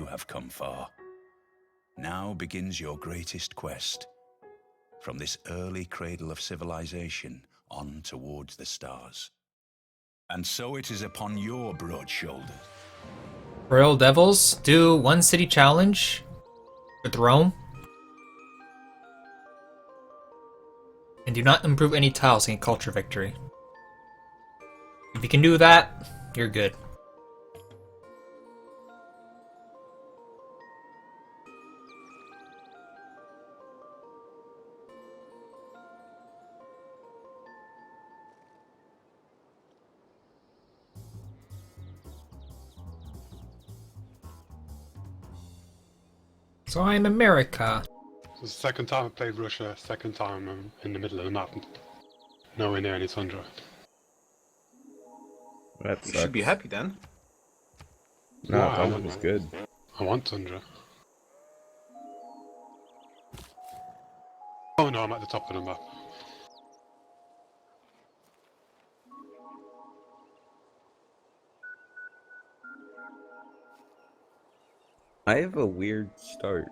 you have come far. Now begins your greatest quest. From this early cradle of civilization on towards the stars. And so it is upon your broad shoulders. Royal Devils, do one city challenge with Rome. And do not improve any tiles in culture victory. If you can do that, you're good. So I'm America. It's the second time I played Russia, second time I'm in the middle of the map. Nowhere near any tundra. That You sucks. should be happy then. No, Why? Tundra was good. I want tundra. Oh no, I'm at the top of the map. I have a weird start.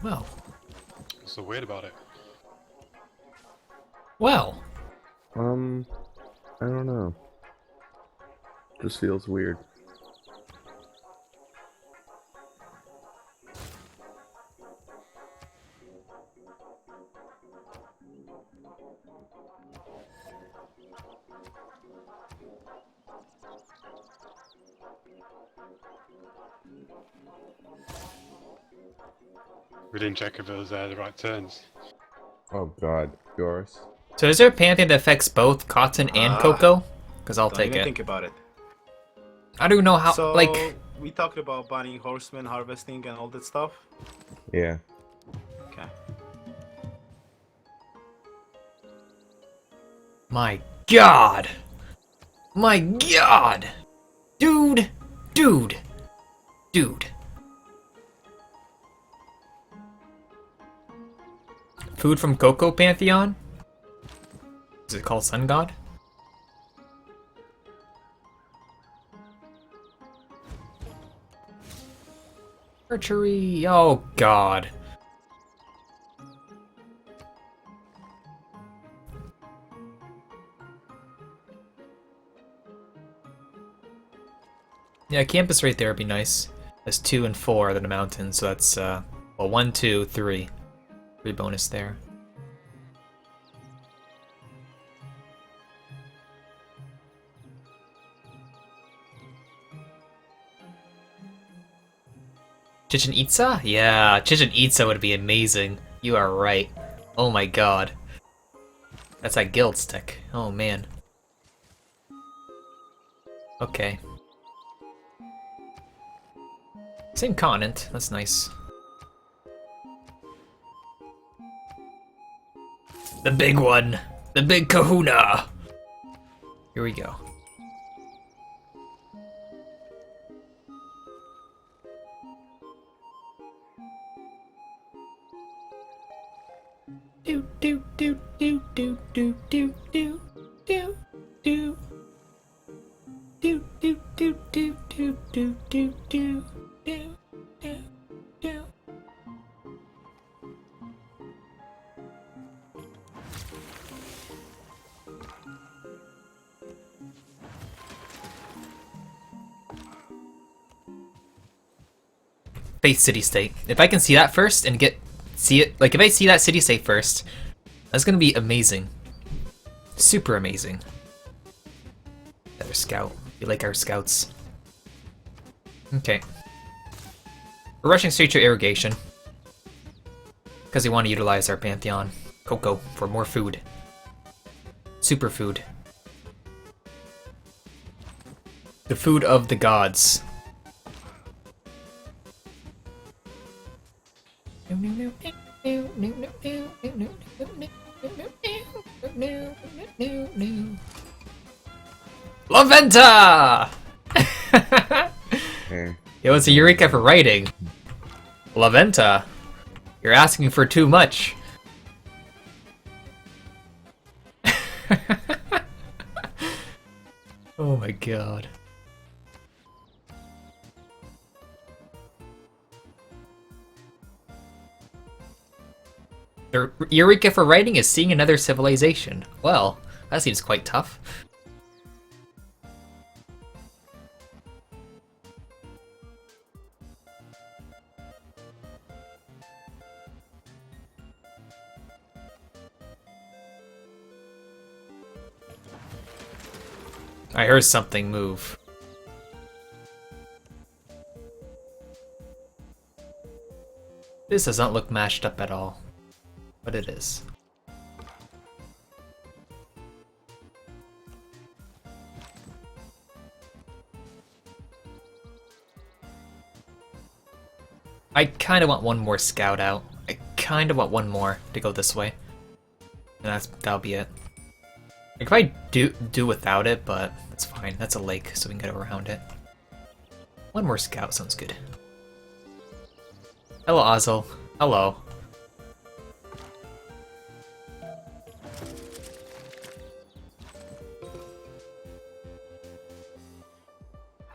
Well, What's so weird about it? well. I don't know. Just feels weird. We didn't check if it was the right turns. Oh god, yours. So is there a pantheon that affects both cotton and cocoa? Because I'll Don't take even it. think about it. I don't know how, So like... we talked about banning horsemen harvesting and all that stuff. Yeah. Okay. My god! My god! Dude! Dude! Dude. Food from Cocoa Pantheon? Is it called Sun God? Archery! Oh god. Yeah, campus right there would be nice. That's 2 and 4 than the mountains, so that's well 1, 2, 3. 3 bonus there. Chichen Itza? Yeah, Chichen Itza would be amazing. You are right. Oh my god. That's that guild stick. Oh man. Okay. Same continent. That's nice. The big one. The big kahuna. Here we go. Do do do do do do do do do do do do do do do do do do do do. Faith City State. If I can see that first and see it, like if I see that city state first, that's gonna be amazing. Super amazing. Another scout. We like our scouts. Okay. We're rushing straight to irrigation. Because we want to utilize our Pantheon cocoa for more food. Superfood. The food of the gods. La Venta! Eh. Yo, it's a Eureka for writing. Laventa, you're asking for too much. Oh my god. The Eureka for writing is seeing another civilization. Well, that seems quite tough. I heard something move. This does not look mashed up at all, but it is. I kind of want one more scout out. I kind of want one more to go this way. And that'll be it. Like if I do without it, but that's fine. That's a lake, so we can get around it. One more scout sounds good. Hello, Ozzel. Hello.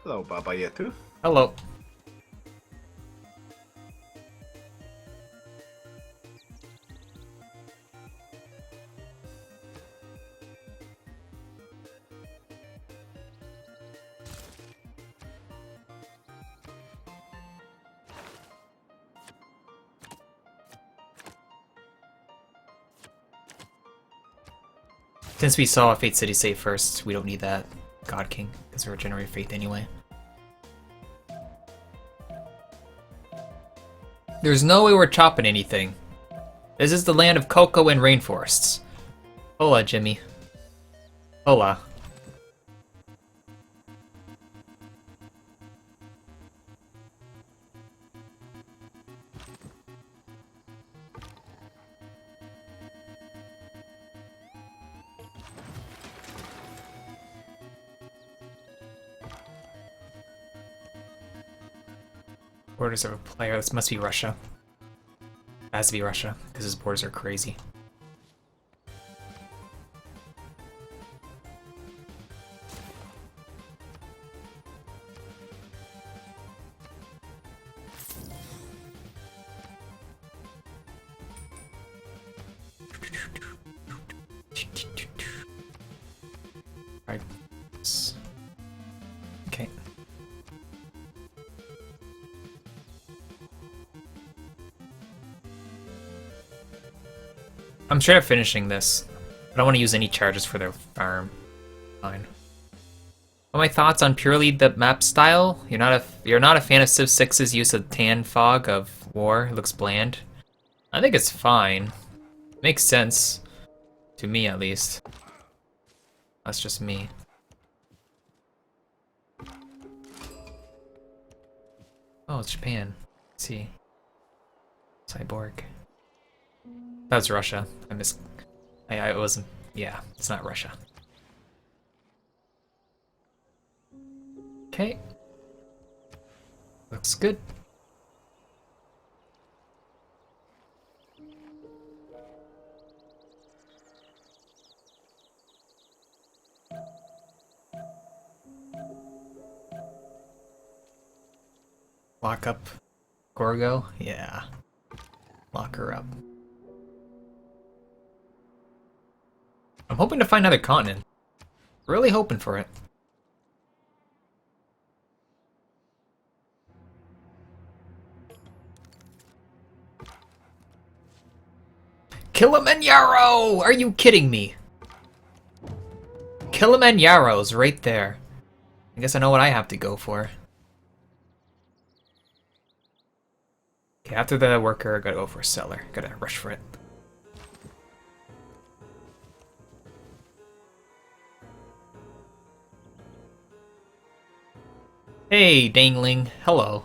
Hello, Baba Yetu. Hello. Since we saw Fate City save first, we don't need that God King, because we're Regenerate Faith anyway. There's no way we're chopping anything. This is the land of cocoa and rainforests. Hola, Jimmy. Hola. Borders of a player. This must be Russia. Has to be Russia, because his borders are crazy. Right. Okay. I'm straight up finishing this. I don't want to use any charges for their farm. Fine. What are my thoughts on purely the map style? You're not a fan of Civ 6's use of tan fog of war. It looks bland. I think it's fine. Makes sense. To me, at least. That's just me. Oh, it's Japan. Let's see. Cyborg. That's Russia. I wasn't. Yeah, it's not Russia. Okay. Looks good. Lock up Gorgo? Yeah. Lock her up. I'm hoping to find another continent. Really hoping for it. Kilimanjaro! Are you kidding me? Kilimanjaro's right there. I guess I know what I have to go for. Okay, after the worker, I gotta go for a seller. Gotta rush for it. Hey, Dangling. Hello.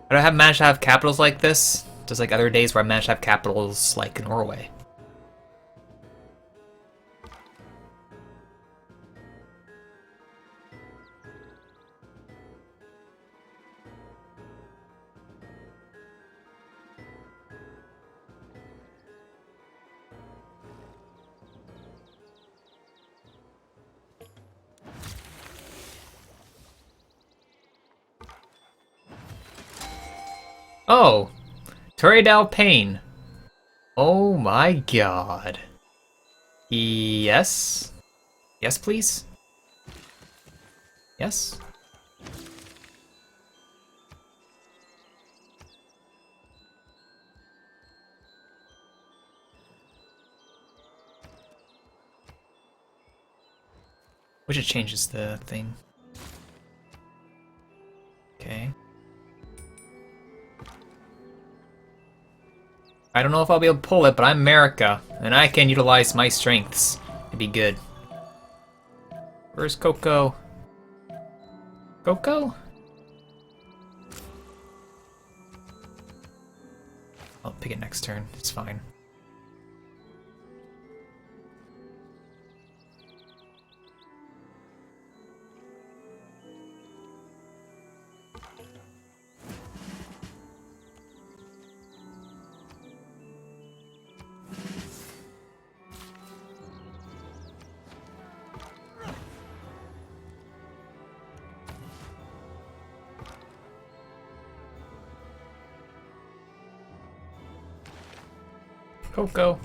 I don't have managed to have capitals like this, just like other days where I managed to have capitals like Norway. Oh, Torridal Payne. Oh my god. Yes? Yes, please? Yes? Which it changes the thing. Okay. I don't know if I'll be able to pull it, but I'm America, and I can utilize my strengths to be good. Where's Coco? Coco? I'll pick it next turn. It's fine. Coco.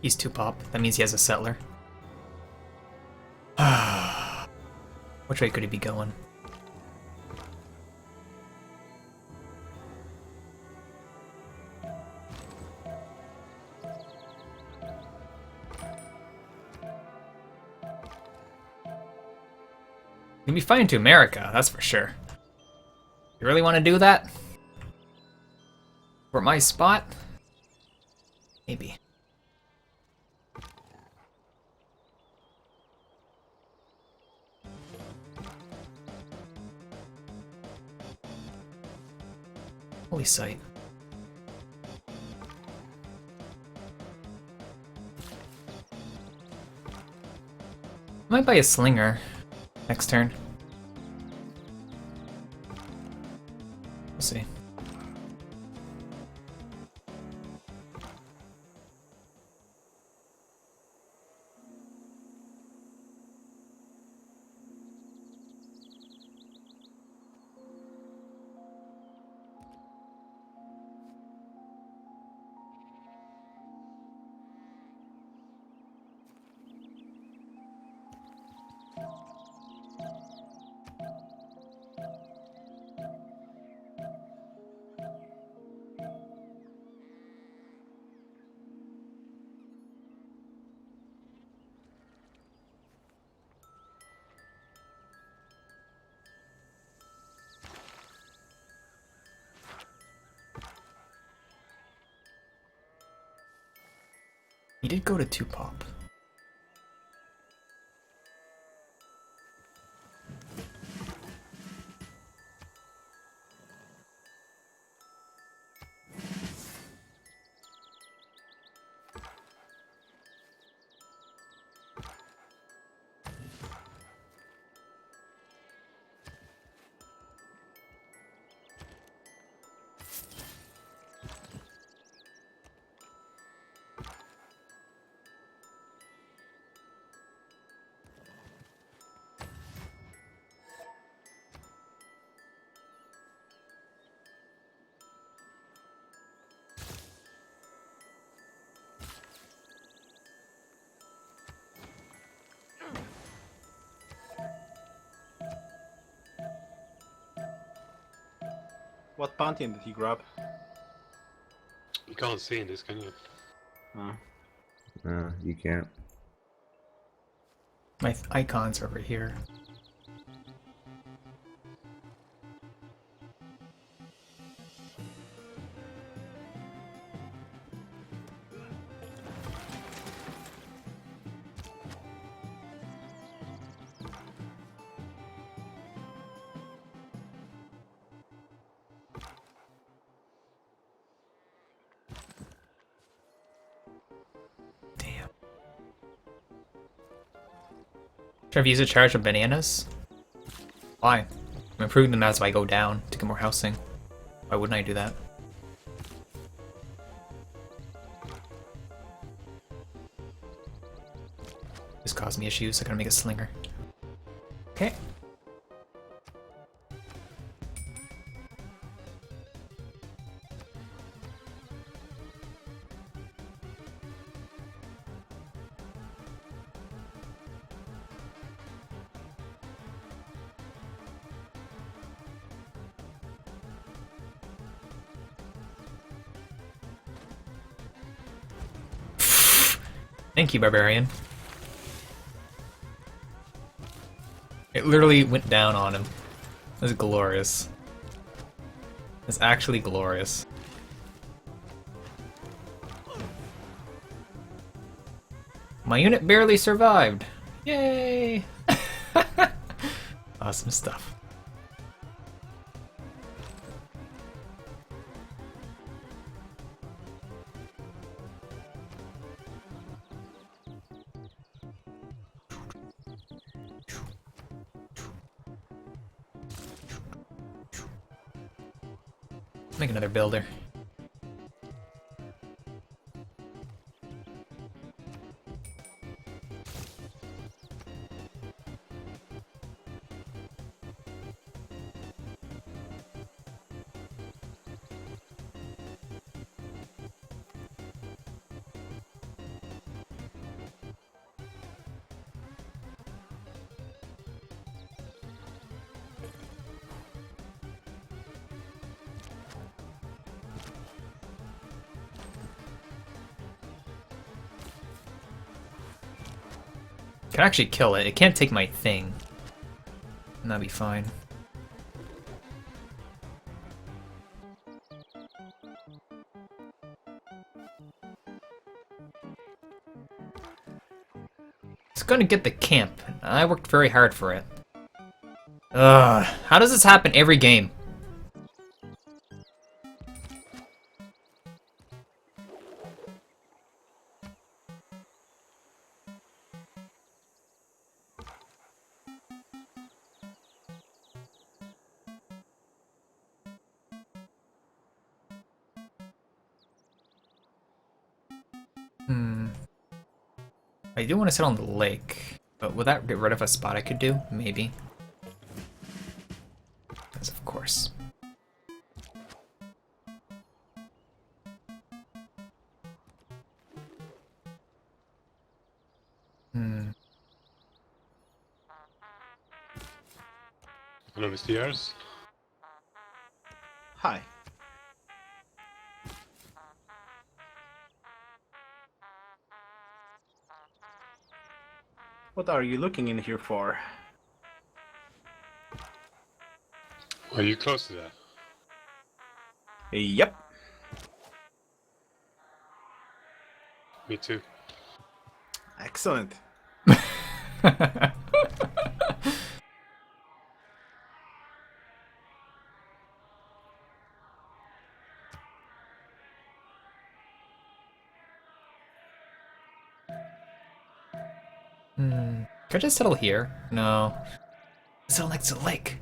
He's 2-pop. That means he has a settler. Which way could he be going? He'd be fine to America, that's for sure. You really want to do that? For my spot? Maybe. Holy sight. Might buy a slinger next turn. We'll see. He did go to 2-pop. What Pantheon did he grab? You can't see in this, can you? You can't. My icons are over here. Damn. Should I use a charge of bananas? Why? I'm improving them as I go down to get more housing. Why wouldn't I do that? cause me issues. I gotta make a slinger. Okay. Thank you, Barbarian. It literally went down on him. It was glorious. It's actually glorious. My unit barely survived. Yay! Awesome stuff. Make another builder. Can actually kill it. It can't take my thing. And that'd be fine. It's gonna get the camp. I worked very hard for it. Ugh. How does this happen every game? I do want to sit on the lake, but would that get rid of a spot I could do? Maybe. Yes, of course. Hello, Mr. Yars. Hi. What are you looking in here for? Are you close to that? Yep. Me too. Excellent. Could I just settle here? No. Settle next to the lake.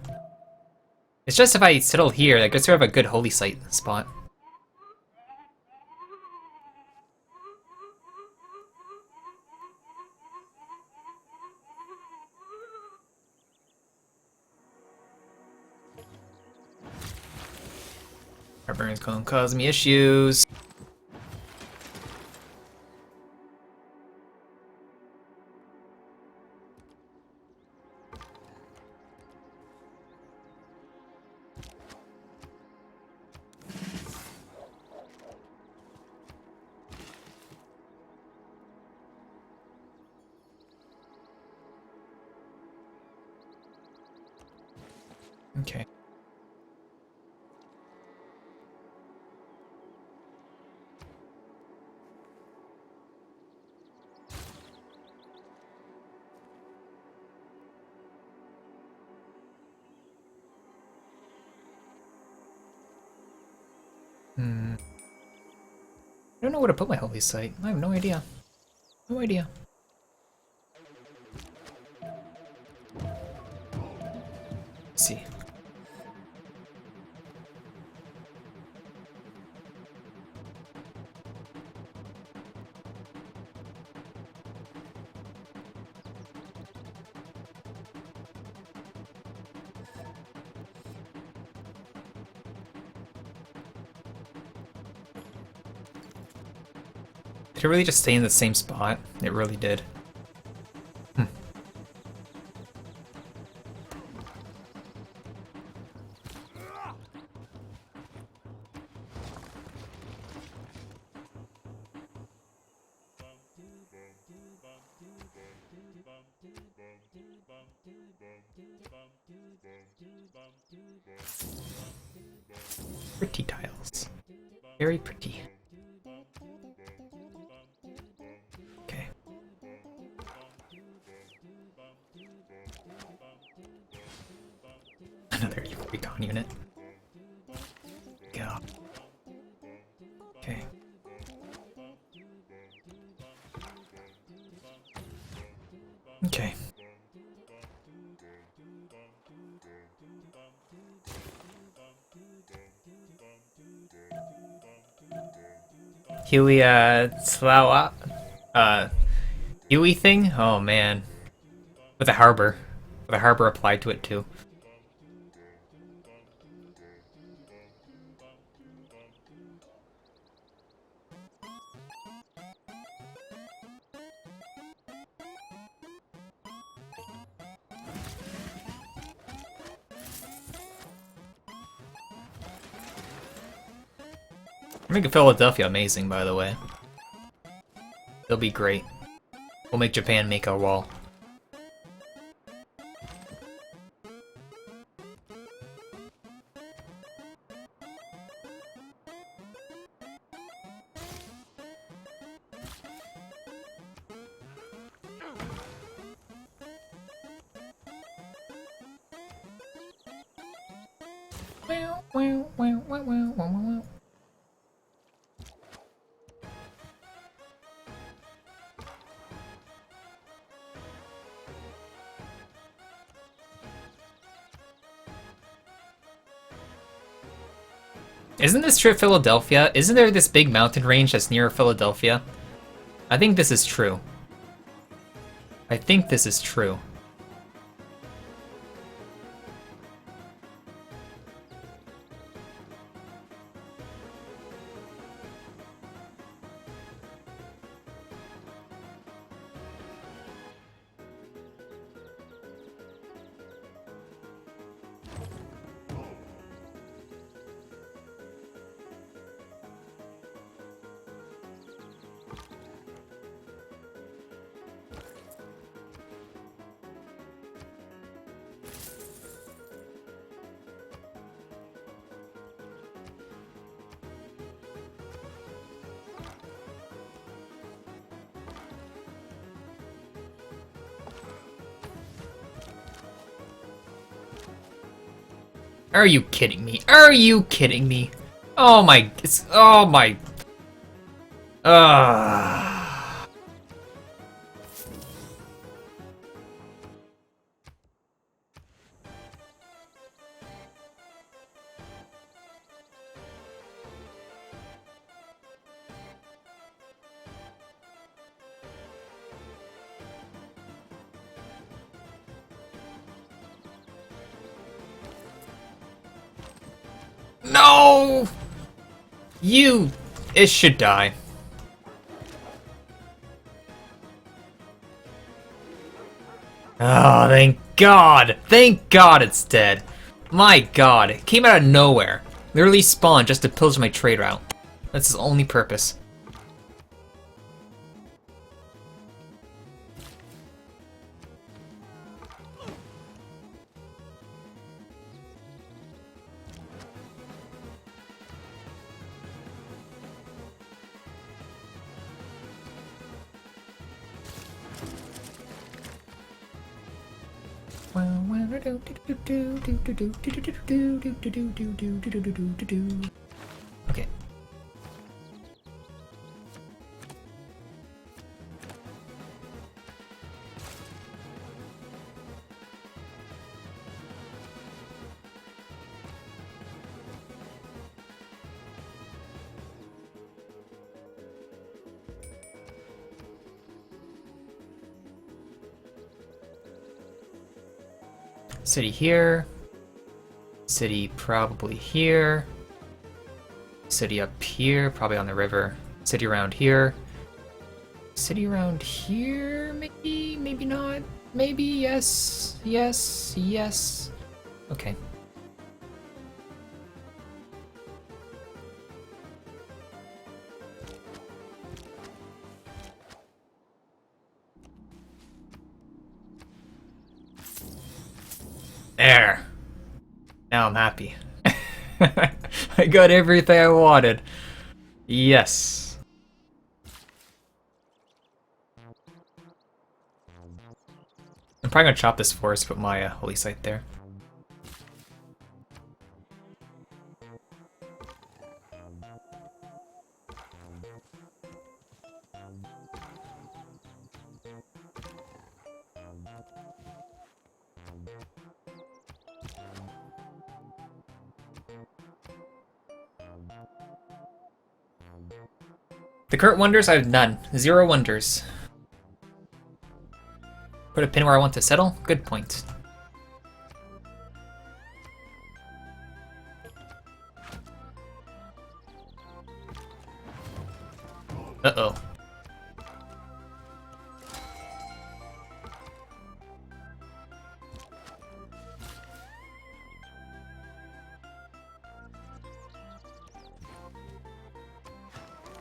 It's just if I settle here, I guess we have a good holy site spot. Barbarian's gonna cause me issues. Okay. I don't know where to put my holy site. I have no idea. No idea. Let's see. Did it really just stay in the same spot? It really did. Pretty tiles. Very pretty. Okay. Another recon unit. Go. Okay. Okay. Huey, Slough, Huey thing? Oh man. With a harbor. With a harbor applied to it too. Making Philadelphia amazing, by the way. It'll be great. We'll make Japan make our wall. Isn't this true, Philadelphia? Isn't there this big mountain range that's near Philadelphia? I think this is true. I think this is true. Are you kidding me? Are you kidding me? Oh my, oh my. No! It should die. Oh, thank God! Thank God it's dead. My God, it came out of nowhere. Literally spawned just to pillage my trade route. That's his only purpose. Okay. City here. City probably here. City up here, probably on the river. City around here. City around here, maybe, maybe not. Maybe, yes, yes, yes. Okay. There. Now I'm happy. I got everything I wanted. Yes. I'm probably gonna chop this forest, put my holy site there. The current wonders, I have none. 0 wonders. Put a pin where I want to settle? Good point. Uh-oh.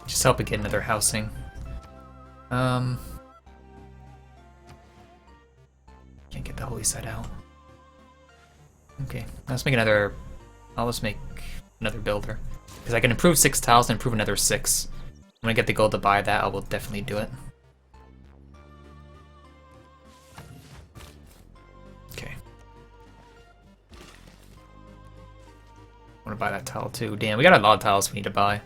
Just help it get another housing. Can't get the holy site out. Okay, let's make another. I'll just make another builder because I can improve 6 tiles and improve another 6. When I get the gold to buy that, I will definitely do it. Okay. I want to buy that tile too. Damn, we got a lot of tiles we need to buy.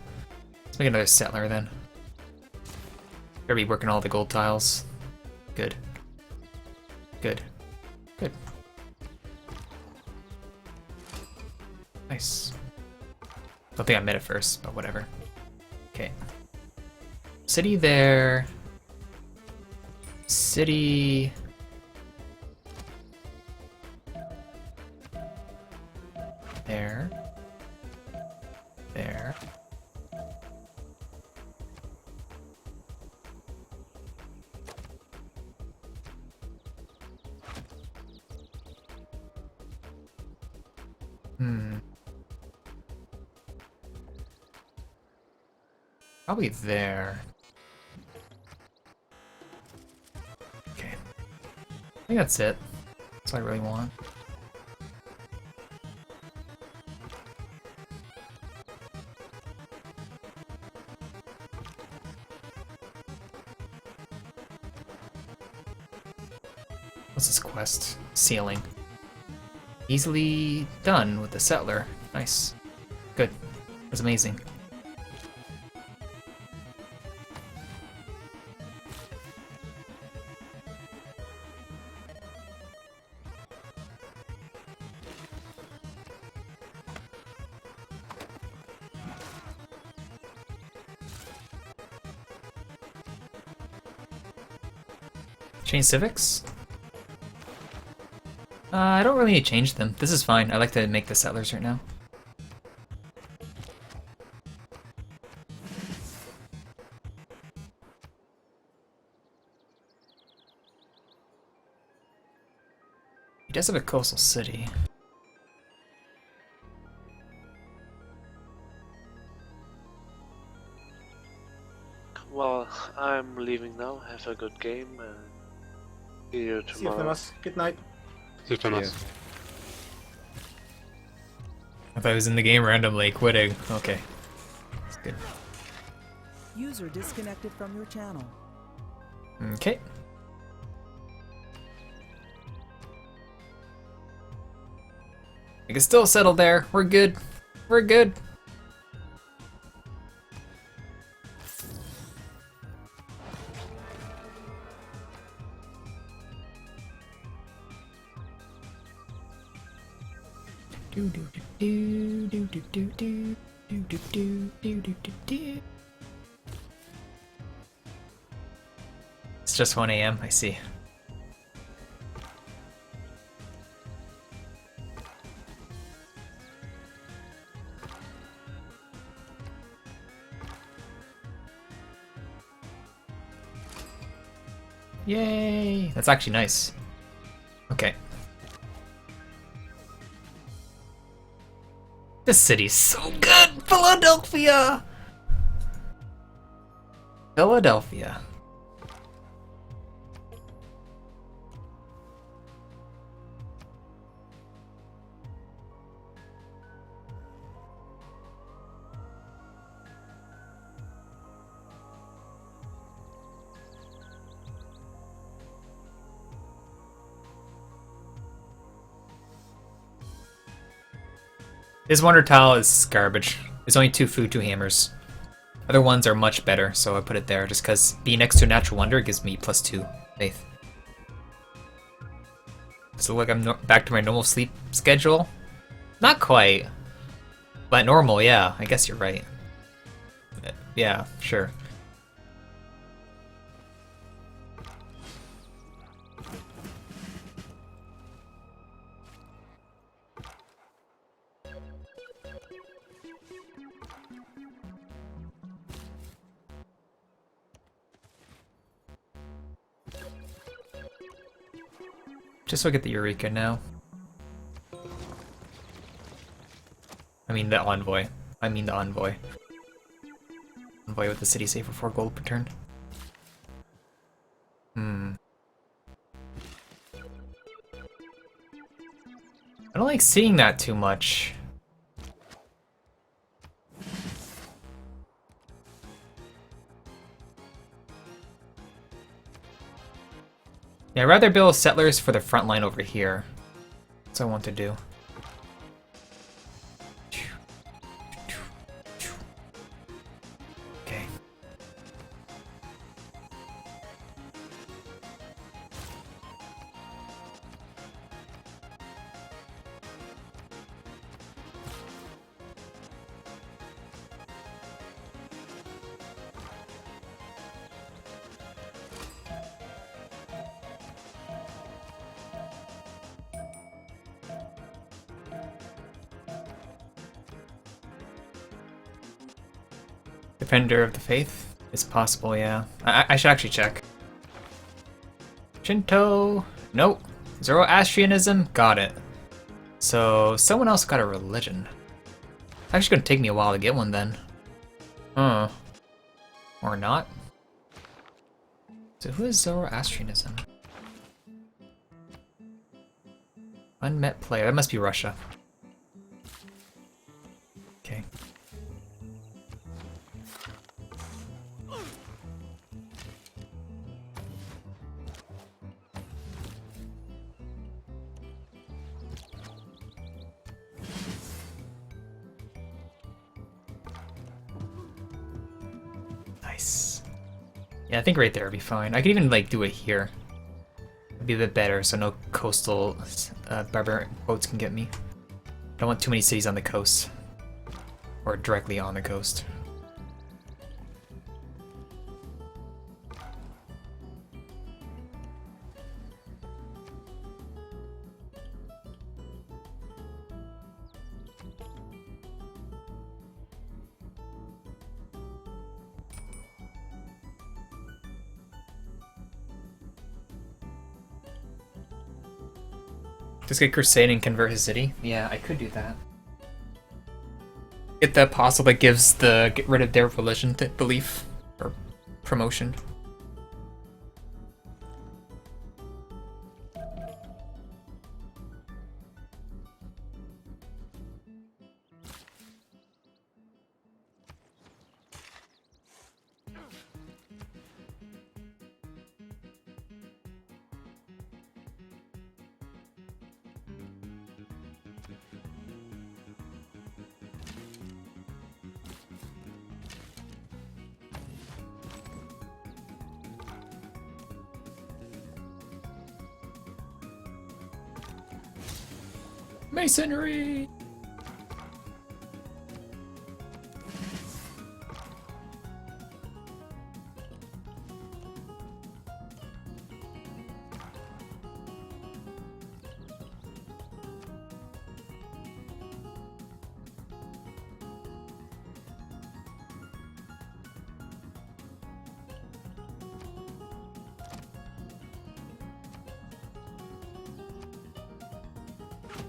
Let's make another settler then. Better be working all the gold tiles. Good. Good. Good. Nice. Don't think I met it first, but whatever. Okay. City there. City. There. There. Probably there. Okay. I think that's it. That's what I really want. What's this quest? Sealing. Easily done with the settler. Nice. Good. That's amazing. Change civics? I don't really need to change them. This is fine. I like to make the settlers right now. He does have a coastal city. Well, I'm leaving now. Have a good game and see you See you, tomorrow. Themas. Good night. Thomas. I thought I was in the game randomly quitting. Okay. That's good. User disconnected from your channel. Okay. I can still settle there. We're good. We're good. Do do do do do do do do do do do do do do. It's just 1 a.m. I see. Yay! That's actually nice. Okay. This city's so good! Philadelphia! Philadelphia. This wonder tile is garbage. There's only 2 food, 2 hammers. Other ones are much better, so I put it there just because being next to a natural wonder gives me +2 faith. So look, I'm back to my normal sleep schedule. Not quite, but normal, yeah. I guess you're right. Yeah, sure. Just look at the Eureka now. I mean the Envoy. Envoy with the city save for 4 gold per turn. I don't like seeing that too much. Yeah, I'd rather build settlers for the front line over here. That's what I want to do. Okay. Defender of the Faith? It's possible, yeah. I should actually check. Shinto? Nope. Zoroastrianism? Got it. So, someone else got a religion. It's actually gonna take me a while to get one then. Huh. Or not. So who is Zoroastrianism? Unmet player. That must be Russia. Okay. Nice. Yeah, I think right there would be fine. I could even like do it here. It'd be a bit better, so no coastal barbarian boats can get me. I don't want too many cities on the coast. Or directly on the coast. Just get Crusade and convert his city? Yeah, I could do that. Get the apostle that gives the get rid of their religion belief or promotion. Masonry!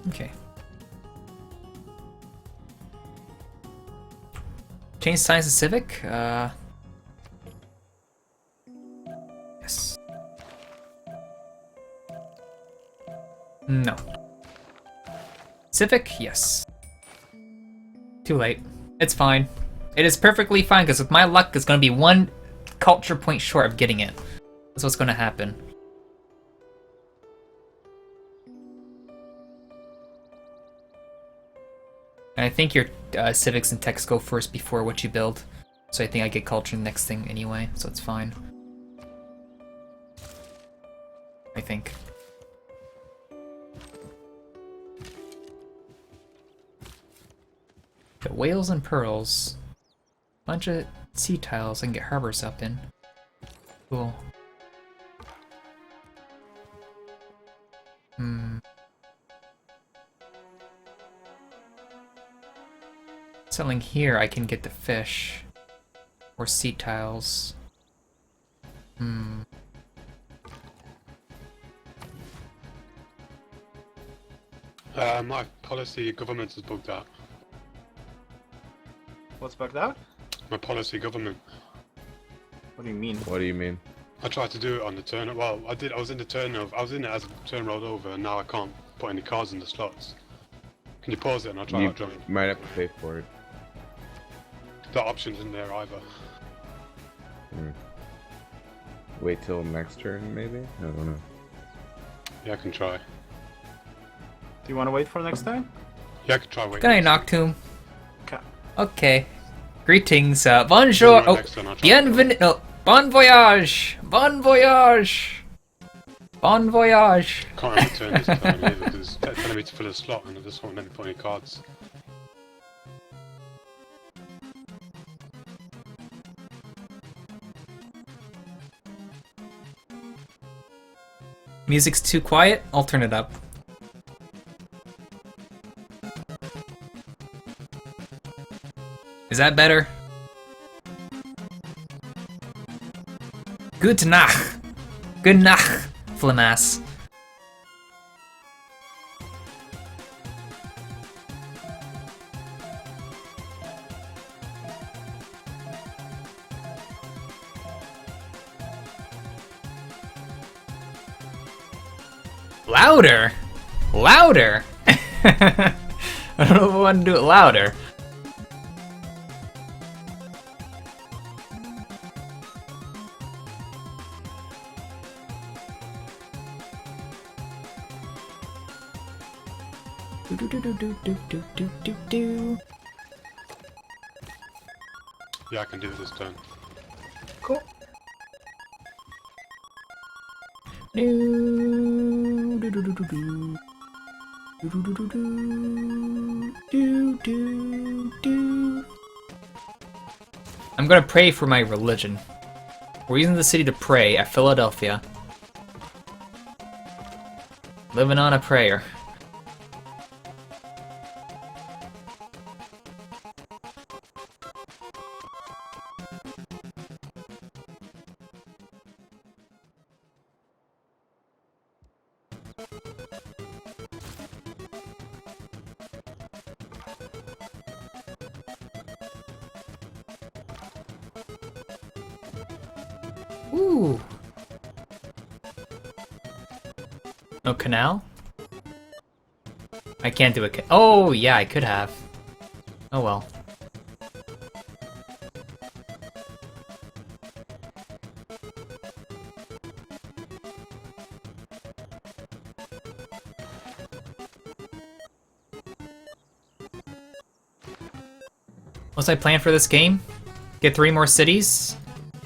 Okay. Change science to civic? Yes. No. Civic? Yes. Too late. It's fine. It is perfectly fine, because with my luck, it's going to be 1 culture point short of getting it. That's what's going to happen. And I think your civics and techs go first before what you build. So I think I get culture next thing anyway, so it's fine. I think. Got whales and pearls. Bunch of sea tiles I can get harbors up in. Cool. Selling here, I can get the fish. Or sea tiles. My policy government is bugged out. What's bugged out? My policy government. What do you mean? What do you mean? I tried to do it on the turn. Well, I did. I was in the turn of. I was in it as the turn rolled over, and now I can't put any cards in the slots. Can you pause it and I'll try You out join? might have to pay for it. The option's in there either. Wait till next turn, maybe? I don't know. Yeah, I can try. Do you want to wait for next time? Yeah, I can try. Wait. Good night, Noctoom. Okay. Okay. Greetings, bonjour. Oh, Next turn, I'll try. bienvenue. No, bon voyage. Bon voyage. Bon voyage. Can't have a turn this time either because it's telling me to fill a slot and I just won't let me put any cards. Music's too quiet. I'll turn it up. Is that better? Gute Nacht. Good Nacht, Flamas. Louder? Louder? I don't know if I want to do it louder. Yeah, I can do it this turn. Cool. I'm gonna pray for my religion. We're using the city to pray at Philadelphia. Living on a prayer. Ooh. No canal? I can't do it. Oh, yeah, I could have. Oh well. What's my plan for this game? Get 3 more cities,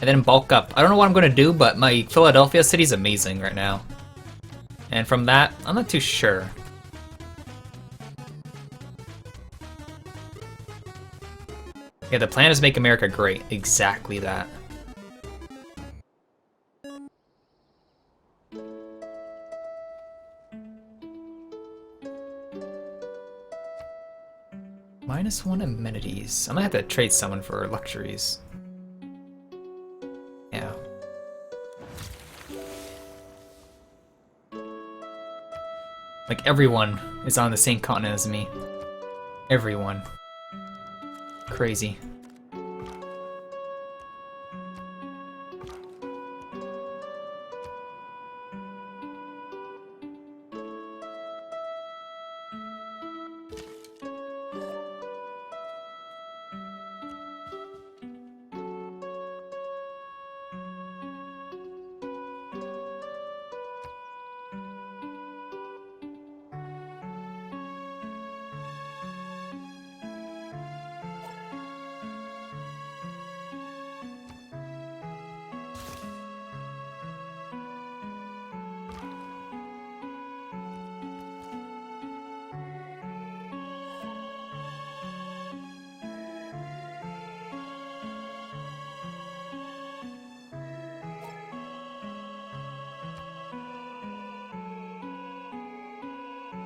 and then bulk up. I don't know what I'm gonna do, but my Philadelphia city's amazing right now. And from that, I'm not too sure. Yeah, the plan is make America great. Exactly that. -1 amenities. I might have to trade someone for luxuries. Yeah. Like, everyone is on the same continent as me. Everyone. Crazy.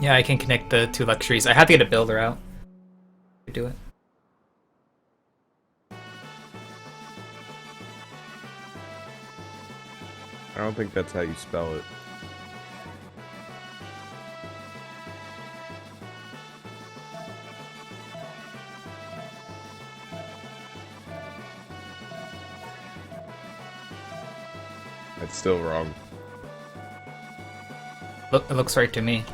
Yeah, I can connect the two luxuries. I have to get a builder out to do it. I don't think that's how you spell it. That's still wrong. Look, it looks right to me.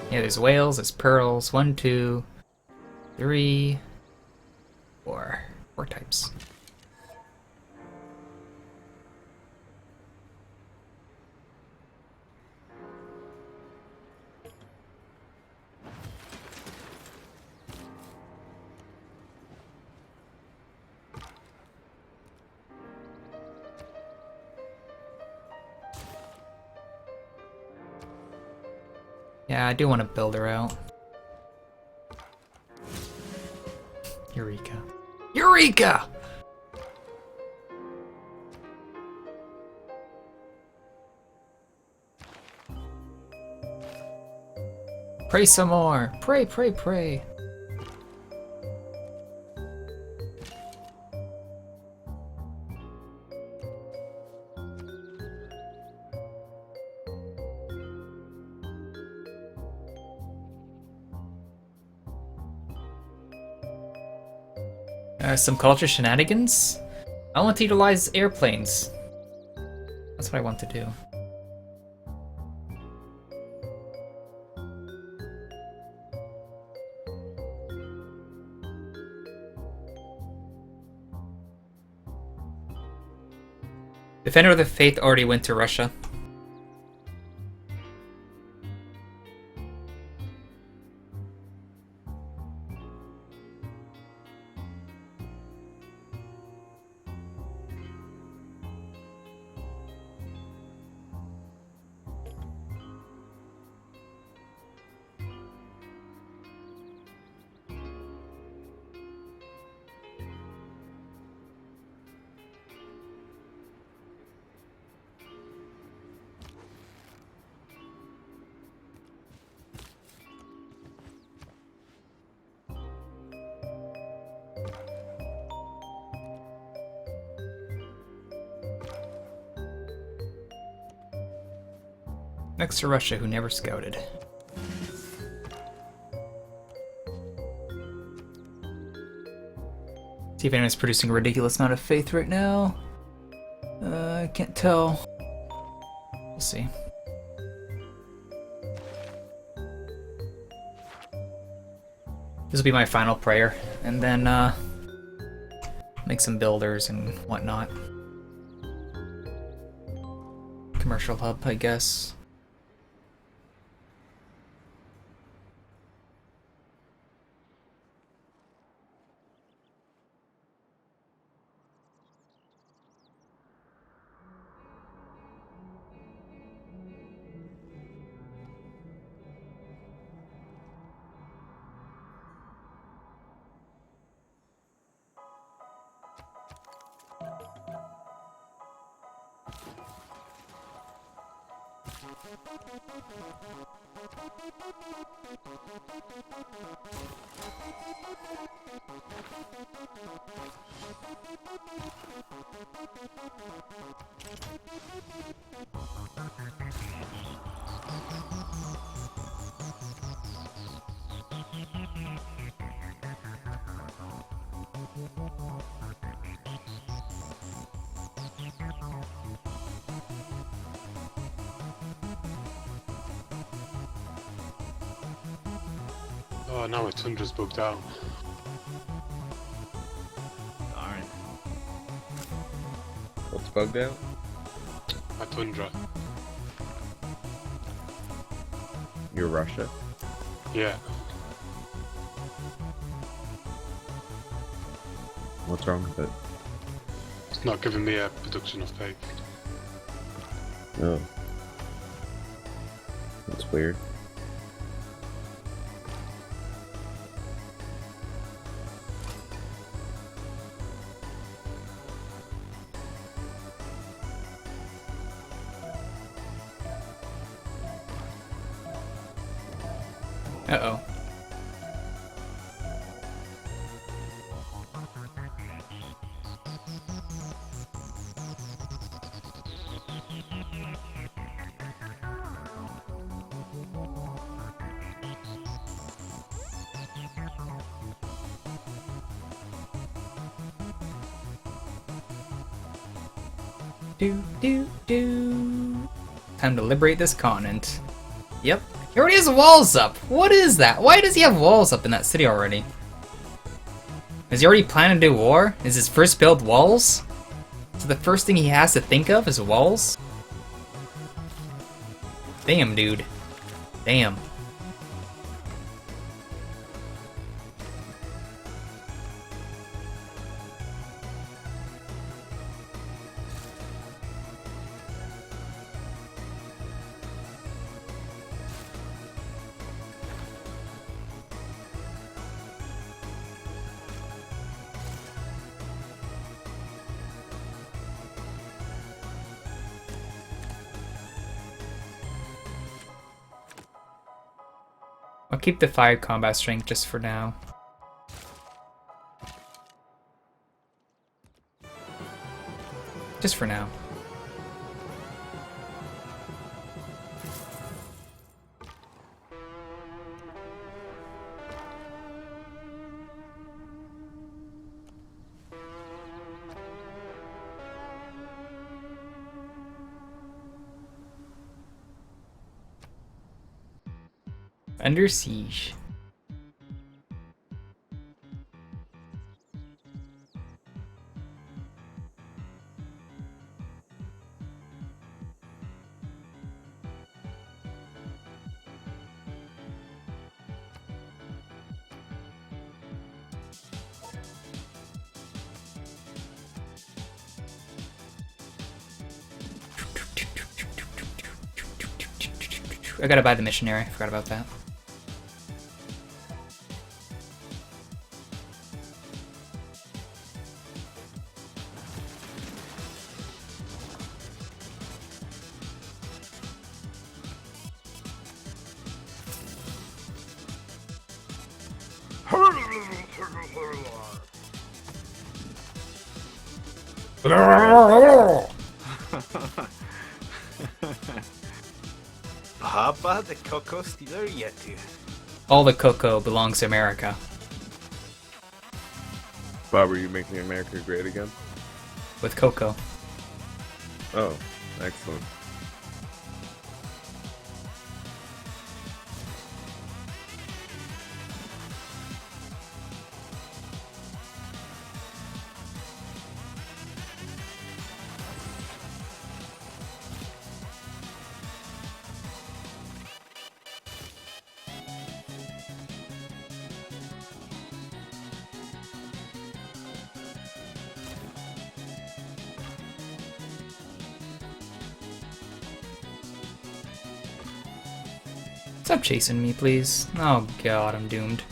Yeah, there's whales, there's pearls. 1, 2, 3, 4. 4 types. Yeah, I do want to build her out. Eureka. Eureka! Pray some more. Pray, pray, pray. Some culture shenanigans? I want to utilize airplanes. That's what I want to do. Defender of the Faith already went to Russia. Next to Russia, who never scouted. See if anyone's producing a ridiculous amount of faith right now. I can't tell. We'll see. This will be my final prayer, and then make some builders and whatnot. Commercial hub, I guess. Oh, now my Tundra's bugged out. Darn. What's bugged out? My Tundra. You're Russia? Yeah. What's wrong with it? It's not giving me a production of fake. Oh. That's weird. Uh-oh. Do. Time to liberate this continent. Yep. He already has walls up. What is that? Why does he have walls up in that city already? Is he already planning to do war? Is his first build walls? So the first thing he has to think of is walls? Damn, dude. Damn. I'll keep the 5 combat strength just for now. Just for now. Under siege. I gotta buy the missionary. I forgot about that. Papa the Coco Stealer Yetu. All the cocoa belongs to America. Bob, are you making America great again? With cocoa. Oh, excellent. Stop chasing me, please. Oh god, I'm doomed.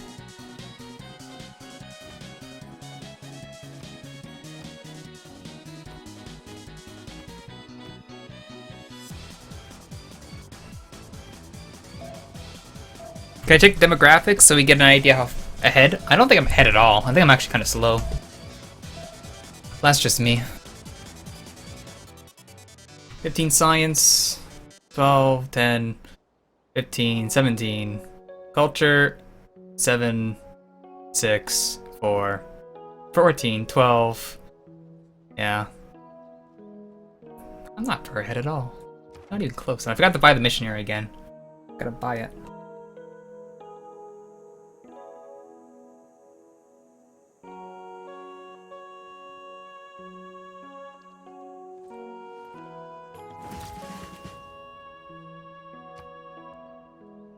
Can I check demographics so we get an idea how ahead? I don't think I'm ahead at all. I think I'm actually kind of slow. That's just me. 15 science, 12, 10, 15, 17. Culture, 7, 6, 4, 14, 12. Yeah. I'm not far ahead at all. Not even close. And I forgot to buy the missionary again. Gotta buy it.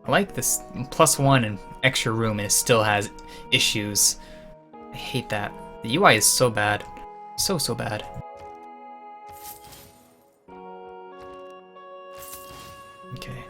I like this +1 and extra room, and it still has issues. I hate that. The UI is so bad. So bad. Okay.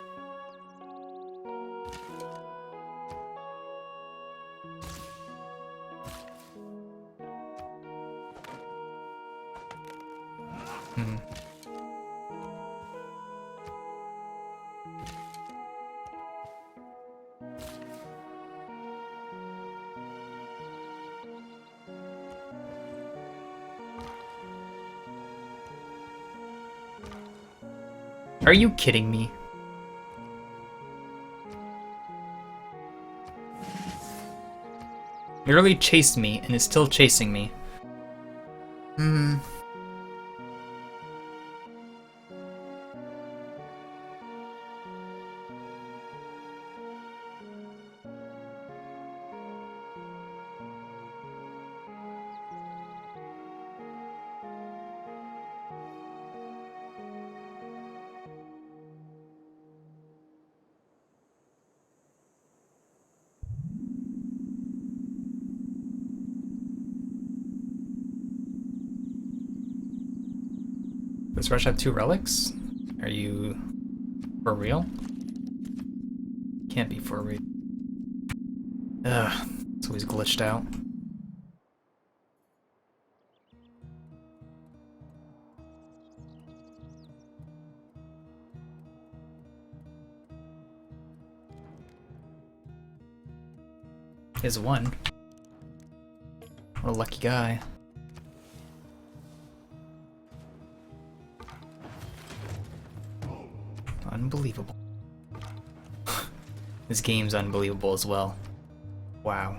Are you kidding me? Literally chased me and is still chasing me. Does Rush have 2 relics? Are you for real? Can't be for real. Ugh, it's always glitched out. He has 1. What a lucky guy. Unbelievable. This game's unbelievable as well. Wow.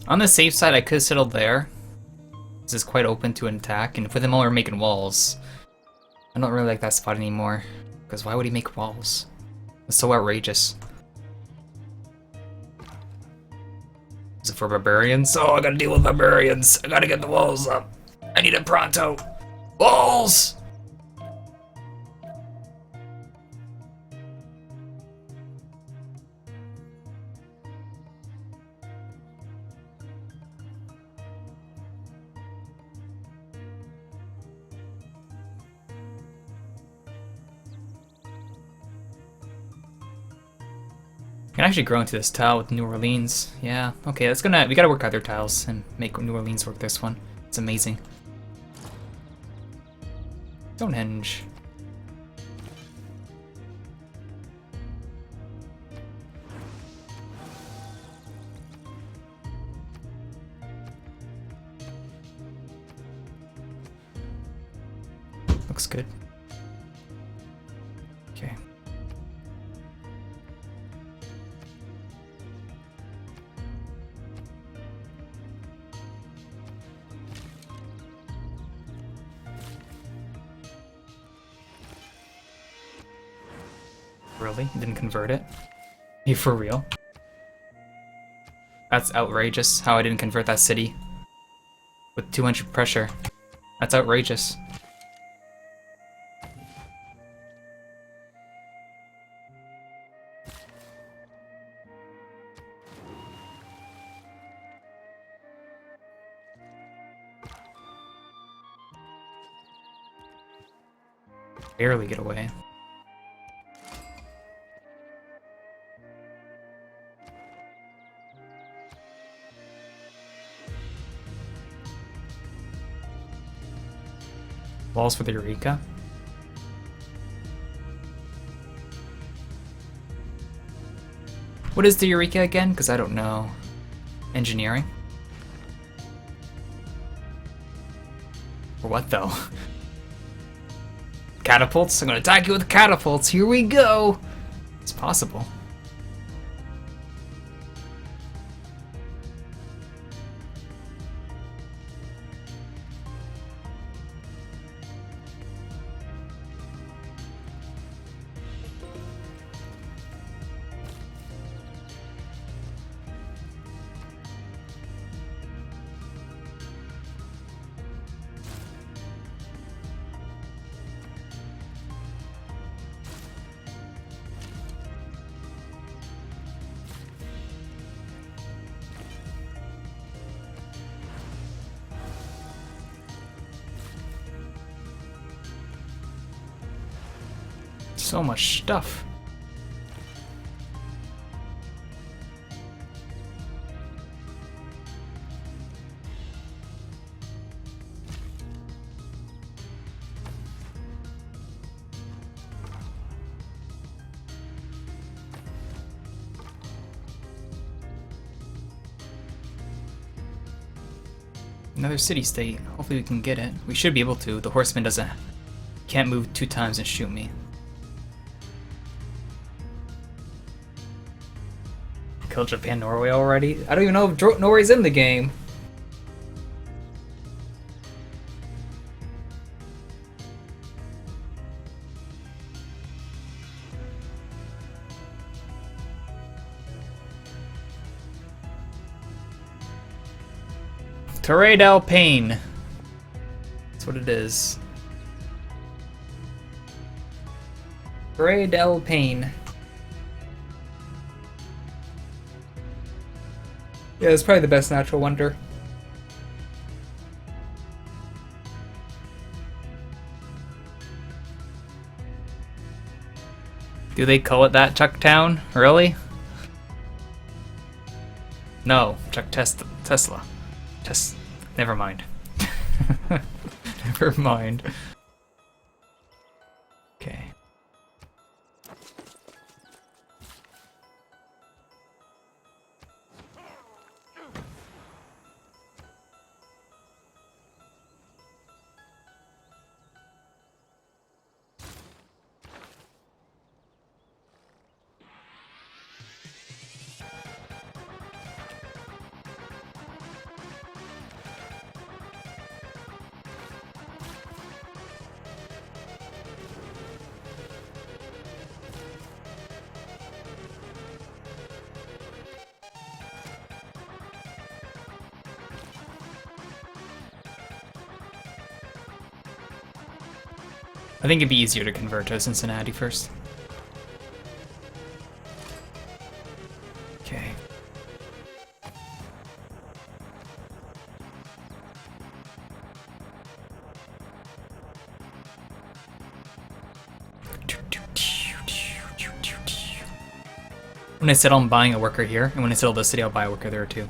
On the safe side, I could have settled there. This is quite open to an attack, and for them all are making walls. I don't really like that spot anymore, because why would he make walls? It's so outrageous. Is it for barbarians? Oh, I gotta deal with barbarians. I gotta get the walls up. I need it pronto. Walls! We can actually grow into this tile with New Orleans. Yeah, okay, we gotta work other tiles and make New Orleans work this one. It's amazing. Stonehenge. Looks good. Okay. Really? You didn't convert it? You for real? That's outrageous how I didn't convert that city. With 200 pressure. That's outrageous. Barely get away. Walls for the Eureka. What is the Eureka again? Because I don't know. Engineering? For what though? Catapults? I'm gonna attack you with catapults. Here we go! It's possible. So much stuff. Another city-state. Hopefully we can get it. We should be able to. The horseman can't move 2 times and shoot me. Killed Japan, Norway already? I don't even know if Norway's in the game. Torre del Paine. That's what it is. Torre del Paine. Yeah, it's probably the best natural wonder. Do they call it that, Chucktown? Really? No, Chuck Tesla. Never mind. Never mind. Okay. I think it'd be easier to convert to Cincinnati first. Okay. When I settle on buying a worker here, and when I settle the city, I'll buy a worker there too.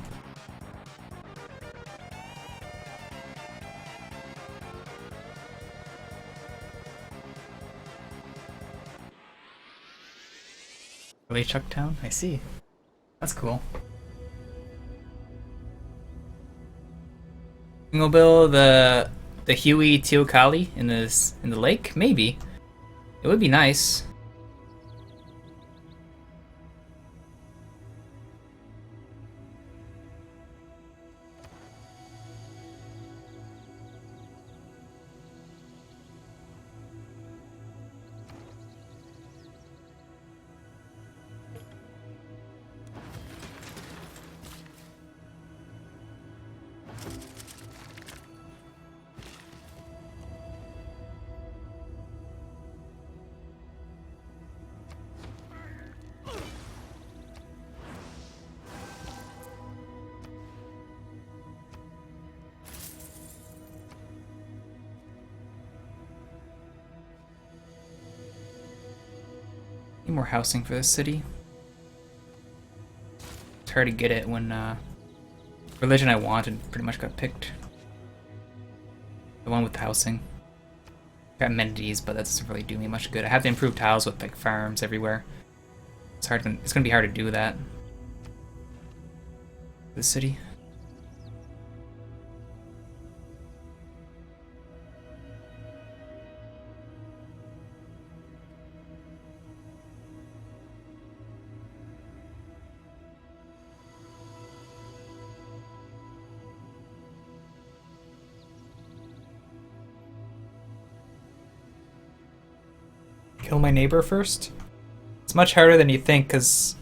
Really, Chucktown? I see. That's cool. We'll build the Huey Teocalli in the lake? Maybe. It would be nice. Need more housing for this city. It's hard to get it when religion I wanted pretty much got picked. The one with the housing. Got amenities, but that doesn't really do me much good. I have to improve tiles with like farms everywhere. It's hard. It's gonna be hard to do that. The city. Kill my neighbor first? It's much harder than you think, because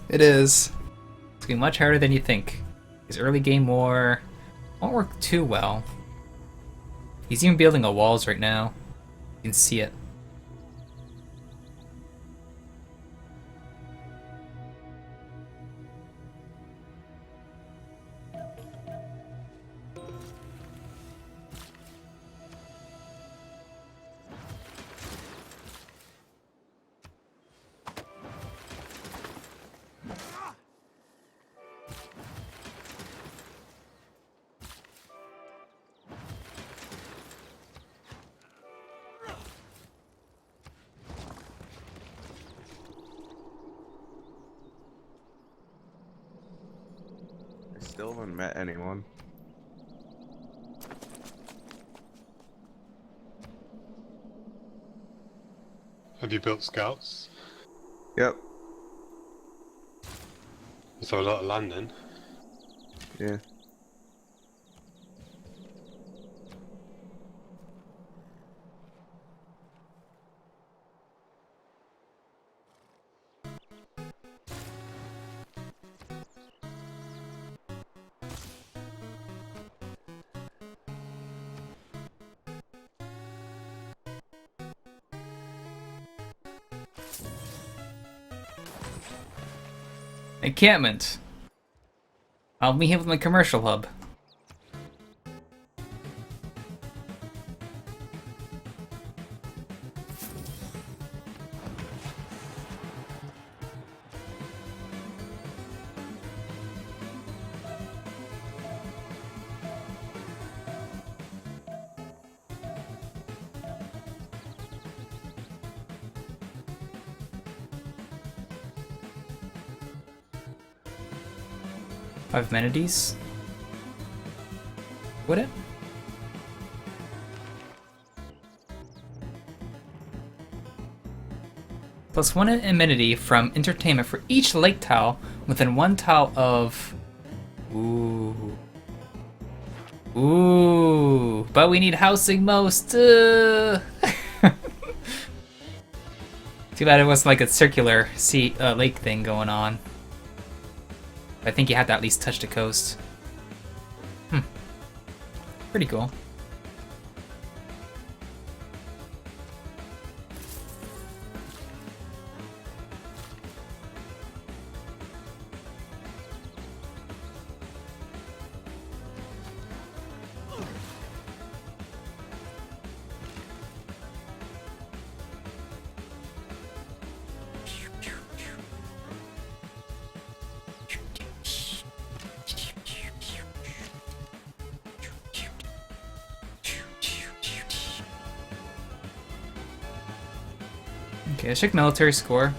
it is. It's gonna be much harder than you think. His early game war won't work too well. He's even building a walls right now. You can see it. I still haven't met anyone. Have you built scouts? Yep. So a lot of land then. Yeah. Encampment. I'll meet him with my commercial hub. Five amenities. Would it? Plus one amenity from entertainment for each lake tile within one tile of... Ooh. Ooh. But we need housing most. Too bad it wasn't like a circular lake thing going on. I think you have to at least touch the coast. Pretty cool. Okay, let's check military score.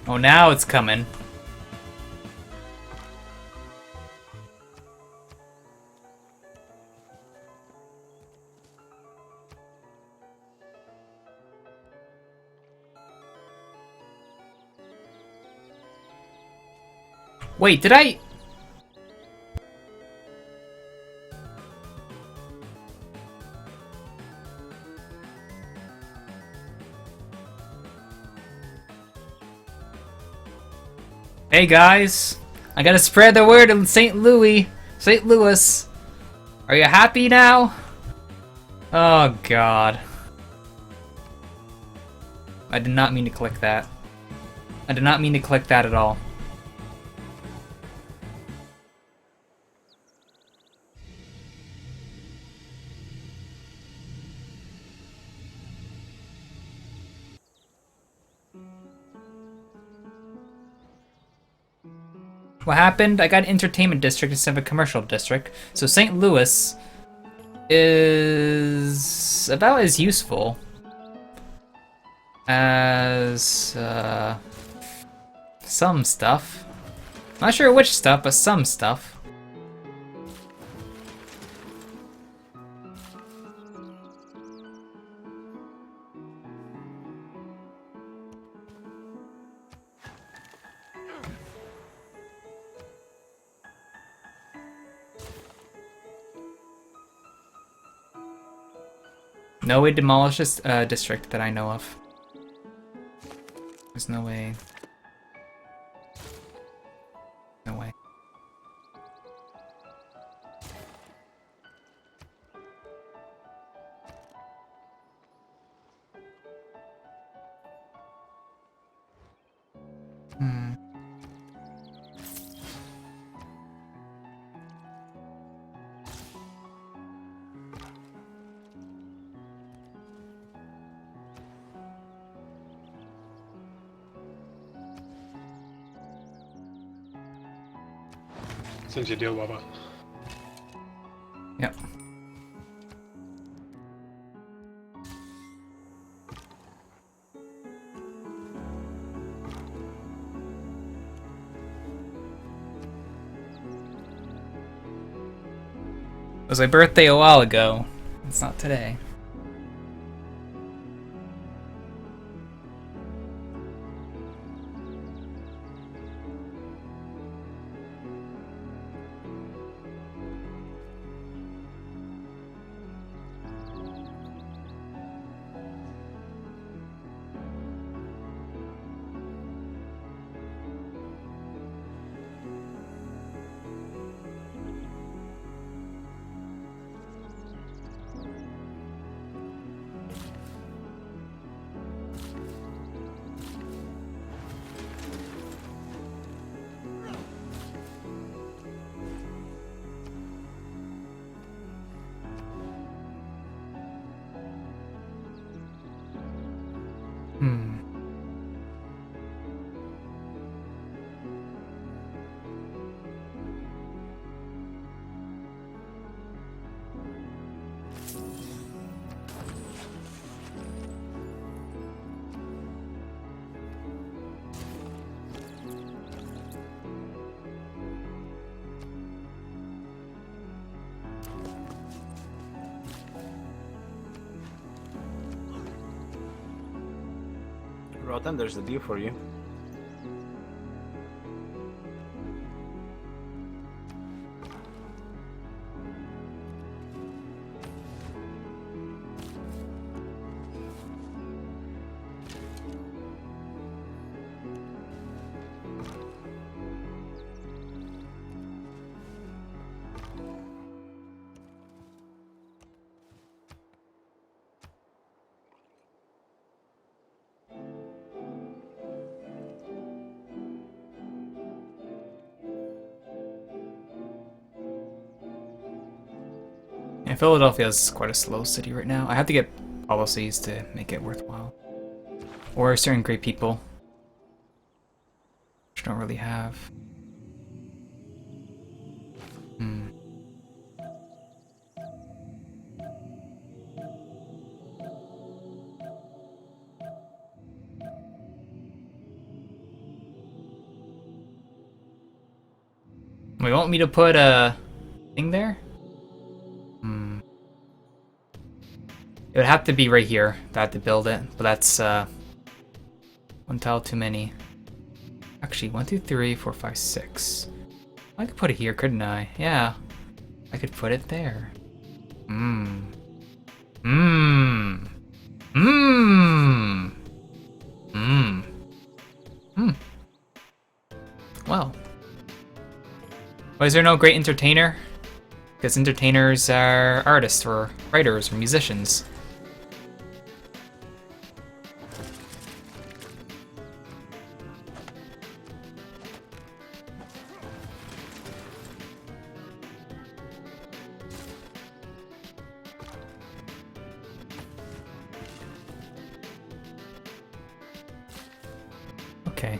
Oh, now it's coming. Wait, did I... Hey guys, I gotta spread the word in St. Louis. St. Louis. Are you happy now? Oh god. I did not mean to click that. I did not mean to click that at all. What happened? I got an entertainment district instead of a commercial district. So St. Louis is about as useful as some stuff. Not sure which stuff, but some stuff. No way to demolish this district that I know of. There's no way. No way. Hmm. Since you deal with that. Yep. It was my birthday a while ago. It's not today. Hmm. Rotten, there's a deal for you. Yeah, Philadelphia is quite a slow city right now. I have to get policies to make it worthwhile. Or certain great people. Which I don't really have. Hmm. We want me to put a thing there? Hmm. It would have to be right here if I had to build it, but that's one tile too many. Actually, 1, 2, 3, 4, 5, 6. I could put it here, couldn't I? Yeah. I could put it there. Mmm. Mmm. Mmm. Mmm. Hmm. Why is there no great entertainer? Because entertainers are artists or writers or musicians. Okay.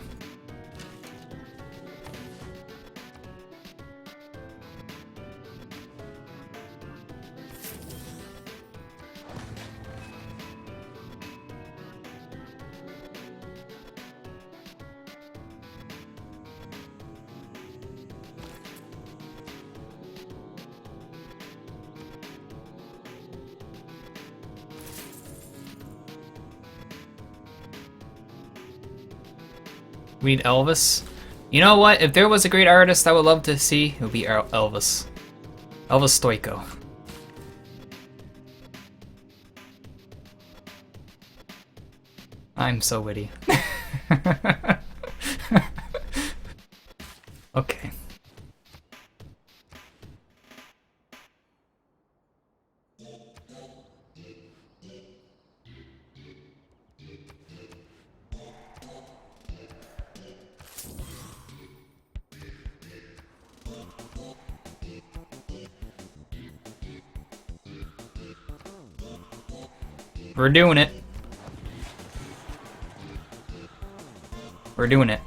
We need Elvis. You know what? If there was a great artist I would love to see, it would be Elvis. Elvis Stoico. I'm so witty. Okay. We're doing it. We're doing it.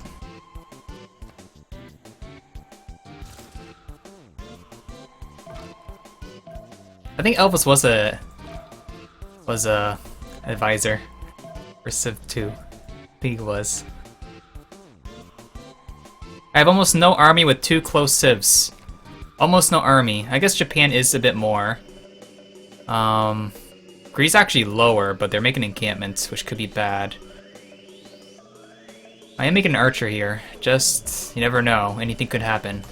I think Elvis was a advisor for Civ 2. I think he was. I have almost no army with 2 close civs. Almost no army. I guess Japan is a bit more. Greece actually lower, but they're making encampments, which could be bad. I am making an archer here. Just, you never know. Anything could happen.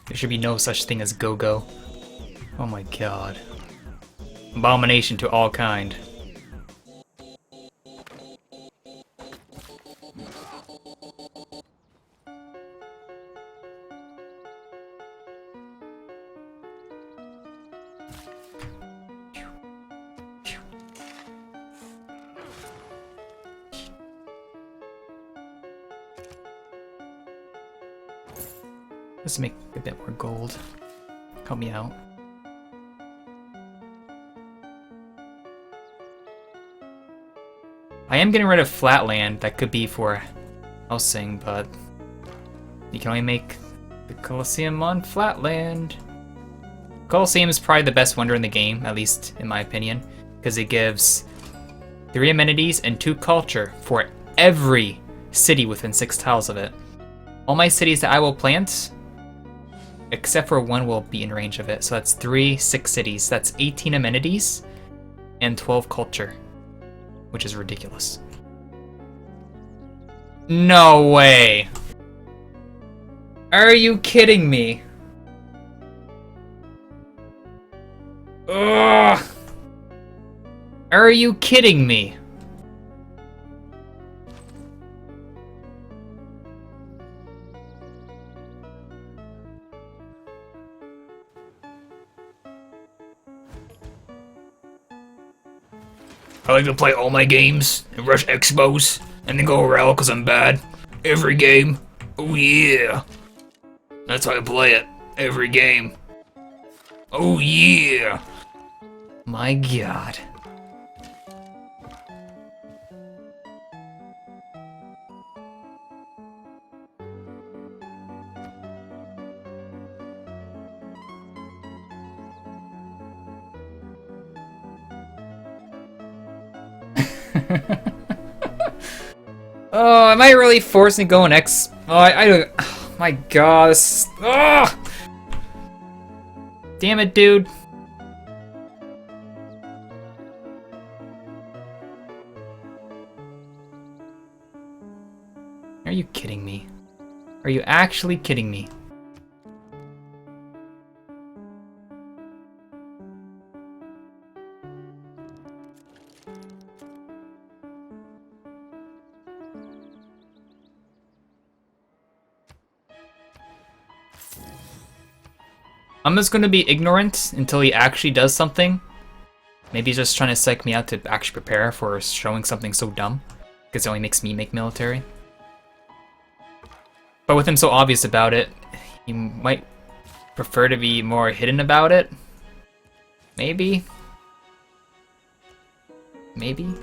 There should be no such thing as go-go. Oh my god. Abomination to all kind. Let's make a bit more gold. Help me out. I am getting rid of flatland. That could be for housing, but you can only make the Colosseum on flatland. Colosseum is probably the best wonder in the game, at least in my opinion, because it gives 3 amenities and 2 culture for every city within 6 tiles of it. All my cities that I will plant, except for 1, will be in range of it. So that's 6 cities. That's 18 amenities and 12 culture, which is ridiculous. No way! Are you kidding me? Ugh! Are you kidding me? I like to play all my games and rush expos and then go around because I'm bad. Every game. Oh yeah. That's how I play it. Every game. Oh yeah. My god. Oh, am I really forcing to go in X? Oh, I don't. Oh my god. Oh! Damn it, dude. Are you kidding me? Are you actually kidding me? I'm just gonna be ignorant until he actually does something. Maybe he's just trying to psych me out to actually prepare for showing something so dumb. Because it only makes me make military. But with him so obvious about it, he might prefer to be more hidden about it. Maybe. Maybe.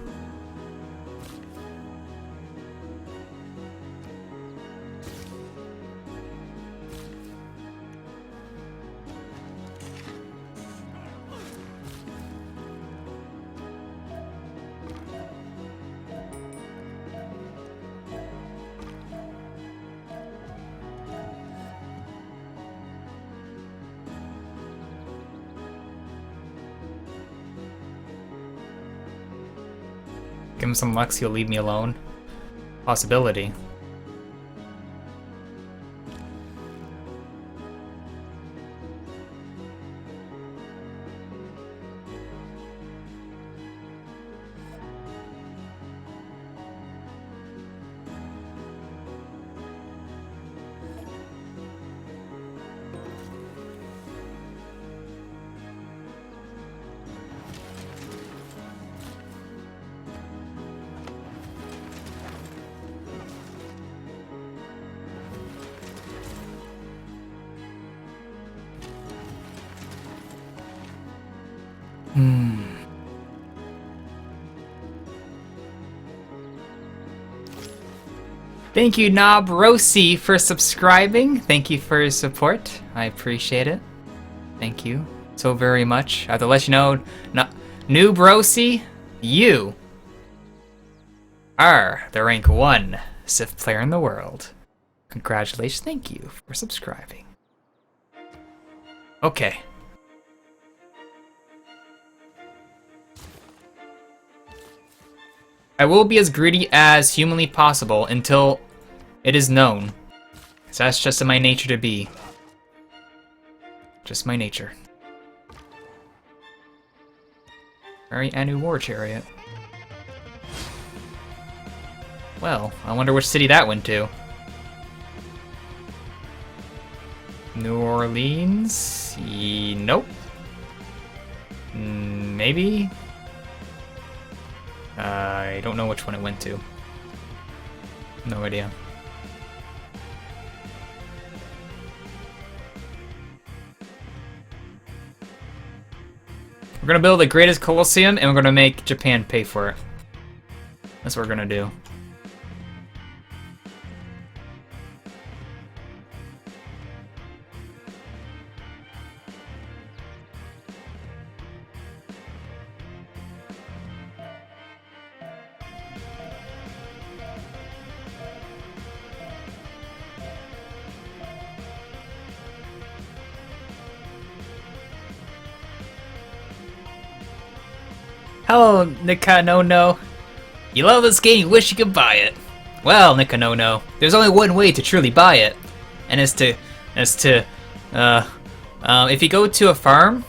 Give him some Lux, he'll leave me alone. Possibility. Thank you, Knob Rossi, for subscribing. Thank you for your support. I appreciate it. Thank you so very much. I have to let you know, Noob Rossi, you are the rank 1 Sith player in the world. Congratulations. Thank you for subscribing. Okay. I will be as greedy as humanly possible until it is known. 'Cause that's just in my nature to be. Just my nature. Very Anu War Chariot. Well, I wonder which city that went to. New Orleans? Nope. Maybe? I don't know which one it went to. No idea. We're gonna build the greatest Colosseum and we're gonna make Japan pay for it. That's what we're gonna do. Hello, Nikanono. You love this game, you wish you could buy it. Well, Nikanono, there's only one way to truly buy it. And if you go to a farm,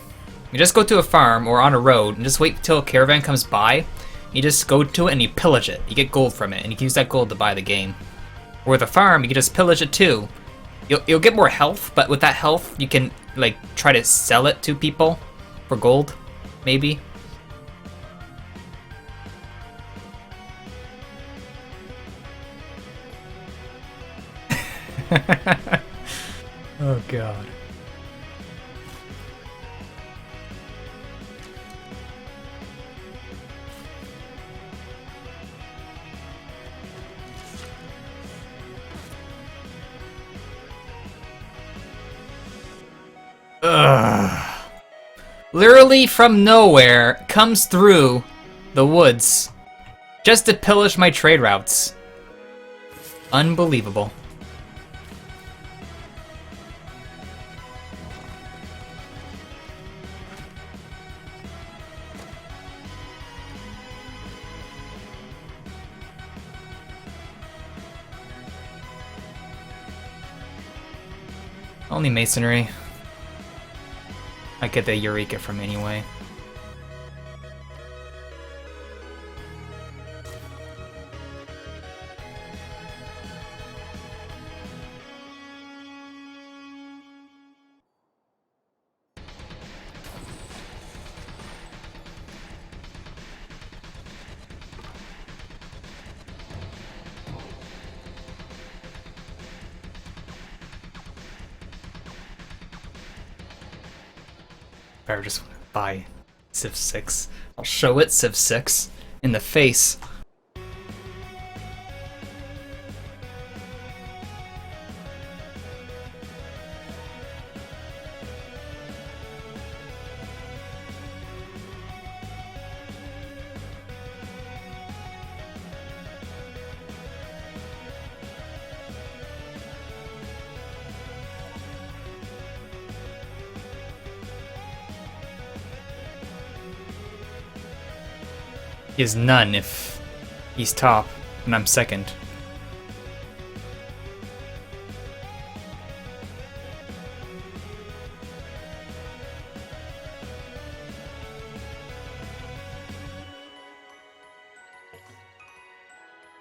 you just go to a farm or on a road and just wait till a caravan comes by. You just go to it and you pillage it. You get gold from it and you can use that gold to buy the game. Or with a farm, you can just pillage it too. You'll get more health, but with that health, you can like try to sell it to people for gold, maybe. Oh god. Ugh. Literally from nowhere comes through the woods just to pillage my trade routes. Unbelievable. Only masonry. I get the Eureka from anyway. Better just buy Civ 6. I'll show it Civ 6 in the face. He has none if he's top and I'm second.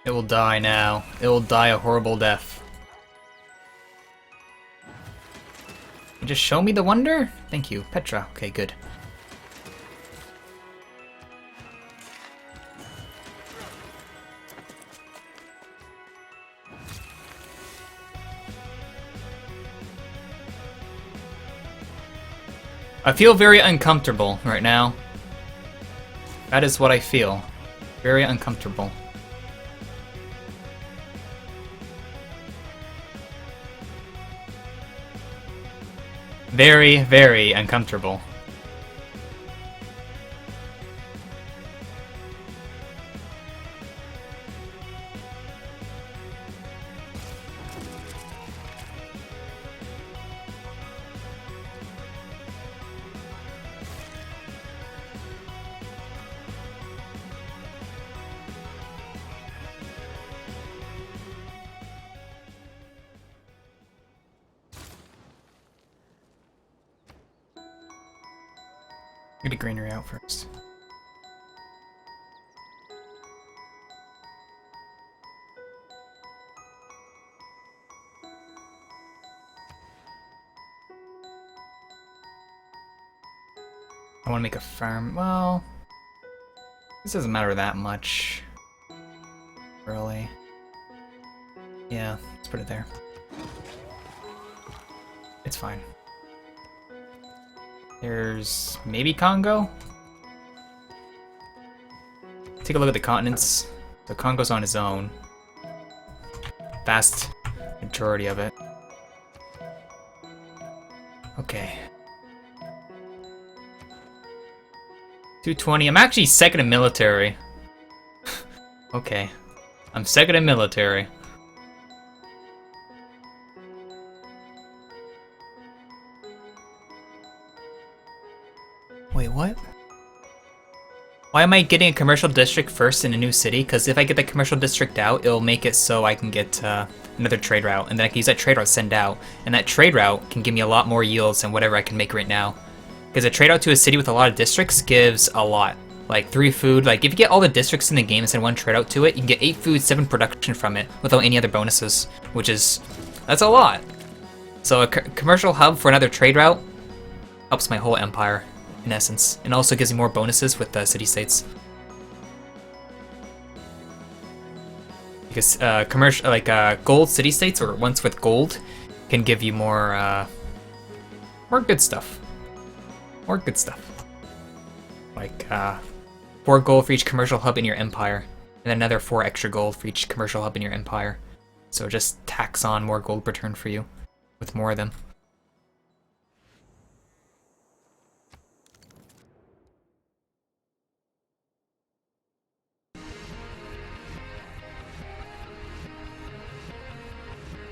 It will die now. It will die a horrible death. Just show me the wonder? Thank you. Petra. Okay, good. I feel very uncomfortable right now. That is what I feel. Very uncomfortable. Very, very uncomfortable. Get a greenery out first. I want to make a farm. Well, this doesn't matter that much. Really. Yeah, let's put it there. It's fine. There's maybe Congo? Take a look at the continents. So Congo's on its own. Vast majority of it. Okay. 220. I'm actually second in military. Okay. I'm second in military. Wait, what? Why am I getting a commercial district first in a new city? Because if I get the commercial district out, it'll make it so I can get another trade route. And then I can use that trade route to send out. And that trade route can give me a lot more yields than whatever I can make right now. Because a trade route to a city with a lot of districts gives a lot. Like 3 food. Like if you get all the districts in the game and send 1 trade out to it, you can get 8 food, 7 production from it without any other bonuses. Which is... that's a lot. So a commercial hub for another trade route helps my whole empire. In essence, and also gives you more bonuses with the city-states. Because commercial, like gold city-states or ones with gold, can give you more good stuff. More good stuff. Like 4 gold for each commercial hub in your empire, and another 4 extra gold for each commercial hub in your empire. So just tax on more gold return for you, with more of them.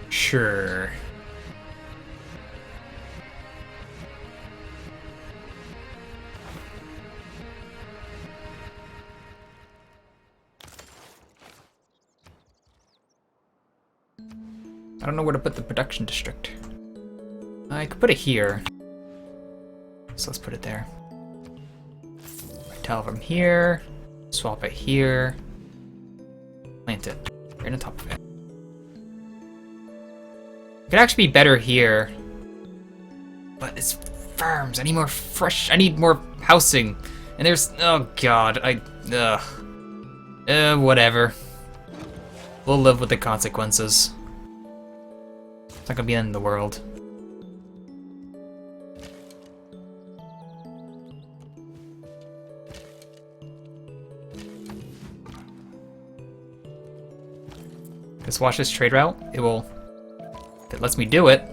Sure. I don't know where to put the production district. I could put it here. So let's put it there. Tile from here. Swap it here. Plant it right on top of it. Could actually be better here, but it's farms. I need more fresh. I need more housing, and there's oh god. Whatever. We'll live with the consequences. It's not gonna be the end of the world. Just watch this trade route. It will... If it lets me do it.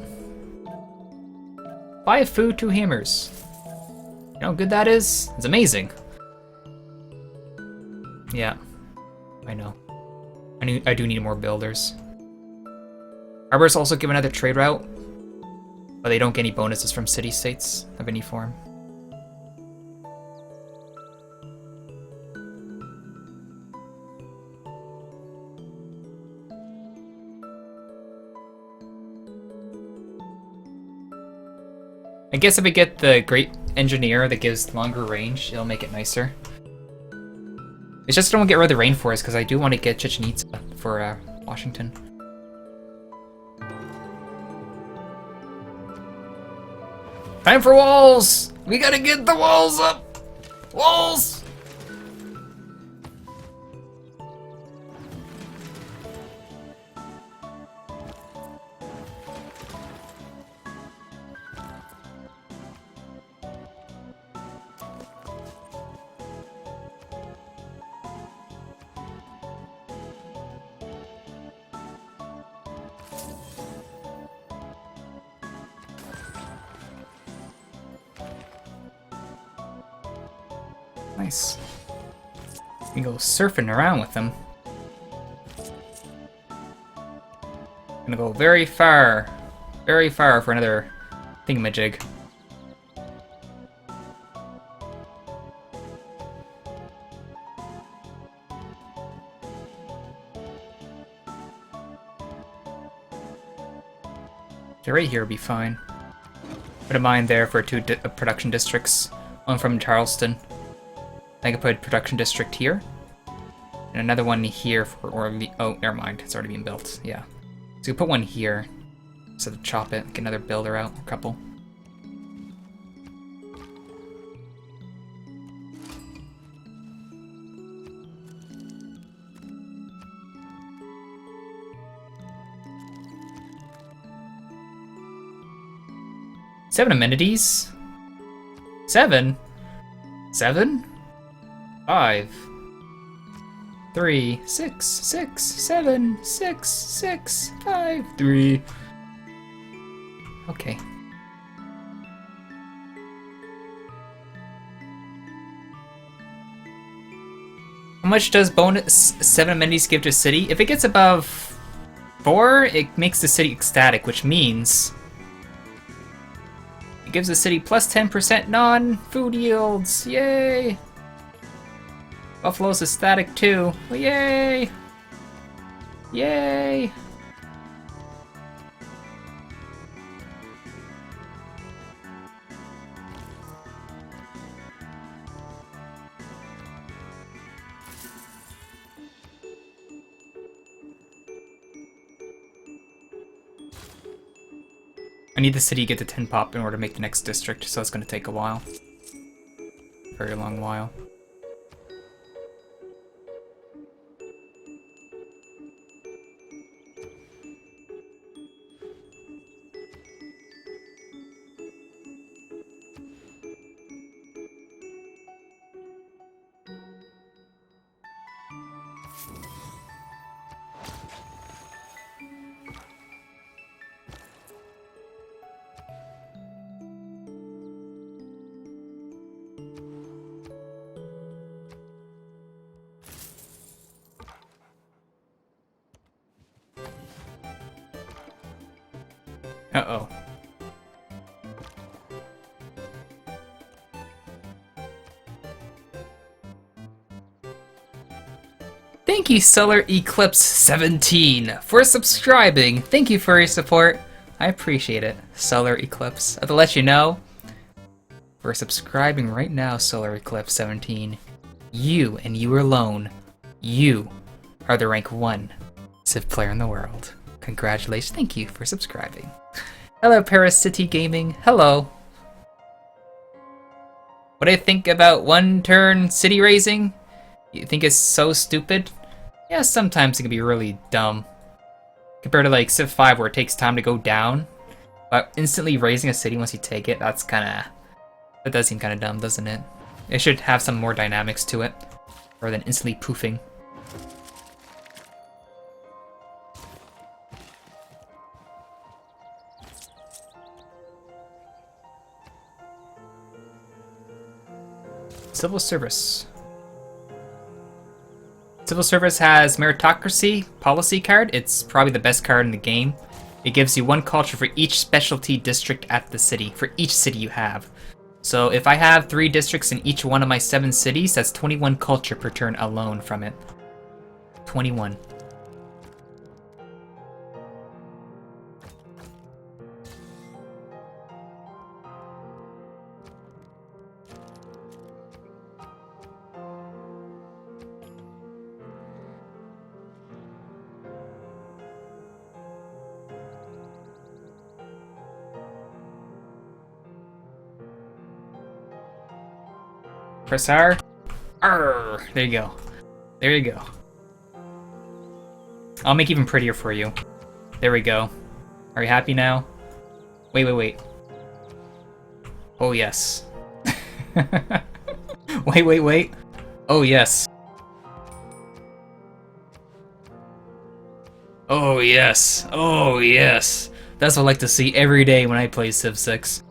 Buy food, 2 hammers. You know how good that is? It's amazing. Yeah. I know. I do need more builders. Harbors also give another trade route, but they don't get any bonuses from city-states of any form. I guess if we get the Great Engineer that gives longer range, it'll make it nicer. It's just I don't want to get rid of the Rainforest, because I do want to get Chichen Itza for Washington. Time for walls! We gotta get the walls up! Walls! Nice. We can go surfing around with them. Gonna go very far for another thingamajig. Okay, right here would be fine. Put a mine there for 2 production districts. One from Charleston. I could put a production district here. And another one here for oh, never mind. It's already been built. Yeah. So you put one here. So to chop it, get another builder out, a couple. Seven amenities? 7? 7? 5, 3, 6, 6, 7, 6, 6, 5, 3. Okay. How much does bonus 7 amenities give to a city? If it gets above 4, it makes the city ecstatic, which means it gives the city plus 10% non-food yields. Yay! Buffalo's ecstatic too. Well, yay! Yay! I need the city to get to 10 pop in order to make the next district, so it's going to take a while. Very long while. Uh-oh. Thank you, Solar Eclipse 17, for subscribing. Thank you for your support. I appreciate it, Solar Eclipse. I have to let you know, for subscribing right now, Solar Eclipse 17, you and you alone, you are the rank 1 Civ player in the world. Congratulations. Thank you for subscribing. Hello, Paracity Gaming. Hello. What do I think about one-turn city raising? You think it's so stupid? Yeah, sometimes it can be really dumb. Compared to like Civ 5 where it takes time to go down. But instantly raising a city once you take it, that does seem kinda dumb, doesn't it? It should have some more dynamics to it, rather than instantly poofing. Civil service. Civil service has meritocracy policy card. It's probably the best card in the game. It gives you 1 culture for each specialty district at the city, for each city you have. So if I have 3 districts in each one of my 7 cities, that's 21 culture per turn alone from it. 21. Press R. Arr! There you go. There you go. I'll make even prettier for you. There we go. Are you happy now? Wait, wait, wait. Oh, yes. Wait, wait, wait. Oh, yes. Oh, yes. Oh, yes. That's what I like to see every day when I play Civ 6.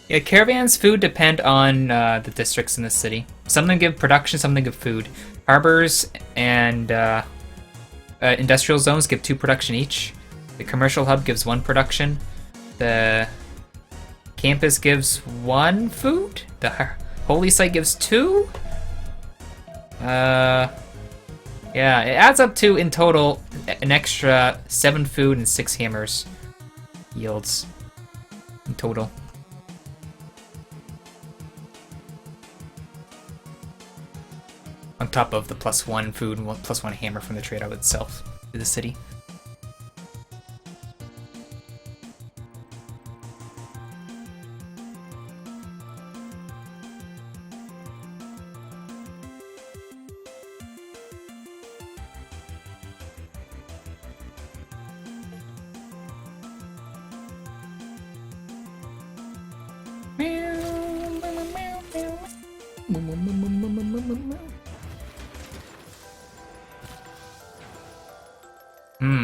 Yeah, caravans' food depend on the districts in the city. Some of them give production, some of them give food. Harbors and industrial zones give 2 production each. The commercial hub gives 1 production. The campus gives 1 food. The holy site gives 2. Yeah, it adds up to, in total, an extra 7 food and 6 hammers yields in total. On top of the +1 food and +1 hammer from the trade out itself to the city.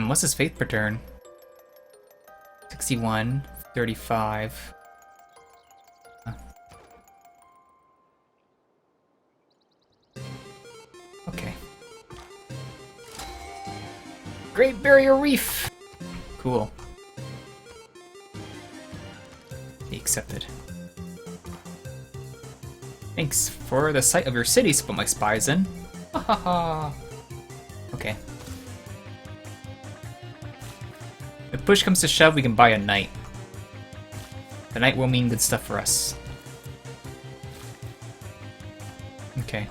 What's his faith per turn? 61, 35. Huh. Okay. Great Barrier Reef! Cool. He accepted. Thanks for the site of your city to put my spies in. Ha ha ha. Okay. If push comes to shove, we can buy a knight. The knight will mean good stuff for us. Okay.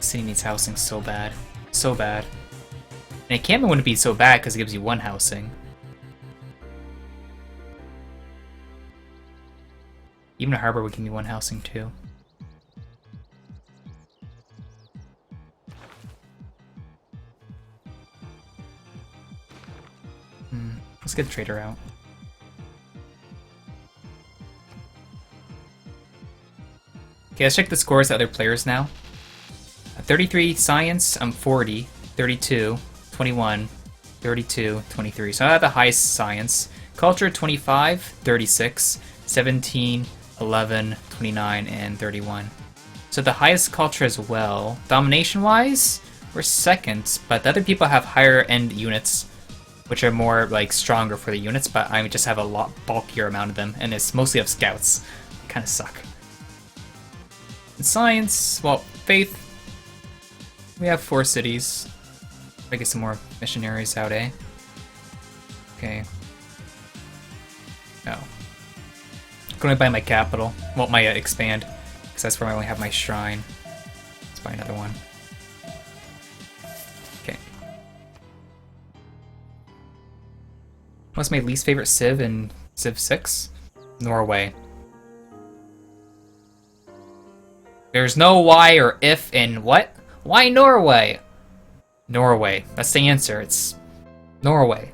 City needs housing so bad. So bad. And encampment wouldn't be so bad because it gives you 1 housing. Even a harbor would give me 1 housing too. Let's get the trader out. Okay, let's check the scores of other players now. 33 science, I'm 40, 32, 21, 32, 23. So I have the highest science. Culture 25, 36, 17, 11, 29, and 31. So the highest culture as well. Domination-wise, we're second, but the other people have higher end units, which are more like stronger for the units, but I just have a lot bulkier amount of them, and it's mostly of scouts. They kind of suck. In science, well, faith, we have 4 cities. I get some more missionaries out, eh? Okay. No. I'm gonna buy my capital. Well, my expand, because that's where I only have my shrine. Let's buy another one. Okay. What's my least favorite Civ in Civ 6? Norway. There's no why or if in what? Why Norway? Norway. That's the answer. It's Norway.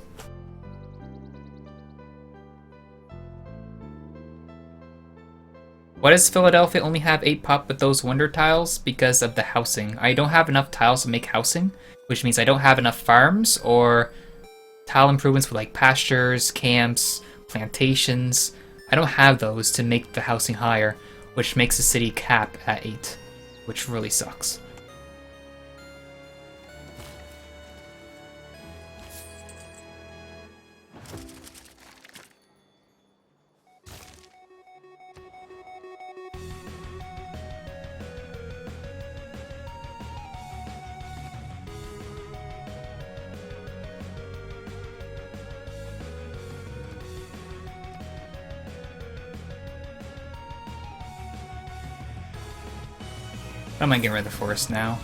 Why does Philadelphia only have 8 pop with those wonder tiles? Because of the housing. I don't have enough tiles to make housing, which means I don't have enough farms or tile improvements for like pastures, camps, plantations. I don't have those to make the housing higher, which makes the city cap at 8, which really sucks. I don't mind getting rid of the forest now.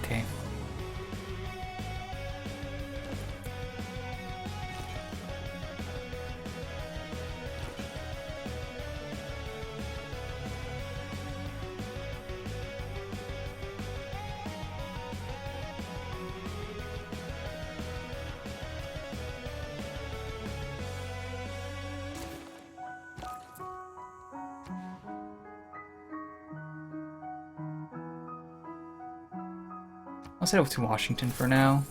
Okay. I'll head over to Washington for now.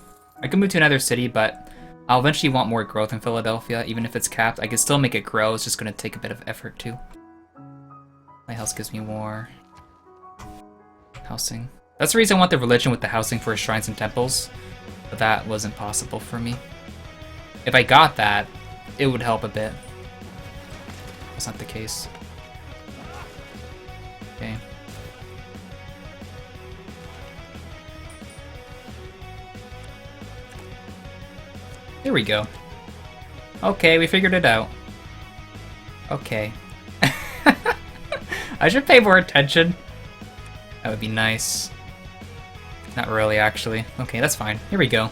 I can move to another city, but I'll eventually want more growth in Philadelphia, even if it's capped. I can still make it grow, it's just going to take a bit of effort too. My house gives me more housing. That's the reason I want the religion with the housing for shrines and temples, but that wasn't possible for me. If I got that, it would help a bit. That's not the case. Okay. Here we go. Okay, we figured it out. Okay. I should pay more attention. That would be nice. Not really, actually. Okay, that's fine. Here we go.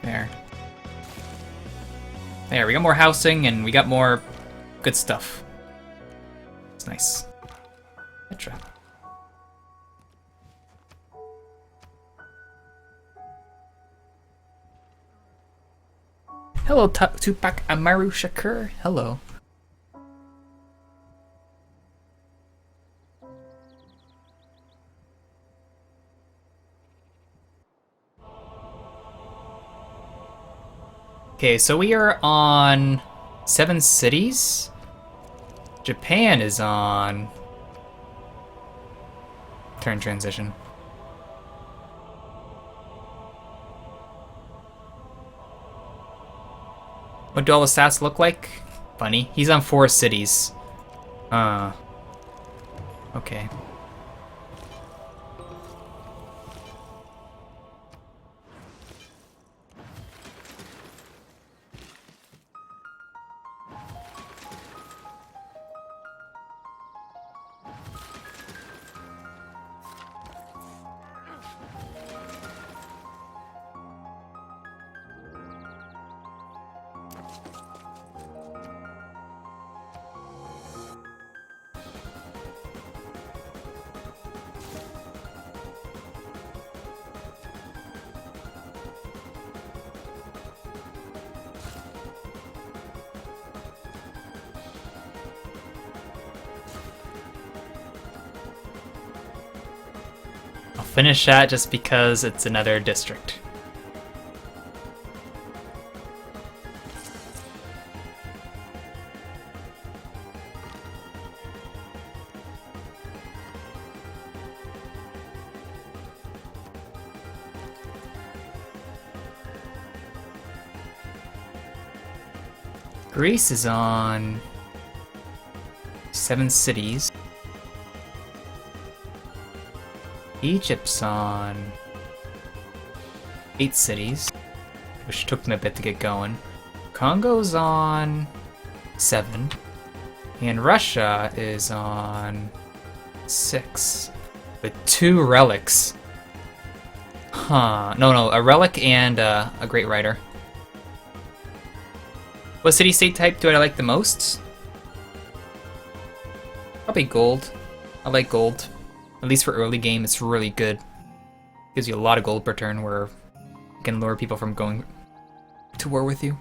There. There, we got more housing and we got more good stuff. It's nice. Petra. Hello, Tupac Amaru Shakur. Hello. Okay, so we are on 7 cities. Japan is on turn transition. What do all the stats look like? Funny. He's on 4 cities. Okay. Finish that just because it's another district. Greece is on 7 cities. Egypt's on 8 cities, which took them a bit to get going. Congo's on 7, and Russia is on 6, with 2 relics. Huh? No, a relic and a great writer. What city-state type do I like the most? Probably gold. I like gold. At least for early game, it's really good. Gives you a lot of gold per turn where you can lure people from going to war with you.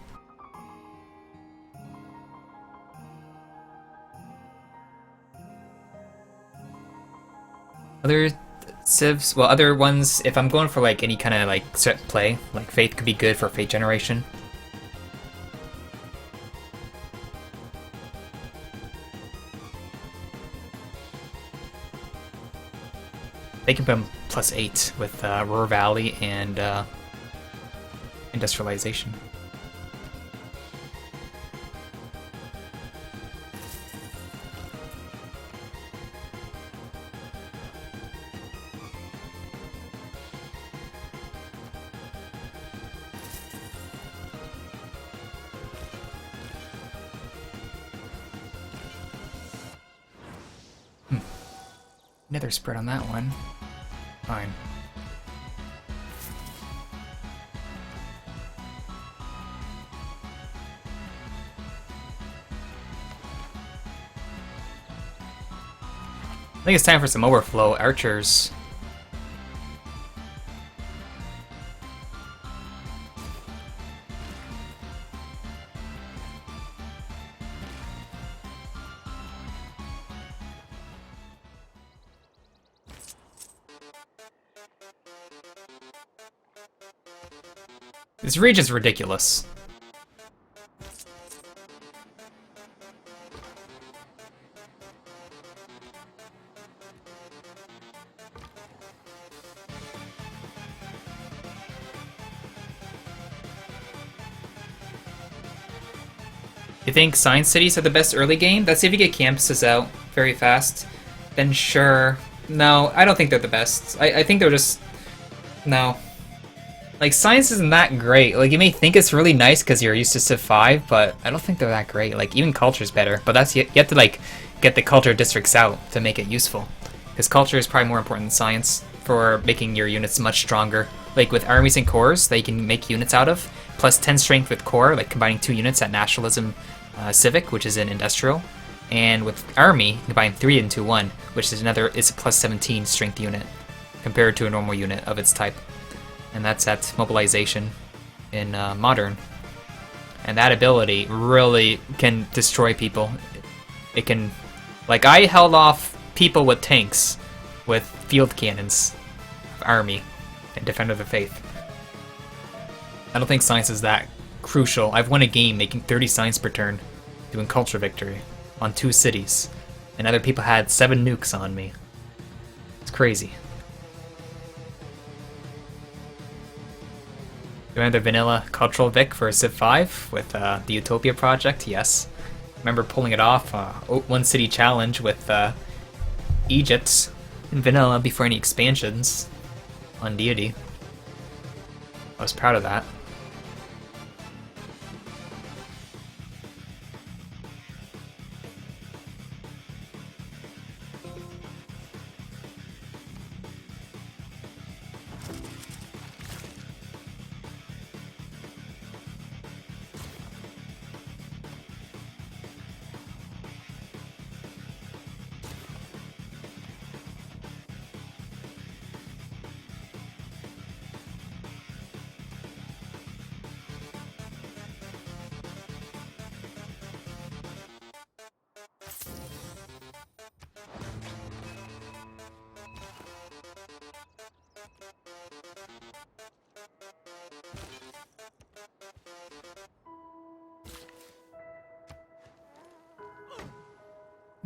Other civs, well, other ones, if I'm going for like any kind of like set play, like Faith could be good for Fate Generation. They can put him +8 with Roar Valley and Industrialization. Nether spread on that one. Fine. I think it's time for some overflow. Archers. This region's ridiculous. You think Science Cities are the best early game? Let's see if you get campuses out very fast. Then sure. No, I don't think they're the best. I think they're just... No. Like, Science isn't that great. Like, you may think it's really nice because you're used to Civ 5, but I don't think they're that great. Like, even Culture's better. But that's you have to, like, get the Culture districts out to make it useful. Because Culture is probably more important than Science for making your units much stronger. Like, with armies and cores that you can make units out of, plus 10 strength with core, like combining 2 units at Nationalism Civic, which is in Industrial. And with Army, combine 3 into 1, which is is a plus 17 strength unit compared to a normal unit of its type. And that's at Mobilization in Modern. And that ability really can destroy people. It can... Like, I held off people with tanks with field cannons of Army and Defender of the Faith. I don't think Science is that crucial. I've won a game making 30 Science per turn, doing Culture Victory on 2 cities, and other people had 7 nukes on me. It's crazy. Do another vanilla Cultural Vic for Civ 5 with the Utopia project? Yes. Remember pulling it off, 1 city challenge with Egypt in vanilla before any expansions on Deity. I was proud of that.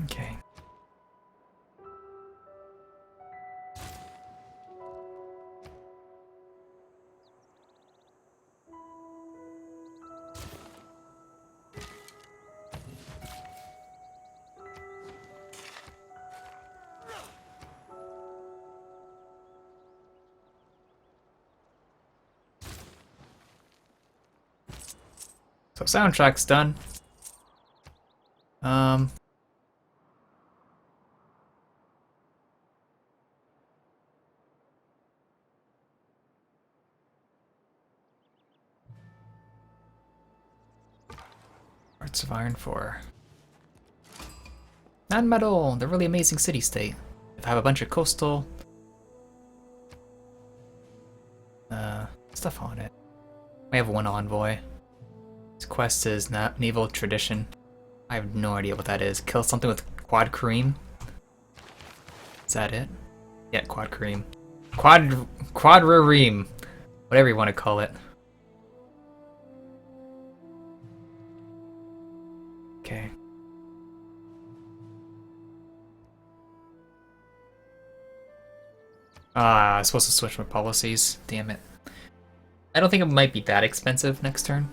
Okay. So soundtrack's done. Hearts of Iron 4. Non-metal, the really amazing city-state. If I have a bunch of coastal stuff on it. I have 1 envoy. quest is naval tradition. I have no idea what that is. Kill something with quad cream. Is that it? Yeah, quad cream. Quadrareem. Whatever you want to call it. Okay. Ah, I'm supposed to switch my policies. Damn it. I don't think it might be that expensive next turn.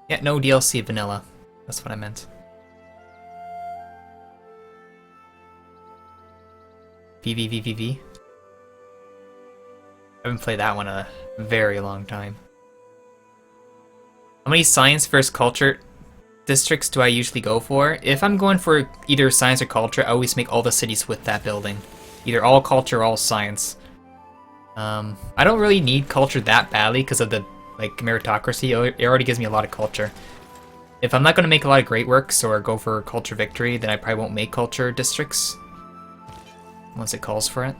Yeah, no DLC vanilla. That's what I meant. VVVVV. I haven't played that one in a very long time. How many science versus culture districts do I usually go for? If I'm going for either science or culture, I always make all the cities with that building. Either all culture or all science. I don't really need culture that badly because of the meritocracy. It already gives me a lot of culture. If I'm not going to make a lot of great works or go for culture victory, then I probably won't make culture districts. Unless it calls for it.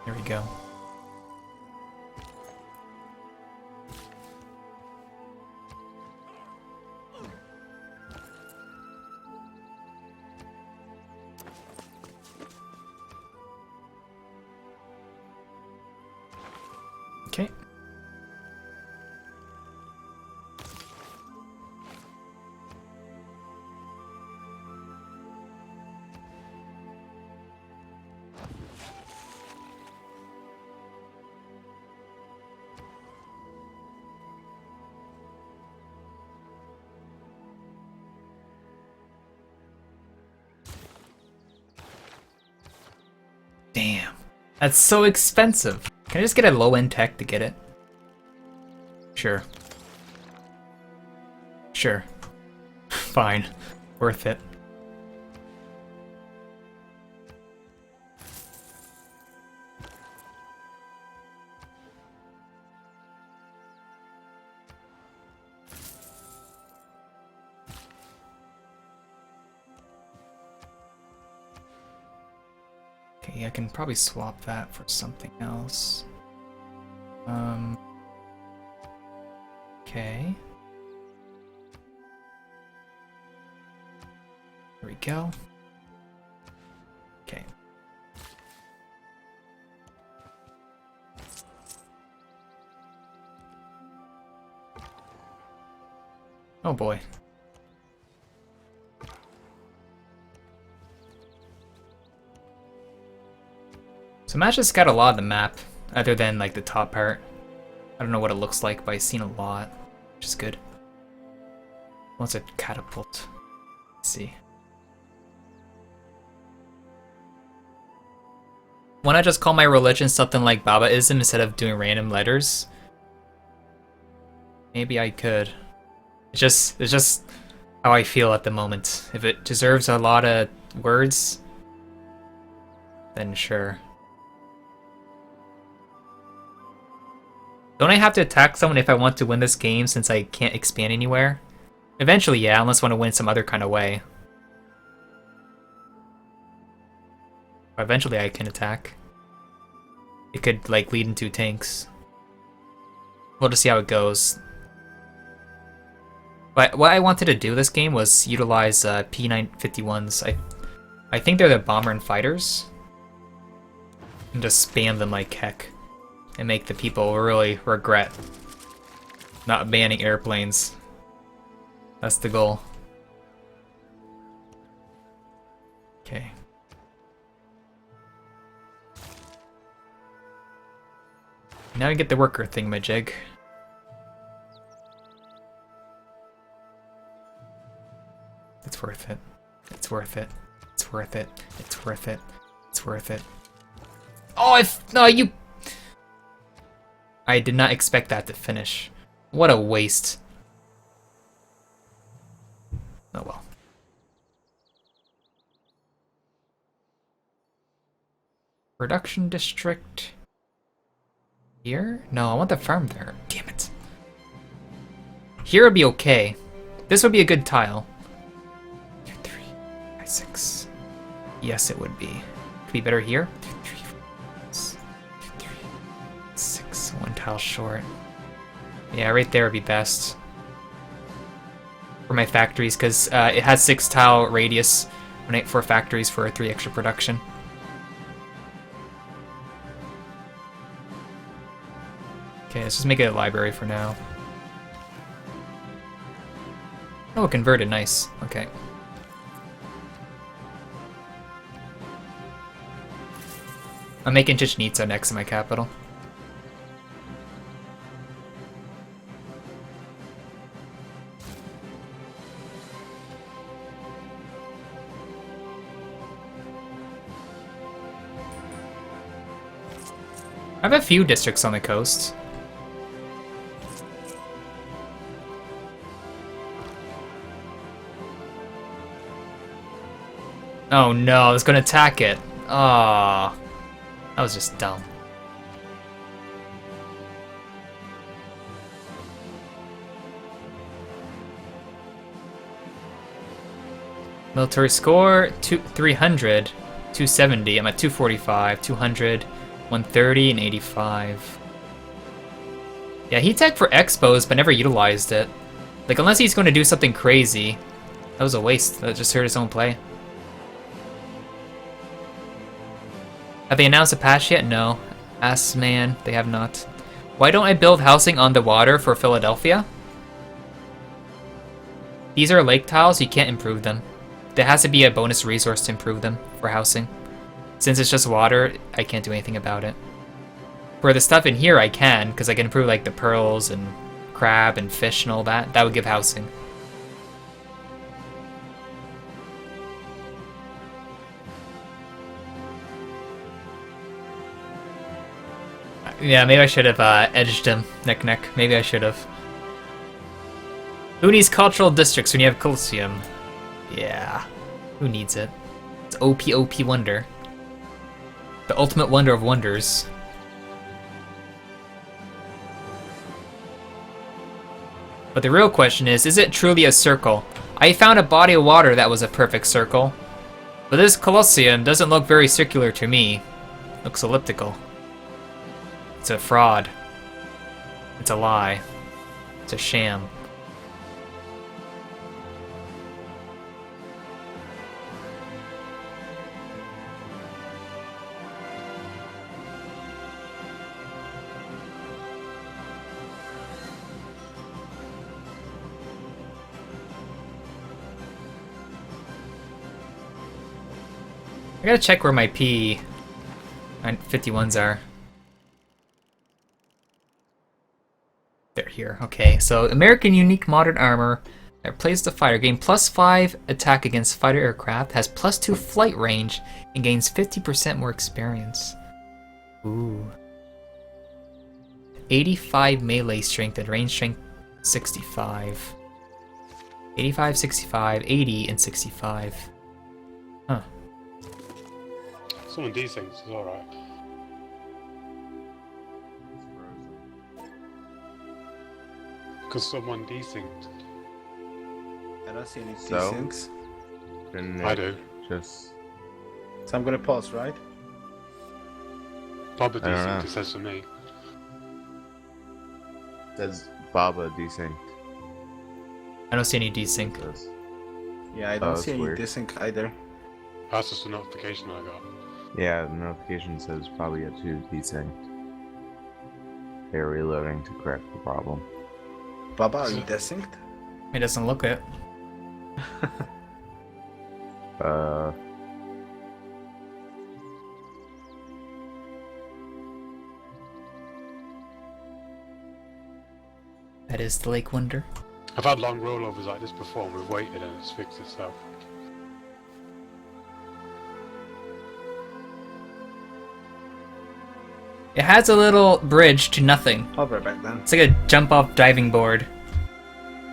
There we go. Okay. Damn. That's so expensive. Can I just get a low-end tech to get it? Sure. Sure. Fine. Worth it. Okay, I can probably swap that for something else. Okay. There we go. Okay. Oh boy. So Match has got a lot of the map, other than like the top part. I don't know what it looks like, but I've seen a lot, which is good. What's a catapult? Let's see. Why not just call my religion something like Babaism instead of doing random letters? Maybe I could. It's just how I feel at the moment. If it deserves a lot of words, then sure. Don't I have to attack someone if I want to win this game since I can't expand anywhere? Eventually, yeah, unless I want to win some other kind of way. But eventually I can attack. It could, like, lead into tanks. We'll just see how it goes. But what I wanted to do this game was utilize P951s. I think they're the bomber and fighters. And just spam them like heck. And make the people really regret not banning airplanes. That's the goal. Okay. Now you get the worker thingamajig. It's worth it. It's worth it. It's worth it. It's worth it. It's worth it. Oh, no, you... I did not expect that to finish. What a waste. Oh well. Production district. Here? No, I want the farm there. Damn it. Here would be okay. This would be a good tile. 2, 3, 5, 6. Yes, it would be. Could be better here. 6, 1 tile short. Yeah, right there would be best for my factories, because it has 6 tile radius for factories for 3 extra production. Okay, let's just make it a library for now. Oh, converted, nice. Okay. I'm making Chichen Itza next to my capital. I have a few districts on the coast. Oh no, I was gonna attack it. Ah, that was just dumb. Military score, 300, 270. I'm at 245, 200, 130, and 85. Yeah, he tagged for expos, but never utilized it. Like, unless he's going to do something crazy. That was a waste. That just hurt his own play. Have they announced a patch yet? No. Ass man, they have not. Why don't I build housing on the water for Philadelphia? These are lake tiles, you can't improve them. There has to be a bonus resource to improve them for housing. Since it's just water, I can't do anything about it. For the stuff in here, I can, because I can improve like the pearls and crab and fish and all that. That would give housing. Yeah, maybe I should have edged him neck. Maybe I should have. Who needs cultural districts when you have Colosseum? Yeah, who needs it? It's OP wonder. The ultimate wonder of wonders. But the real question is it truly a circle? I found a body of water that was a perfect circle. But this Colosseum doesn't look very circular to me. It looks elliptical. It's a fraud. It's a lie. It's a sham. I gotta check where my P51s are. They're here. Okay, so American Unique Modern Armor that plays the fighter. Gain +5 attack against fighter aircraft, has +2 flight range, and gains 50% more experience. Ooh. 85 melee strength and range strength 65. 85, 65, 80, and 65. Huh. Someone desyncs is alright. Because someone desynced. I don't see any So? desyncs. Then I do. Just So I'm gonna pause, right? Baba I don't know. desynced, it says for me. says Baba desynced. I don't see any desync. Says- Yeah, I don't Oh, see that's any weird. desync either. That's just a notification I got. Yeah, the notification says probably at 2 desynced. They're reloading to correct the problem. Baba, are you desynced? It doesn't look it. That is the Lake Wonder. I've had long rollovers like this before and we've waited and it's fixed itself. It has a little bridge to nothing. I'll be right back then. It's like a jump off diving board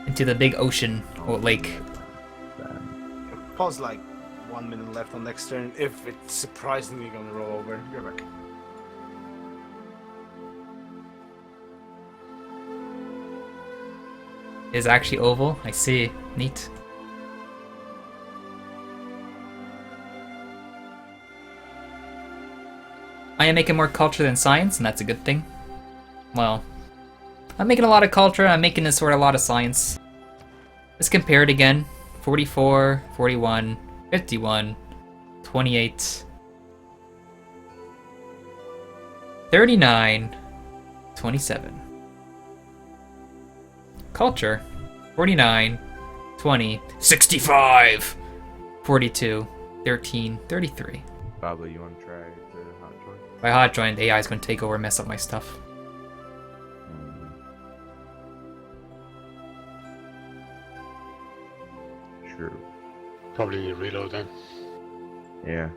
into the big ocean or lake. Pause like 1 minute left on next turn. If it's surprisingly gonna roll over, be right back. It is actually oval. I see. Neat. I am making more culture than science, and that's a good thing. Well, I'm making a lot of culture, I'm making this sort of a lot of science. Let's compare it again. 44, 41, 51, 28, 39, 27. Culture, 49, 20, 65, 42, 13, 33. Bobby, you want to try the hot joint? By hot join, the AI is going to take over and mess up my stuff. Sure. Probably need to reload then. Yeah.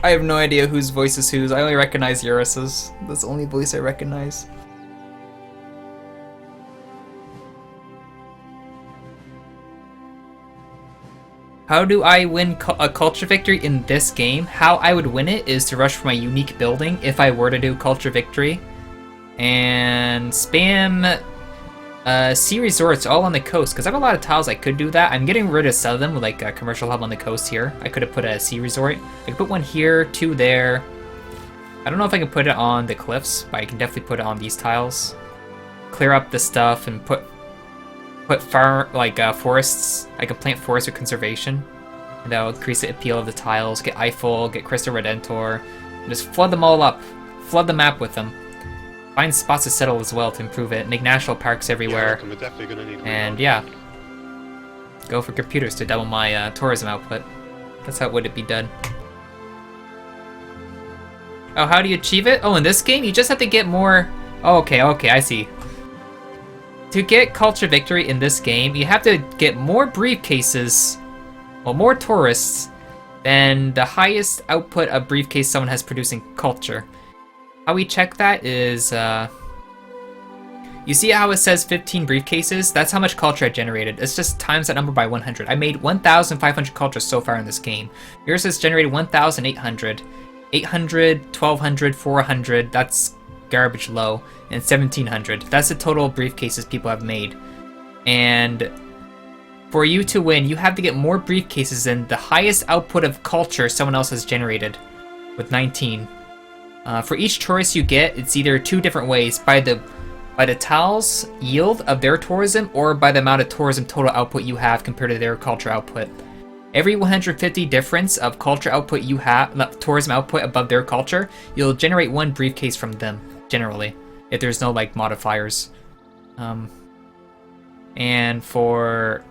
I have no idea whose voice is whose. I only recognize Eurus's. That's the only voice I recognize. How do I win a culture victory in this game? How I would win it is to rush for my unique building if I were to do culture victory. And spam sea resorts all on the coast, because I have a lot of tiles I could do that. I'm getting rid of some of them with like a commercial hub on the coast here. I could have put a sea resort. I could put one here, two there. I don't know if I can put it on the cliffs, but I can definitely put it on these tiles. Clear up the stuff and put forests. I can plant forests with conservation, and that'll increase the appeal of the tiles. Get Eiffel, get Crystal Redentor, and just flood them all up. Flood the map with them. Find spots to settle as well to improve it. Make national parks everywhere. Yeah, we're definitely gonna need And reload. yeah, go for computers to double my tourism output. That's how it would be done. Oh, how do you achieve it? Oh, in this game, you just have to get more... Oh, okay, I see. To get culture victory in this game, you have to get more briefcases, well, more tourists, than the highest output of briefcase someone has producing culture. How we check that is, you see how it says 15 briefcases? That's how much culture I generated. It's just times that number by 100. I made 1,500 culture so far in this game. Yours has generated 1,800. 800, 1,200, 400, that's garbage low, and 1,700. That's the total briefcases people have made. And for you to win, you have to get more briefcases than the highest output of culture someone else has generated, with 19. For each tourist you get, it's either two different ways, by the tiles yield of their tourism, or by the amount of tourism total output you have compared to their culture output. Every 150 difference of culture output you have, tourism output above their culture, you'll generate one briefcase from them, generally, if there's no like modifiers. And for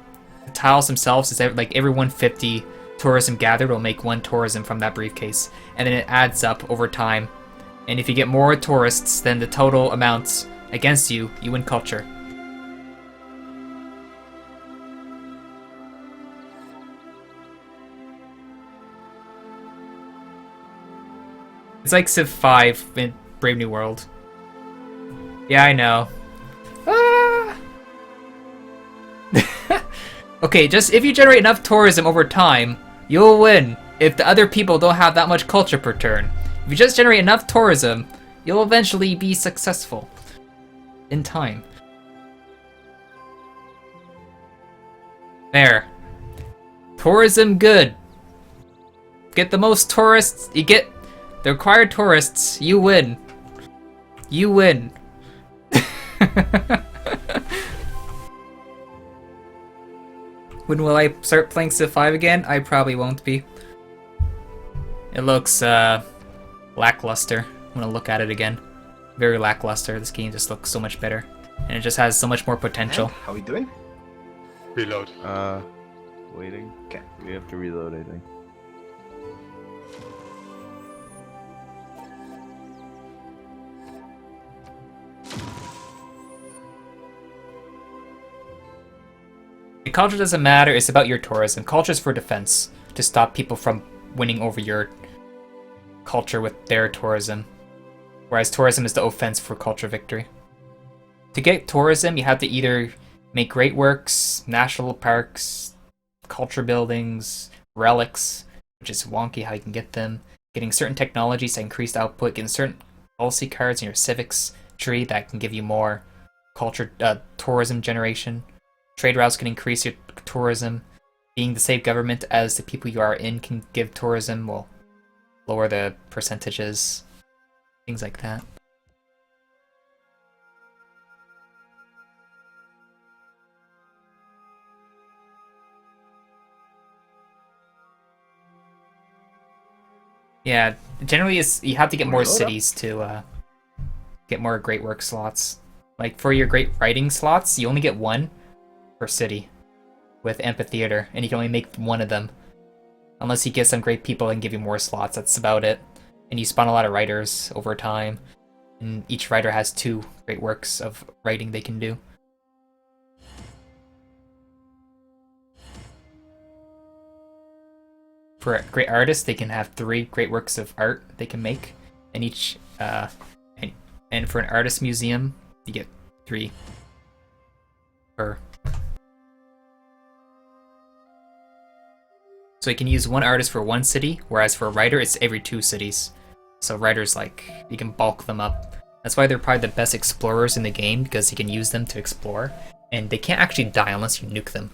the tiles themselves, is like every 150 tourism gathered will make one tourism from that briefcase, and then it adds up over time. And if you get more tourists than the total amounts against you, you win culture. It's like Civ 5 in Brave New World. Yeah, I know. Ah! Okay, just if you generate enough tourism over time, you'll win. If the other people don't have that much culture per turn. If you just generate enough tourism, you'll eventually be successful. In time. There. Tourism good. Get the most tourists, you get the required tourists, you win. You win. When will I start playing Civ 5 again? I probably won't be. It looks lackluster. I'm gonna look at it again. Very lackluster. This game just looks so much better. And it just has so much more potential. And how we doing? Reload. Waiting. Okay. We have to reload, I think. Culture doesn't matter, it's about your tourism. Culture is for defense, to stop people from winning over your culture with their tourism. Whereas tourism is the offense for culture victory. To get tourism, you have to either make great works, national parks, culture buildings, relics, which is wonky how you can get them, getting certain technologies that increase output, getting certain policy cards in your civics tree that can give you more culture, tourism generation. Trade routes can increase your tourism. Being the same government as the people you are in can give tourism, will lower the percentages, things like that. Yeah, generally you have to get more cities to get more great work slots. Like for your great writing slots, you only get one per city with amphitheater, and you can only make one of them. Unless you get some great people and give you more slots, that's about it. And you spawn a lot of writers over time, and each writer has 2 great works of writing they can do. For a great artist, they can have 3 great works of art they can make, and each and for an artist museum, you get 3 per. So you can use one artist for one city, whereas for a writer, it's every 2 cities. So writers, like, you can bulk them up. That's why they're probably the best explorers in the game, because you can use them to explore, and they can't actually die unless you nuke them.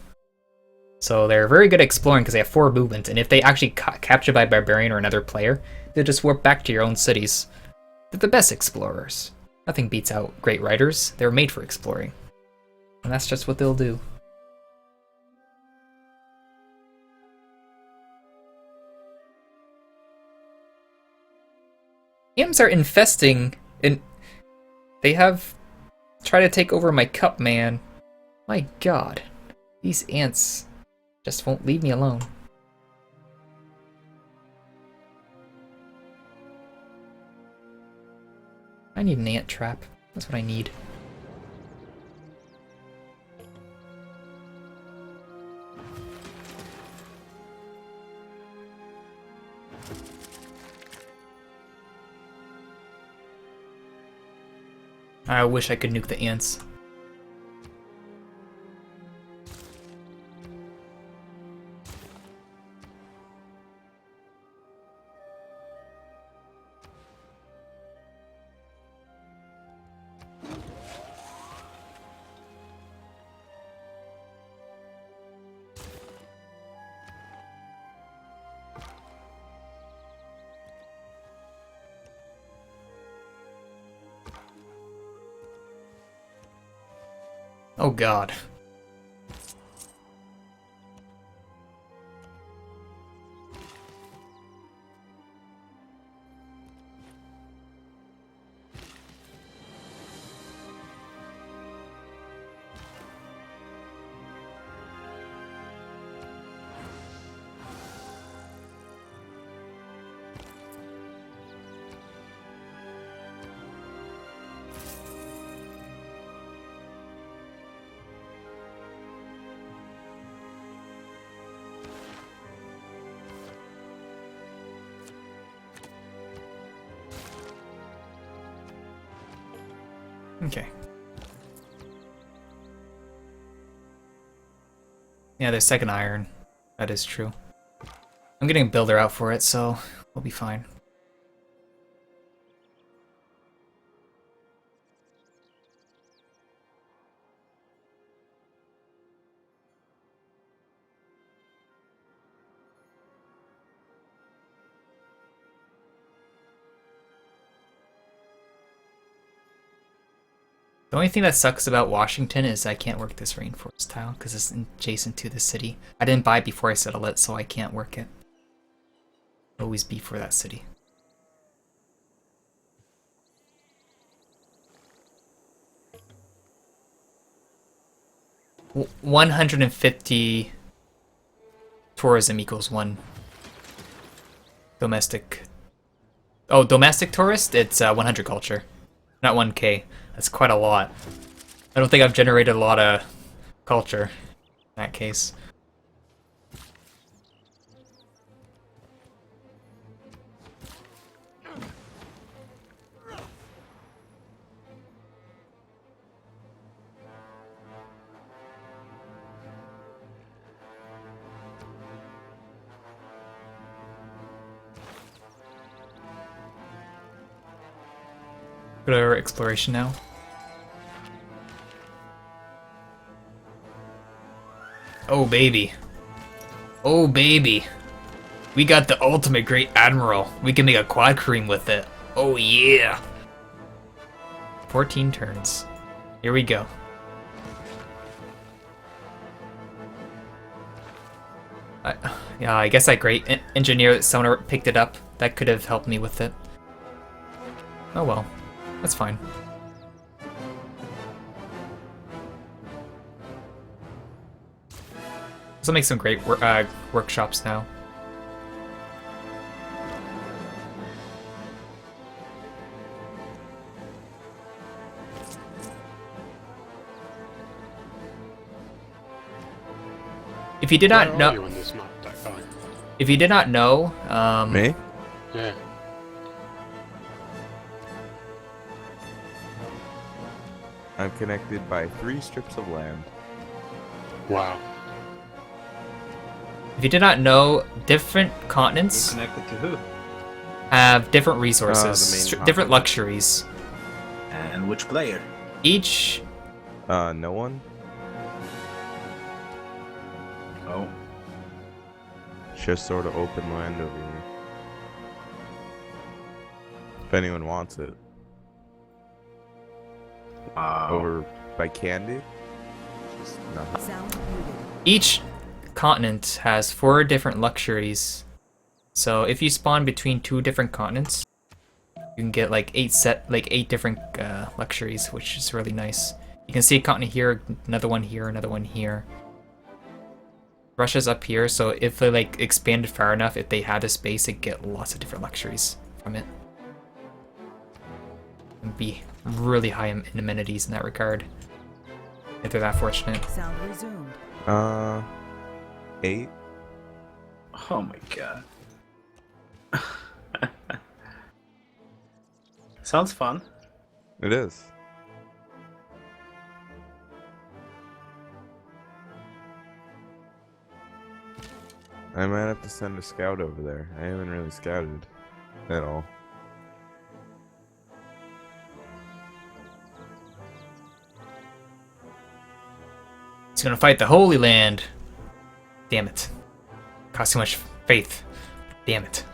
So they're very good at exploring because they have 4 movement, and if they actually captured by Barbarian or another player, they'll just warp back to your own cities. They're the best explorers. Nothing beats out great writers. They're made for exploring. And that's just what they'll do. Ants are infesting, and they have tried to take over my cup, man. My god. These ants just won't leave me alone. I need an ant trap. That's what I need. I wish I could nuke the ants. Oh god. Okay. Yeah, there's second iron. That is true. I'm getting a builder out for it, so we'll be fine. The only thing that sucks about Washington is I can't work this rainforest tile because it's adjacent to the city. I didn't buy it before I settled it, so I can't work it. It'll always be for that city. W 150 tourism equals 1 domestic. Oh, domestic tourist? It's 100 culture, not 1k. That's quite a lot. I don't think I've generated a lot of culture in that case. Go to our exploration now. Oh baby. Oh baby. We got the ultimate great admiral. We can make a quad cream with it. Oh yeah. 14 turns. Here we go. Yeah, I guess that great engineer that someone picked it up. That could have helped me with it. Oh well. That's fine. This will make some great workshops now. If you did Where not are know, you on this map, that guy? if you did not know, Me? Yeah. I'm connected by 3 strips of land. Wow. if you did not know, different continents Connected to who? have different resources, the main different continent. luxuries. And which player? Each No one? Oh. It's just sort of open land over here. If anyone wants it. Wow. Over by Candy? Just nothing. Sound muted. Each continent has 4 different luxuries. So if you spawn between 2 different continents, you can get like 8 different luxuries, which is really nice. You can see a continent here, another one here, another one here. Russia's up here, so if they like expanded far enough, if they had a space, they'd get lots of different luxuries from it. And be really high in amenities in that regard. If they're that fortunate. Sound resumed. 8? Oh my god. Sounds fun. It is. I might have to send a scout over there. I haven't really scouted at all. He's gonna fight the Holy Land. Damn it. Cost too much faith. Damn it.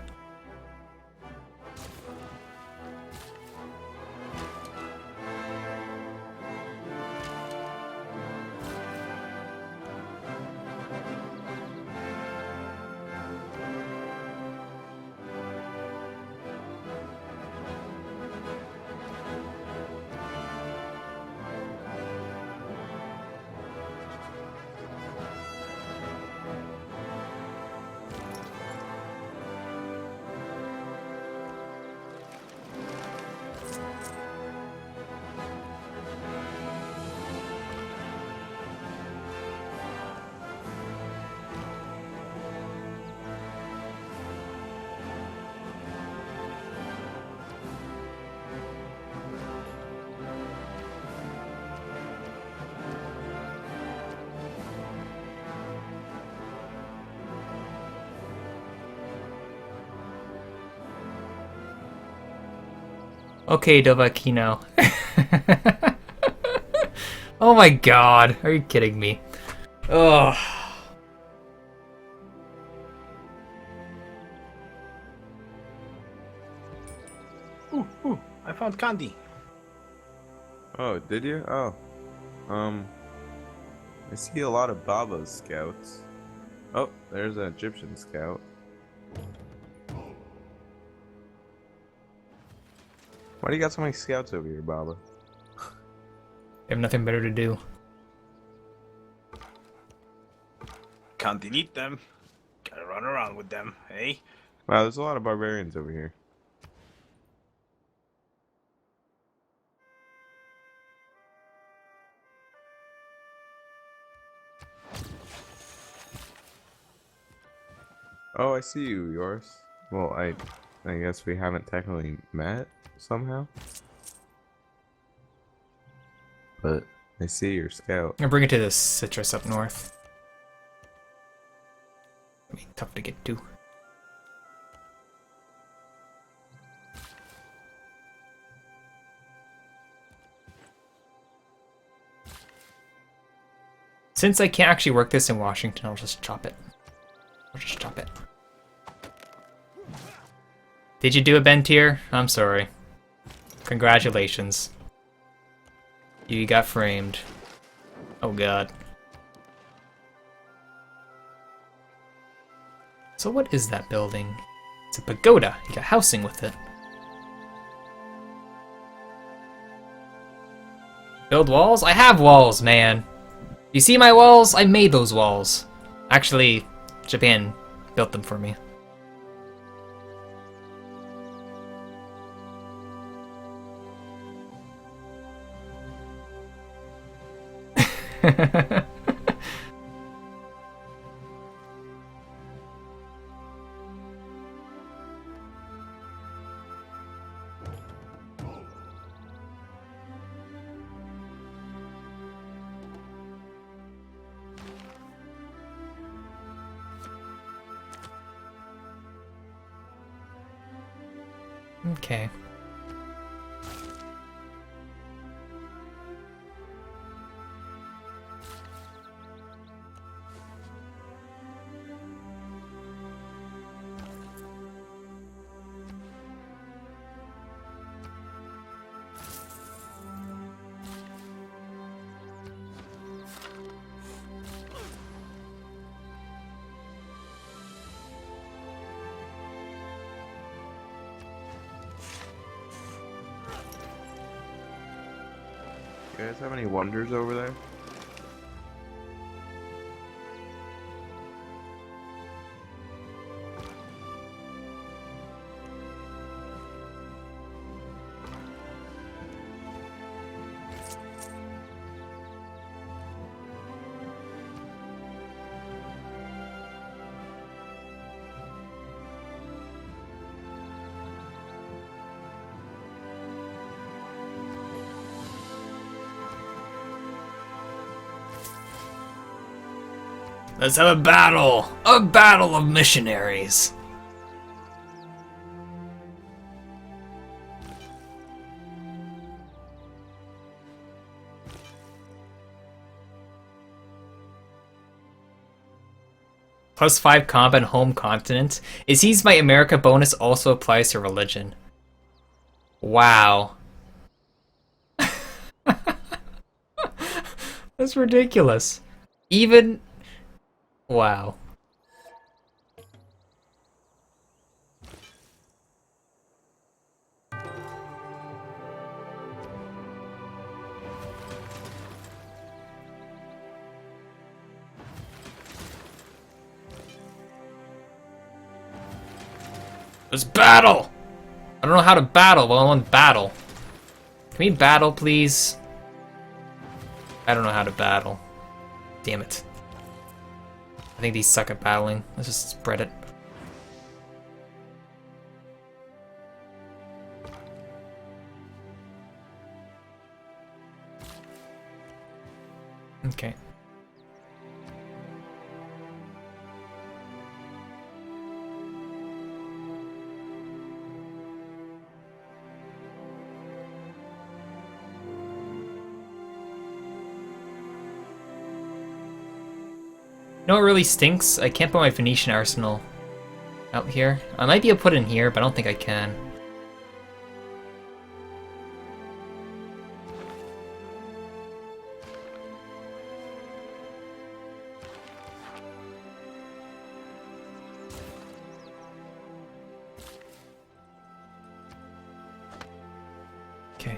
Okay, Dovahkiino. Oh my god, are you kidding me? Ugh. Ooh, I found candy. Oh, did you? Oh. I see a lot of Baba's scouts. Oh, there's an Egyptian scout. Why do you got so many scouts over here, Baba? They have nothing better to do. Can't delete them. Gotta run around with them, eh? Wow, there's a lot of barbarians over here. Oh, I see you, yours. Well, I guess we haven't technically met somehow. But I see your scout. I'm gonna bring it to the citrus up north. I mean, tough to get to. Since I can't actually work this in Washington, I'll just chop it. I'll just chop it. Did you do a bend tier? I'm sorry. Congratulations. You got framed. Oh god. So what is that building? It's a pagoda. You got housing with it. Build walls? I have walls, man. You see my walls? I made those walls. Actually, Japan built them for me. Okay. You guys have any wonders over there? Let's have a battle! A battle of missionaries! +5 combat home continent. It seems my America bonus also applies to religion. Wow. That's ridiculous. Even... Wow. Let's battle! I don't know how to battle, but I want to battle. Can we battle, please? I don't know how to battle. Damn it. I think these suck at battling. Let's just spread it. Okay. You know what really stinks? I can't put my Venetian arsenal out here. I might be able to put it in here, but I don't think I can. Okay.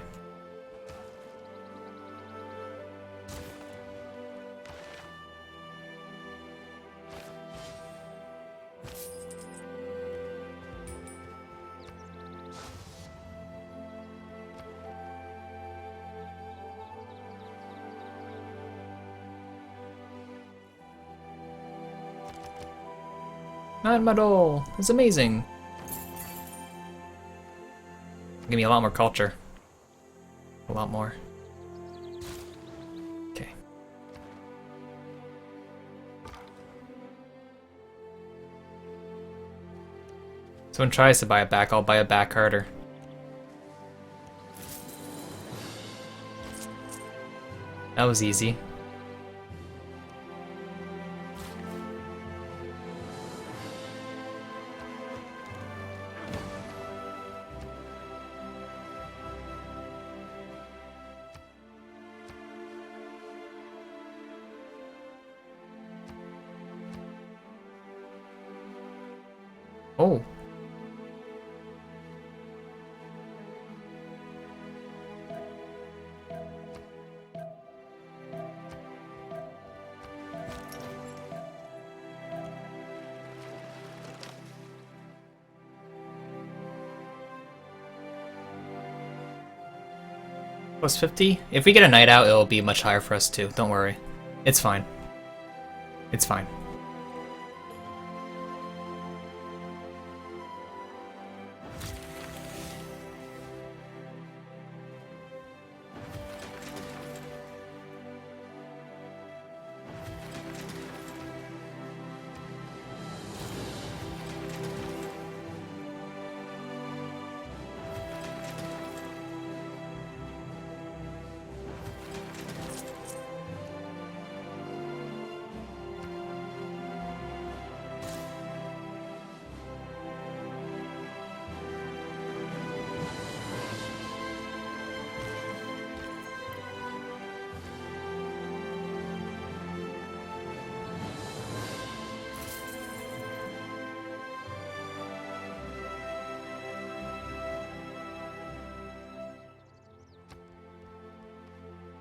Non-medal! It's amazing! Give me a lot more culture. A lot more. Okay. Someone tries to buy it back, I'll buy it back harder. That was easy. Oh. Plus 50? If we get a night out, it'll be much higher for us too. Don't worry. It's fine. It's fine.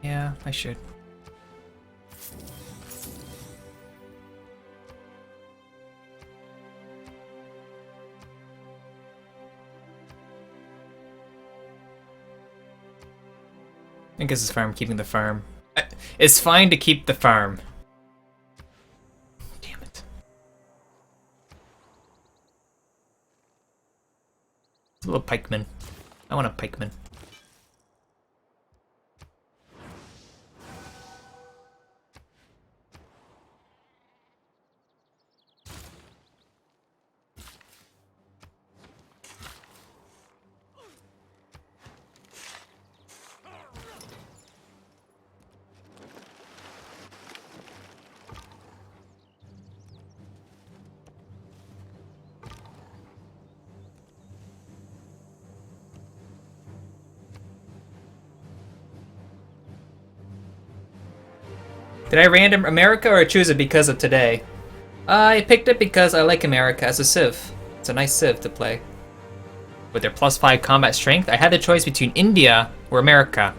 Yeah, I should. I guess it's fine. I'm keeping the farm. It's fine to keep the farm. Damn it. It's a little pikeman. I want a pikeman. Did I random America or choose it because of today? I picked it because I like America as a civ. It's a nice civ to play. With their +5 combat strength, I had the choice between India or America.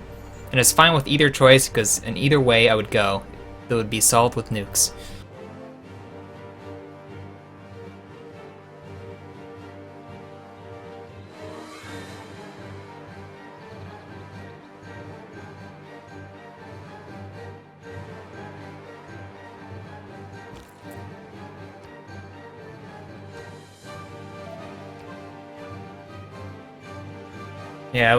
And it's fine with either choice because in either way I would go, it would be solved with nukes. Yeah, I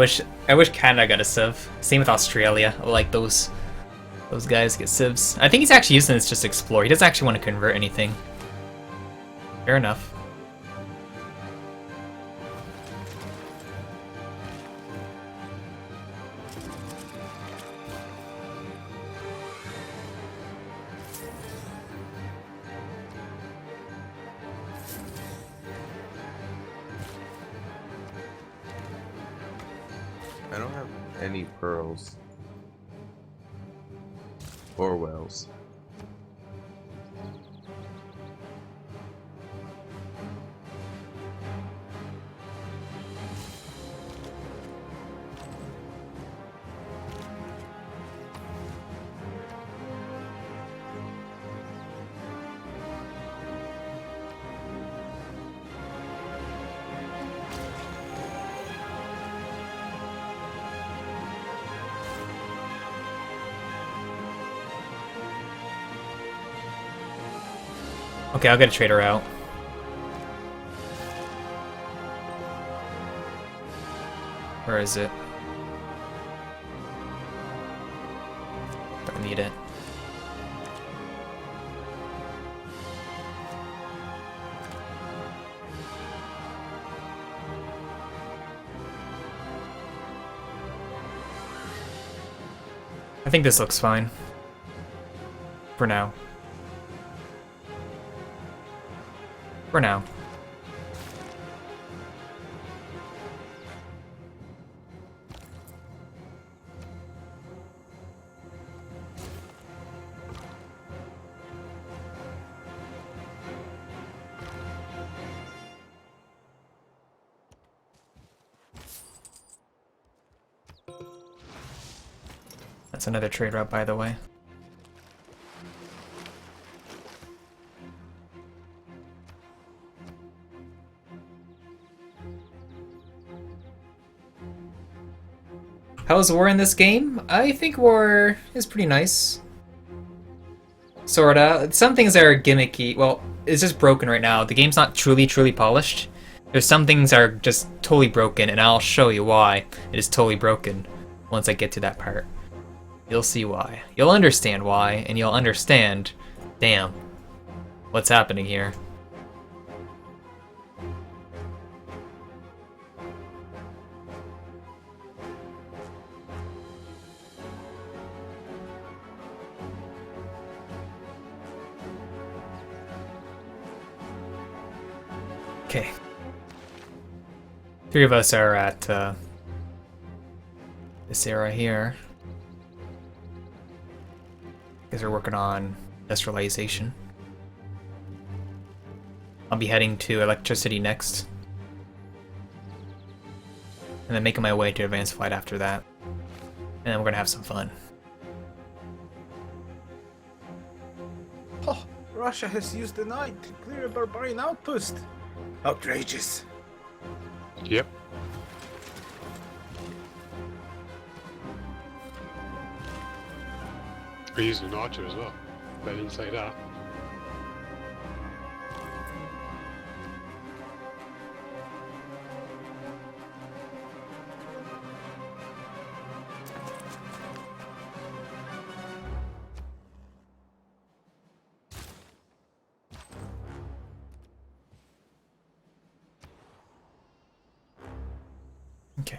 wish Canada got a civ. Same with Australia. I like those guys get civs. I think he's actually using this just to explore. He doesn't actually want to convert anything. Fair enough. I don't have any pearls. Or wells. Okay, I'll get a trader out. Where is it? Don't need it. I think this looks fine. For now. For now. That's another trade route, by the way. How's war in this game? I think war is pretty nice. Sorta. Some things are gimmicky. Well, it's just broken right now. The game's not truly polished. There's some things that are just totally broken, and I'll show you why it is totally broken once I get to that part. You'll see why. You'll understand why, and you'll understand, damn, what's happening here. Okay. 3 of us are at this area here. Because we're working on industrialization. I'll be heading to electricity next. And then making my way to advanced flight after that. And then we're gonna have some fun. Oh, Russia has used the night to clear a barbarian outpost. Outrageous. Yep. We're using an archer as well. They didn't say that. Okay.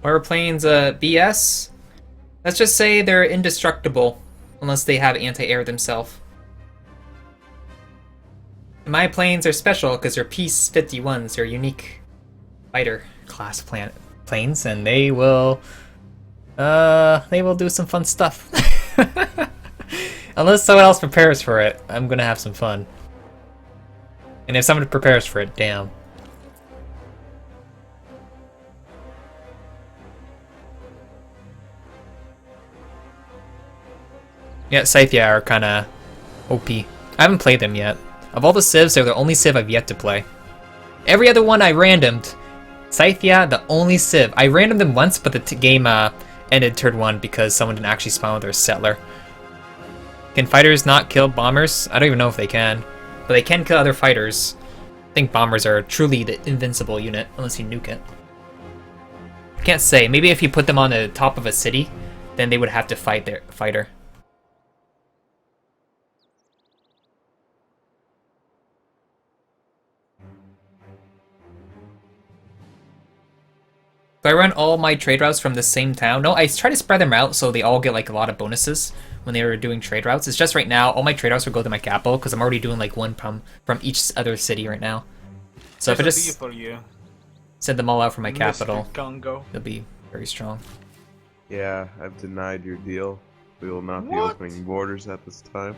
Warplanes, BS? Let's just say they're indestructible, unless they have anti-air themselves. My planes are special because they're Peace 51s. They're unique fighter class planes, and they will do some fun stuff. Unless someone else prepares for it, I'm gonna have some fun. And if someone prepares for it, damn. Yeah, Scythia are kinda OP. I haven't played them yet. Of all the civs, they're the only civ I've yet to play. Every other one I randomed. Scythia, the only civ. I randomed them once, but the game ended turn 1 because someone didn't actually spawn with their settler. Can fighters not kill bombers? I don't even know if they can. But they can kill other fighters. I think bombers are truly the invincible unit, unless you nuke it. Can't say. Maybe if you put them on the top of a city, then they would have to fight their fighter. Do I run all my trade routes from the same town? No, I try to spread them out so they all get like a lot of bonuses when they were doing trade routes. It's just right now, all my trade routes will go to my capital because I'm already doing like one from each other city right now. So if I just send them all out from my capital, Congo, it'll be very strong. Yeah, I've denied your deal. We will not be What? opening borders at this time.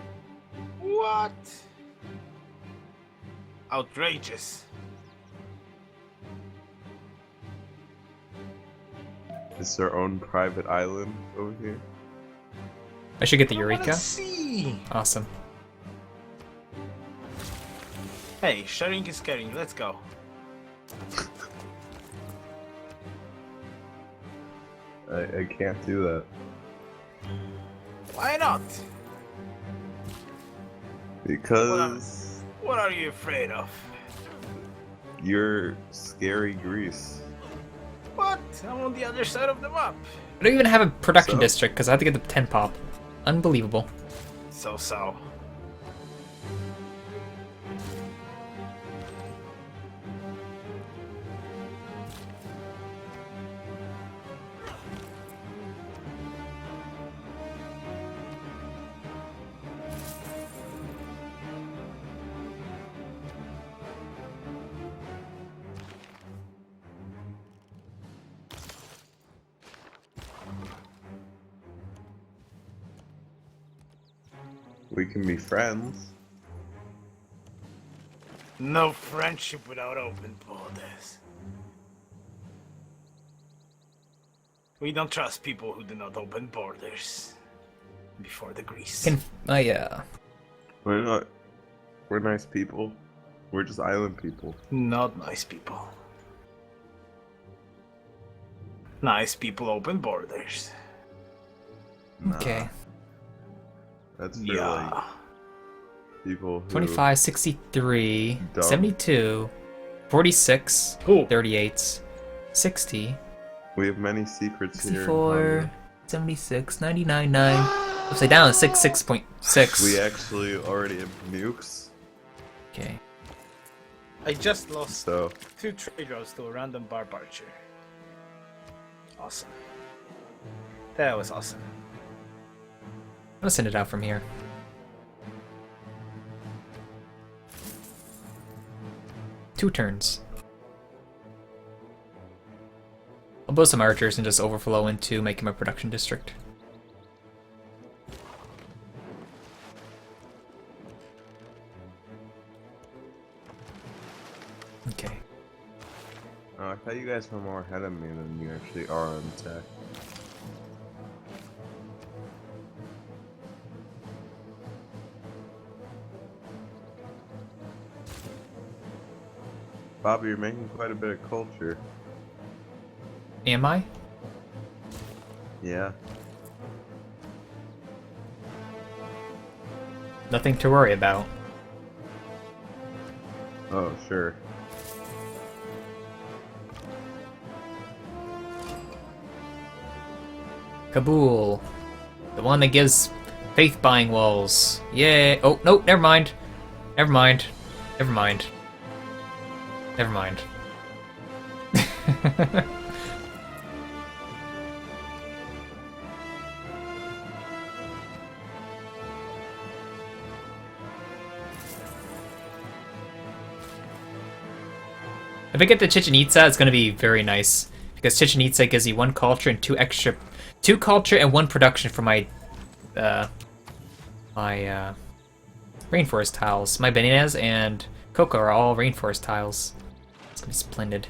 What? Outrageous. It's their own private island over here. I should get the I wanna Eureka. see. Awesome. Hey, sharing is caring. Let's go. I can't do that. Why not? Because What are you afraid of? you're scary Greece. What? I'm on the other side of the map. I don't even have a production So? district because I have to get the 10 pop. Unbelievable. So. We can be friends. No friendship without open borders. We don't trust people who do not open borders before the Greece. Yeah. We're not. We're nice people. We're just island people. Not nice people. Nice people open borders. Nah, Okay. That's for Yeah. like people who 25, 63, Dumb. 72, 46, Cool. 38, 60, we have many secrets here. in 64, Honda. 76, 99, 9. Upside down, 6.6. We actually already have nukes, Okay. I just lost so 2 trade routes to a random barb archer. Awesome. That was awesome. I'm gonna send it out from here. Two turns. I'll build some archers and just overflow into making my production district. Okay. oh, I thought you guys were more ahead of me than you actually are on tech. Bobby, you're making quite a bit of culture. Am I? Yeah. Nothing to worry about. Oh, sure. Kabul. The one that gives faith buying walls. Yay. Oh, no, never mind. Never mind. Never mind. Never mind. If I get the Chichen Itza, it's going to be very nice. Because Chichen Itza gives you 1 culture and 2 culture and 1 production for my rainforest tiles. My bananas and cocoa are all rainforest tiles. It's gonna be splendid.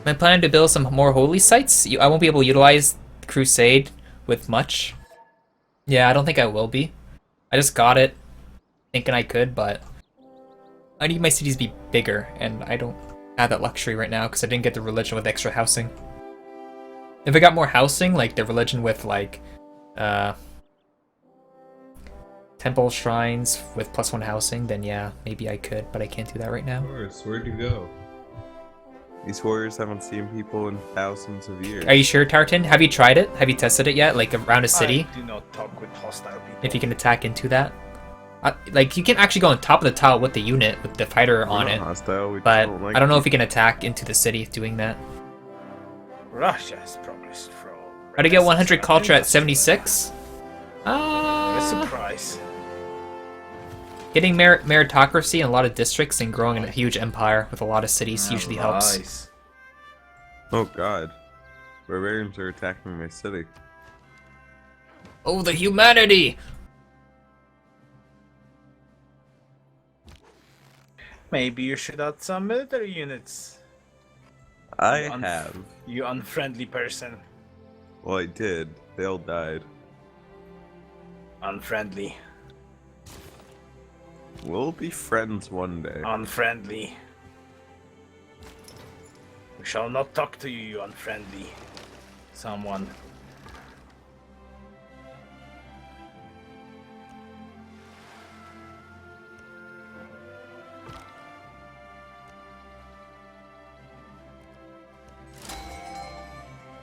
My plan to build some more holy sites. I won't be able to utilize Crusade with much. Yeah, I don't think I will be. I just got it thinking I could, but I need my cities to be bigger, and I don't have that luxury right now because I didn't get the religion with extra housing. If I got more housing, like the religion with like temple shrines with +1 housing, then yeah, maybe I could, but I can't do that right now. Forrest, where'd you go? These warriors haven't seen people in thousands of years. Are you sure, Tartan? Have you tried it? Have you tested it yet? Like around a city? I do not talk with hostile people. If you can attack into that? Like, you can actually go on top of the tile with the unit, with the fighter We're on not it. hostile, we just But don't like I don't know if people. you can attack into the city doing that. Russia has progressed from. How to get 100 culture at 76? A surprise. Getting meritocracy in a lot of districts and growing in a huge empire with a lot of cities usually helps. Nice. Oh god. Barbarians are attacking my city. Oh, the humanity! Maybe you should add some military units. I Unf- have. You unfriendly person. Well, I did. They all died. Unfriendly. We'll be friends one day. Unfriendly. We shall not talk to you, you unfriendly someone.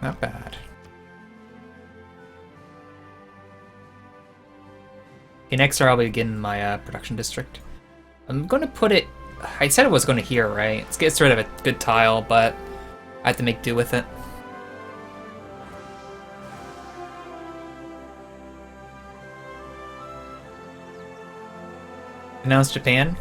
Not bad. Okay, next I'll begin my production district. I'm gonna put it. I said it was going to here, right? Let's get rid of a good tile, but I have to make do with it. Announce Japan.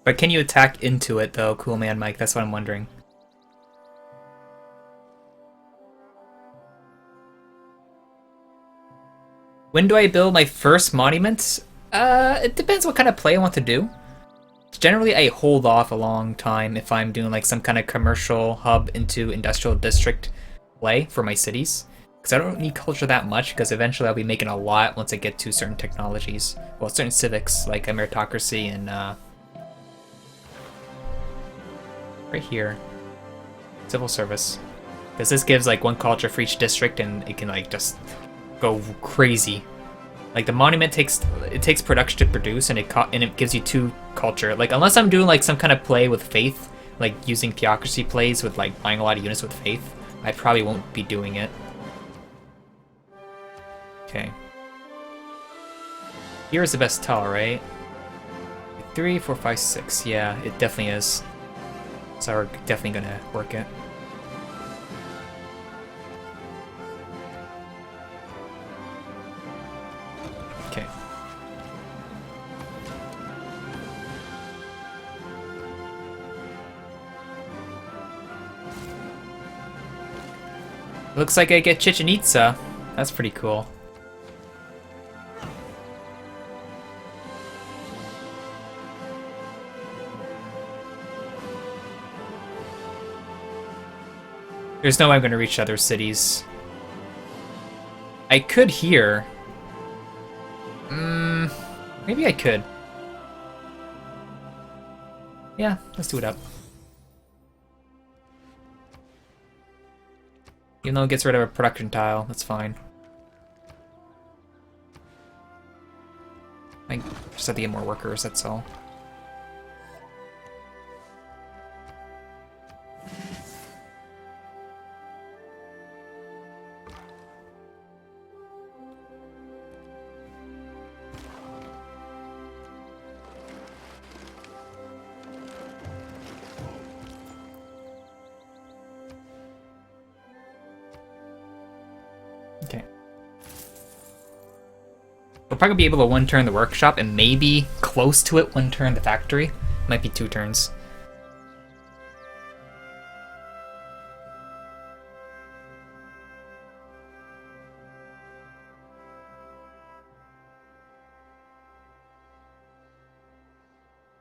But can you attack into it though, Cool Man Mike? That's what I'm wondering. When do I build my first monument? It depends what kind of play I want to do. Generally, I hold off a long time if I'm doing like some kind of commercial hub into industrial district play for my cities. Because I don't need culture that much, because eventually I'll be making a lot once I get to certain technologies. Well, certain civics, like a meritocracy and right here, civil service. Because this gives like one culture for each district, and it can like just go crazy. Like the monument takes production to produce, and it gives you 2 culture. Like unless I'm doing like some kind of play with faith, like using theocracy plays with like buying a lot of units with faith, I probably won't be doing it. Okay. Here is the best tile, right? 3, 4, 5, 6. Yeah, it definitely is. So we're definitely gonna work it. Okay. Looks like I get Chichen Itza. That's pretty cool. There's no way I'm going to reach other cities. I could here. Maybe I could. Yeah, let's do it up. Even though it gets rid of a production tile, that's fine. I just have to get more workers, that's all. Okay. We'll probably be able to 1 turn the workshop and maybe close to it 1 turn the factory. Might be 2 turns.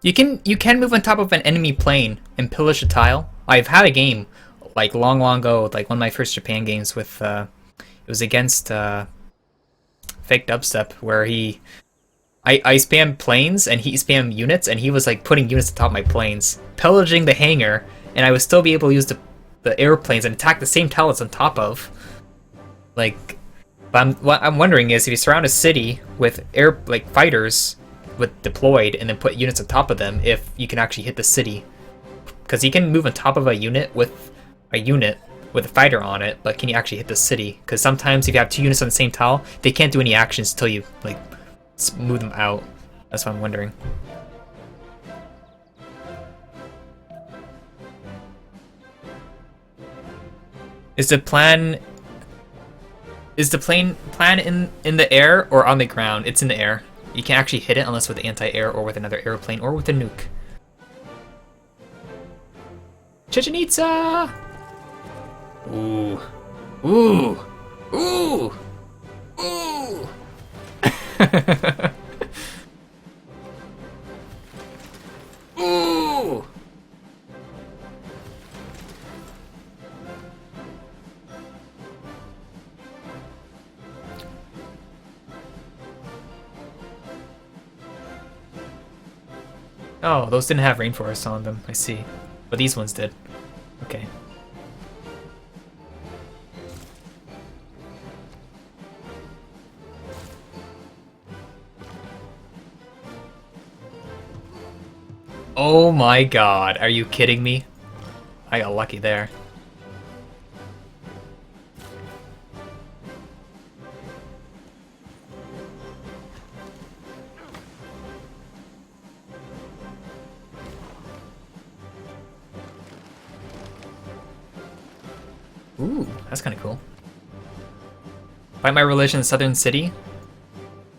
You can move on top of an enemy plane and pillage a tile. I've had a game like long ago, like one of my first Japan games with it was against Fake Dubstep, where I spammed planes and he spammed units, and he was like putting units on top of my planes, pillaging the hangar, and I would still be able to use the airplanes and attack the same tile it's on top of. Like, but what I'm wondering is if you surround a city with fighters with deployed and then put units on top of them, if you can actually hit the city, because you can move on top of a unit with a fighter on it, but can you actually hit the city? Because sometimes if you have 2 units on the same tile, they can't do any actions until you like move them out. That's what I'm wondering. Is the plan in the air or on the ground? It's in the air. You can't actually hit it unless with anti-air or with another airplane or with a nuke. Chichen Itza! Ooh. Ooh. Ooh. Ooh. Ooh. Oh, those didn't have rainforest on them, I see. But these ones did. Okay. Oh my god, are you kidding me? I got lucky there. Ooh, that's kind of cool. Fight my religion in Southern City?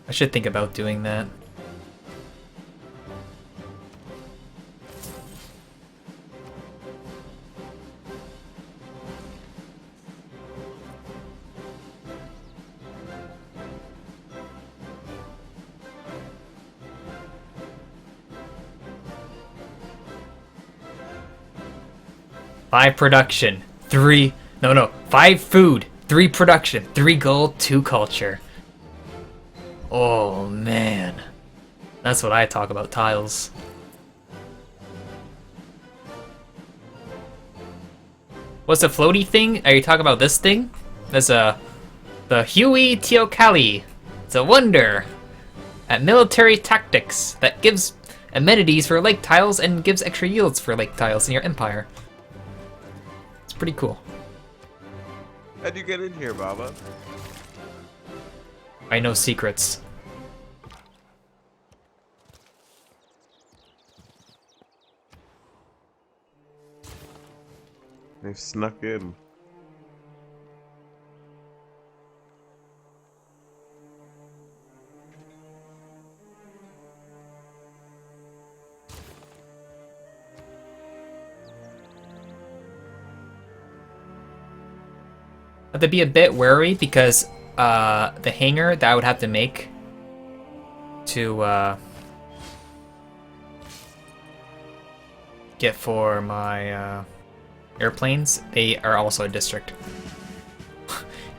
I should think about doing that. Five production, 3... No, 5 food, 3 production, 3 gold, 2 culture. Oh, man. That's what I talk about tiles. What's the floaty thing? Are you talking about this thing? There's the Huey Teocalli. It's a wonder at military tactics that gives amenities for lake tiles and gives extra yields for lake tiles in your empire. It's pretty cool. How'd you get in here, Baba? I know secrets. They've snuck in. I have to be a bit wary because the hangar that I would have to make to get for my airplanes, they are also a district.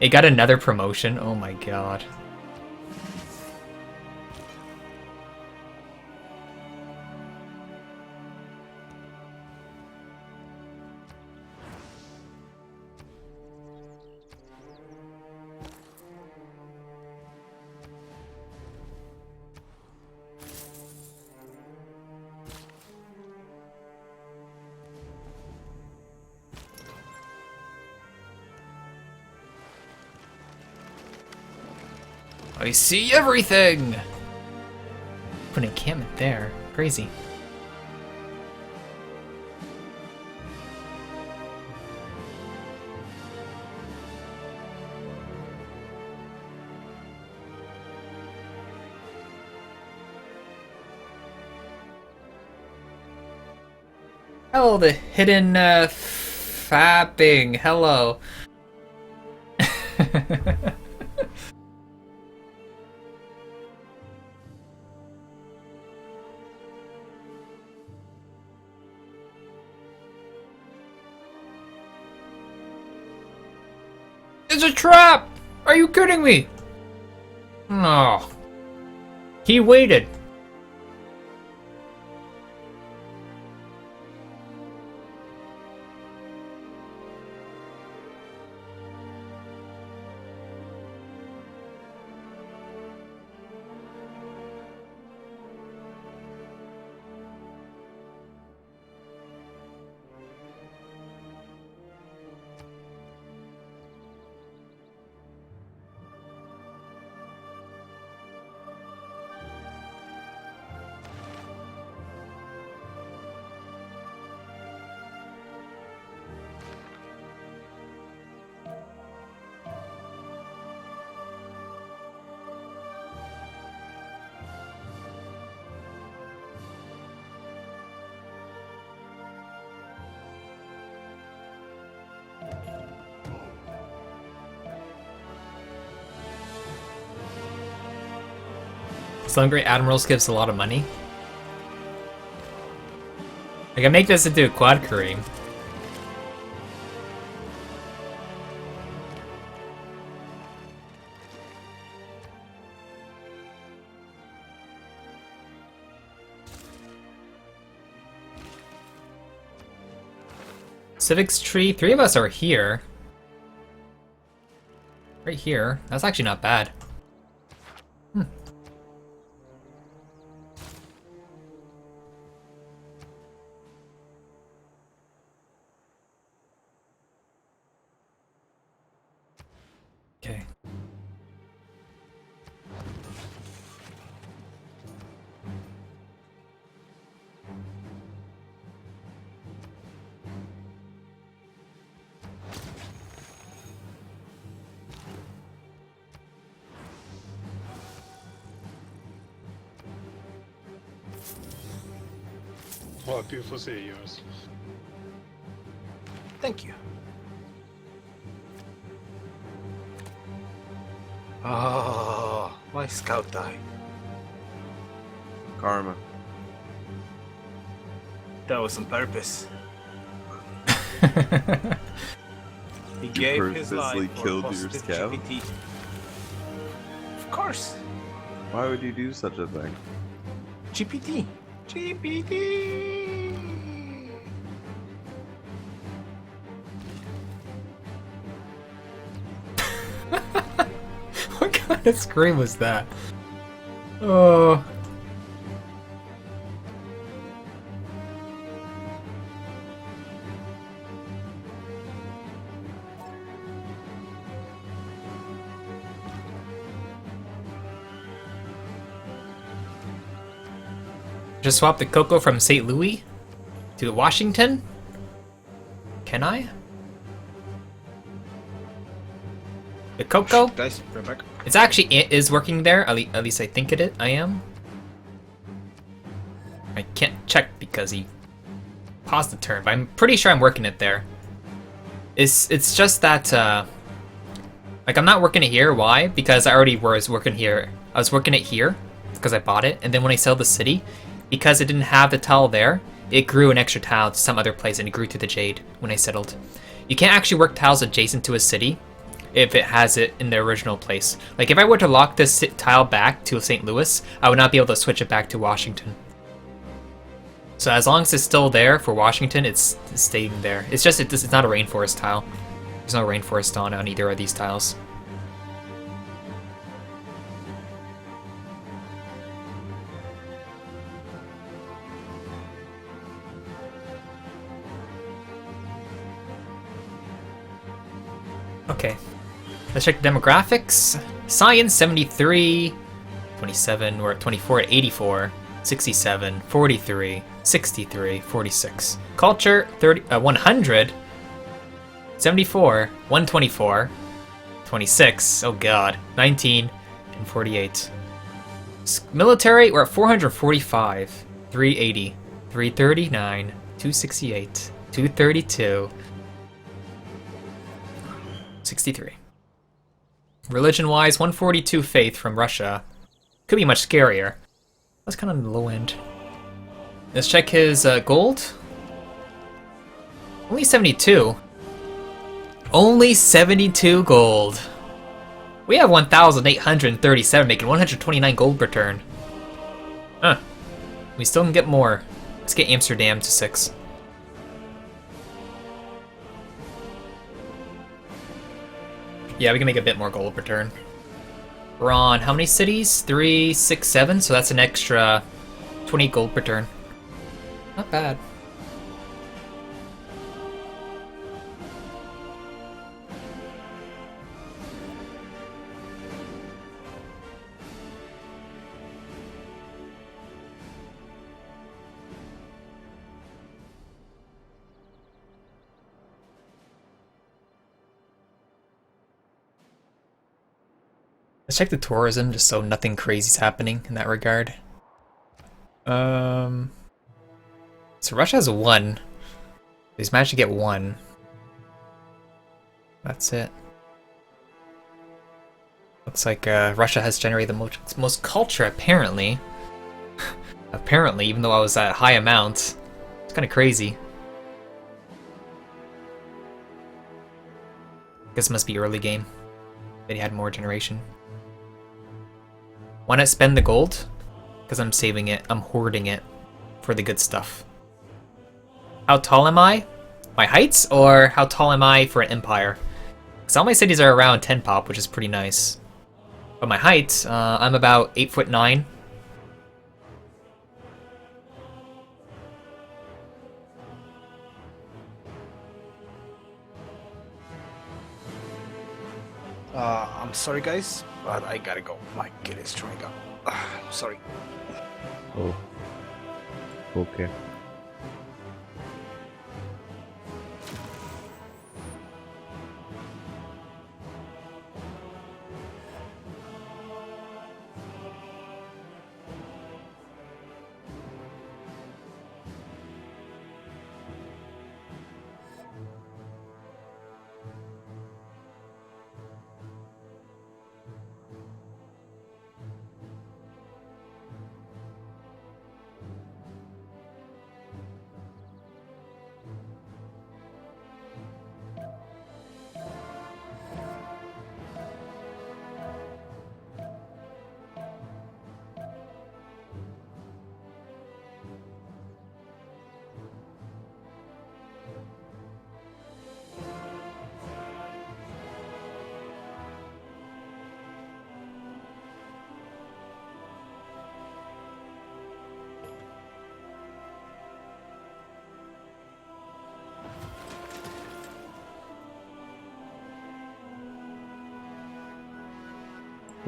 It got another promotion. Oh my god. I see everything! Put an encampment there. Crazy. Oh, the hidden fapping. Hello. It's a trap! Are you kidding me? No. He waited. Some Great Admirals gives a lot of money. I can make this into a quad Kareem. Civics tree, 3 of us are here. Right here. That's actually not bad. Okay. What a beautiful city yours. Thank you. Oh, my scout died. Karma. That was on purpose. He gave his life purposely for killed your positive scout? GPT. Of course. Why would you do such a thing? GPT. GPT. What kind of scream was that? Oh. Just swap the Cocoa from St. Louis to Washington? Can I? The Cocoa? Guys, right back. It's actually it is working there. At least I think it is. I am. I can't check because he paused the turn, but I'm pretty sure I'm working it there. It's just that like I'm not working it here. Why? Because I already was working here. I was working it here because I bought it, and then when I sell the city, because it didn't have the tile there, it grew an extra tile to some other place, and it grew to the Jade when I settled. You can't actually work tiles adjacent to a city if it has it in the original place. Like if I were to lock this tile back to St. Louis, I would not be able to switch it back to Washington. So as long as it's still there for Washington, it's staying there. It's just it's not a rainforest tile. There's no rainforest on either of these tiles. Okay, let's check the demographics. Science 73, 27, we're at 24 at 84, 67, 43, 63, 46. Culture 100, 74, 124, 26, oh god, 19, and 48. Military, we're at 445, 380, 339, 268, 232, 63. Religion-wise, 142 faith from Russia. Could be much scarier. That's kind of on the low end. Let's check his gold. Only 72. Only 72 gold. We have 1,837, making 129 gold per turn. Huh. We still can get more. Let's get Amsterdam to 6. Yeah, we can make a bit more gold per turn. We're on how many cities? 3, 6, 7, so that's an extra 20 gold per turn. Not bad. Let's check the tourism just so nothing crazy's happening in that regard. So Russia has 1. He's managed to get 1. That's it. Looks like Russia has generated the most culture, apparently. Apparently, even though I was at a high amount. It's kind of crazy. Guess it must be early game that he had more generation. Why not spend the gold? Because I'm saving it. I'm hoarding it for the good stuff. How tall am I? My heights? Or how tall am I for an empire? Because all my cities are around 10 pop, which is pretty nice. But my height, I'm about 8'9". I'm sorry, guys, but I gotta go. My kid is throwing up. Sorry. Oh. Okay.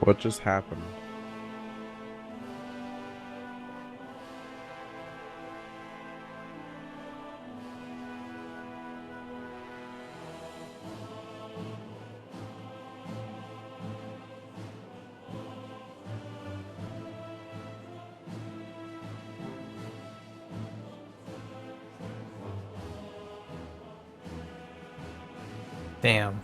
What just happened? Damn.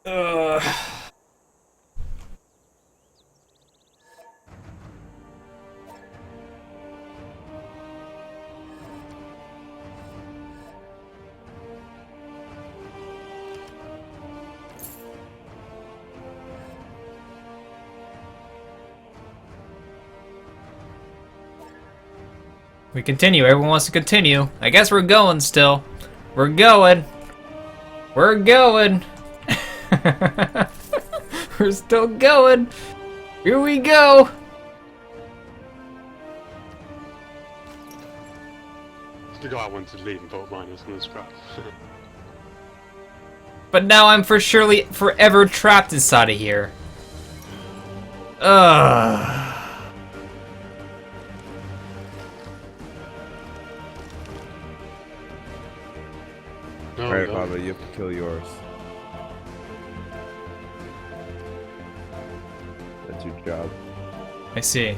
Ugh. We continue. Everyone wants to continue. I guess we're going still. We're going. We're going. We're still going. Here we go. The guy wanted to leave and vote minus and then scrap. But now I'm for surely forever trapped inside of here. Ugh. No, Alright, no. Baba, you have to kill yours. That's your job. I see.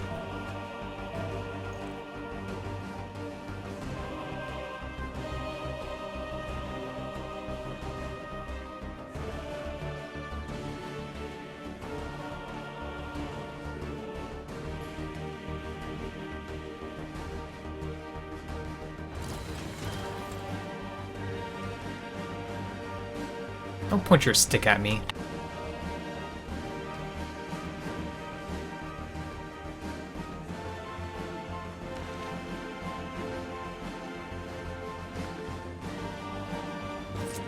Don't point your stick at me.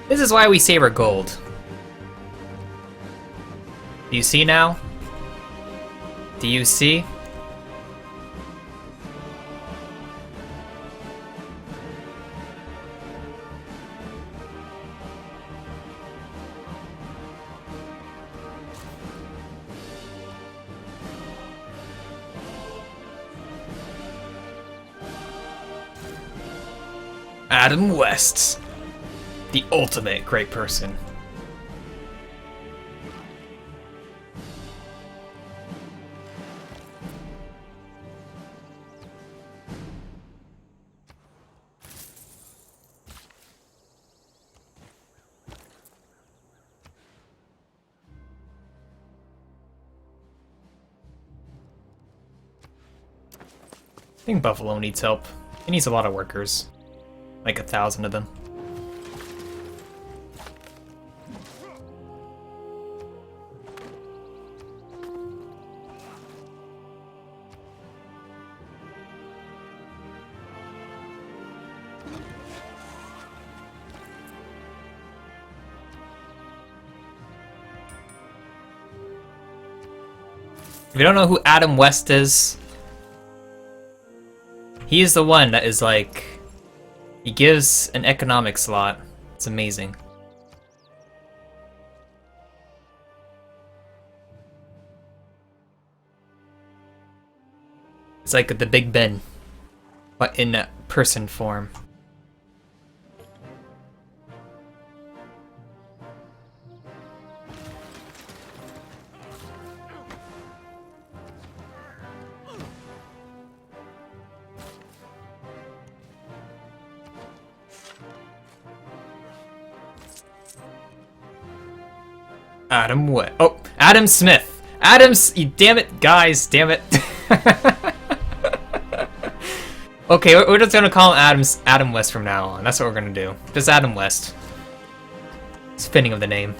This is why we save our gold. Do you see now? Do you see? Adam West, the ultimate great person. I think Buffalo needs help. He needs a lot of workers. Like 1,000 of them. If you don't know who Adam West is, he is the one that is like, he gives an economics slot. It's amazing. It's like the Big Ben, but in person form. Adam what? Oh, Adam Smith. Damn it, guys, damn it. Okay, we're just gonna call him Adam West from now on. That's what we're gonna do. Just Adam West. It's fitting of the name.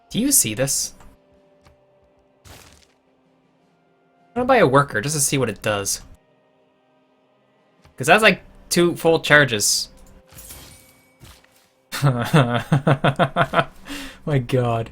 Do you see this? I'm gonna buy a worker just to see what it does. Because that's like 2 full charges. My god.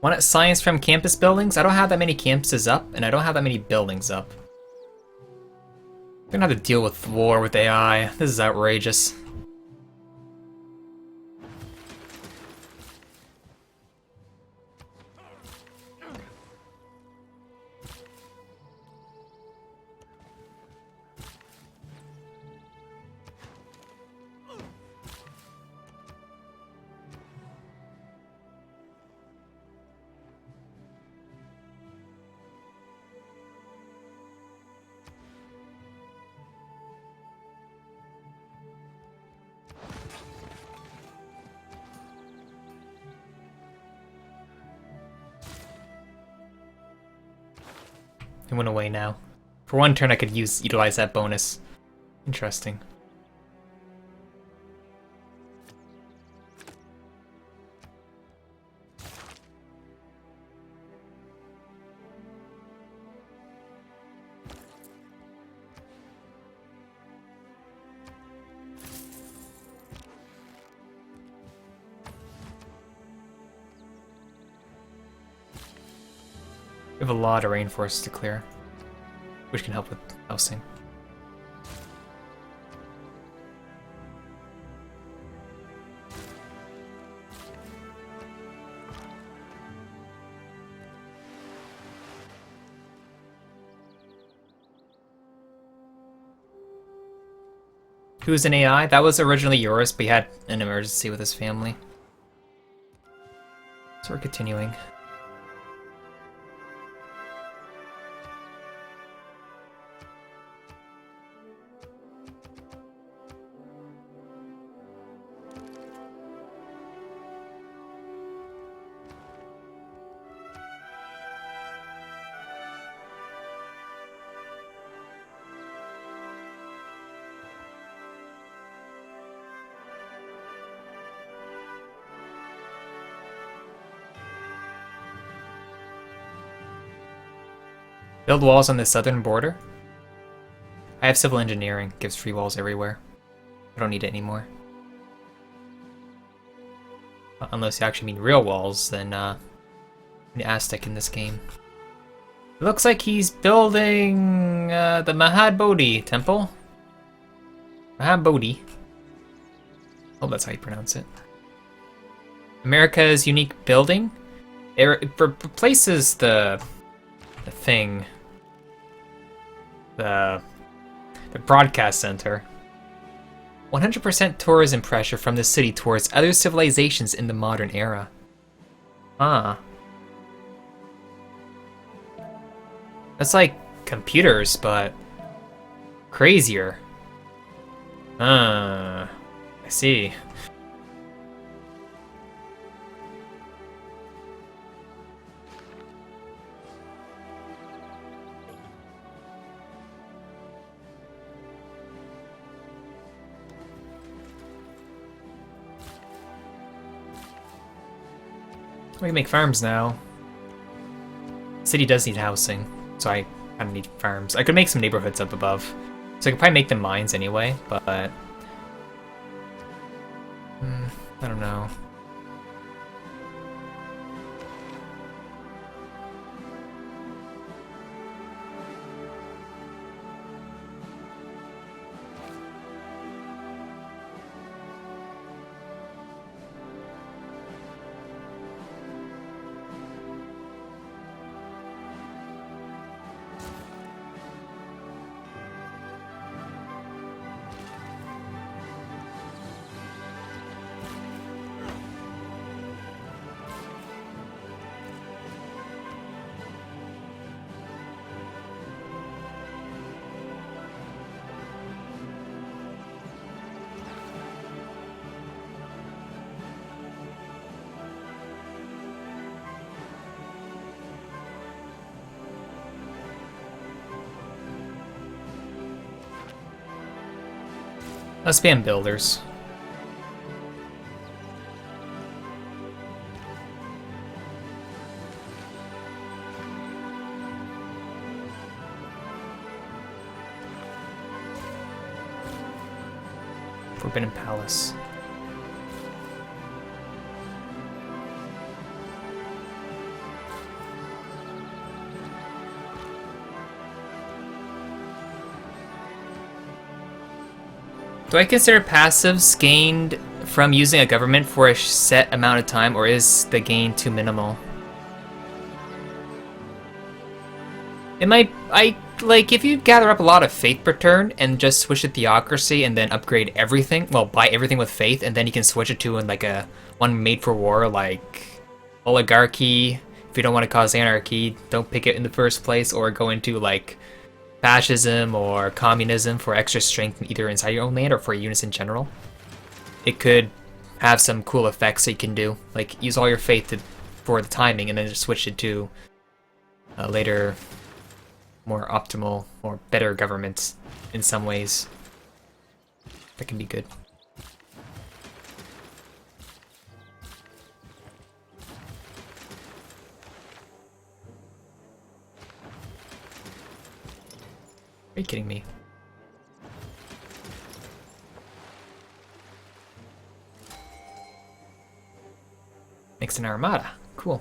Want science from campus buildings? I don't have that many campuses up, and I don't have that many buildings up. I'm gonna have to deal with war with AI. This is outrageous. It went away now. For one turn I could utilize that bonus. Interesting. We have a lot of rainforests to clear, which can help with housing. Who's an AI? That was originally yours, but he had an emergency with his family. So we're continuing. Build walls on the southern border. I have civil engineering, gives free walls everywhere. I don't need it anymore. Unless you actually mean real walls, then an Aztec in this game. It looks like he's building the Mahad Bodhi temple. Mahad Bodhi. Oh, that's how you pronounce it. America's unique building. It replaces the thing. The broadcast center. 100% tourism pressure from the city towards other civilizations in the modern era. Ah. That's like computers, but crazier. I see. We can make farms now. City does need housing, so I kind of need farms. I could make some neighborhoods up above. So I could probably make them mines anyway, but... I don't know. Let's spam builders. Forbidden Palace. Do I consider passives gained from using a government for a set amount of time, or is the gain too minimal? It might, like, if you gather up a lot of faith per turn and just switch to theocracy and then upgrade everything, well, buy everything with faith, and then you can switch it to like a one made for war, like oligarchy. If you don't want to cause anarchy, don't pick it in the first place, or go into like fascism or communism for extra strength either inside your own land or for units in general. It could have some cool effects that you can do, like use all your faith for the timing and then just switch it to later more optimal or better governments in some ways. That can be good. Are you kidding me? Makes an armada. Cool.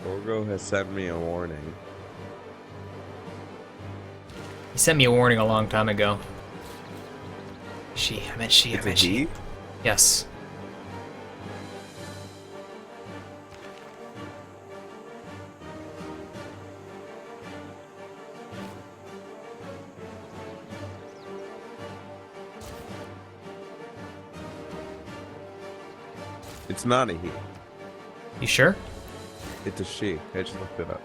Orgo has sent me a warning. He sent me a warning a long time ago. I meant she. It's a he? Yes. It's not a he. You sure? It's a she. I just looked it up.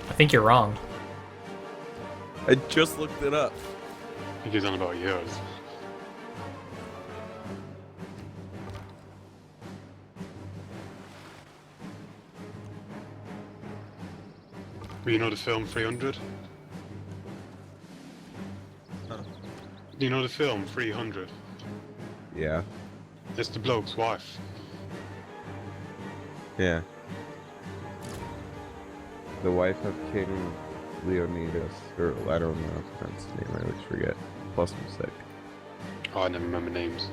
I think you're wrong. I just looked it up. I think he's on about yours. But you know the film 300? Do you know the film 300? Yeah. It's the bloke's wife. Yeah. The wife of King Leonidas, or I don't know how to pronounce his name, I always forget. Plus I'm sick. Oh, I never remember names.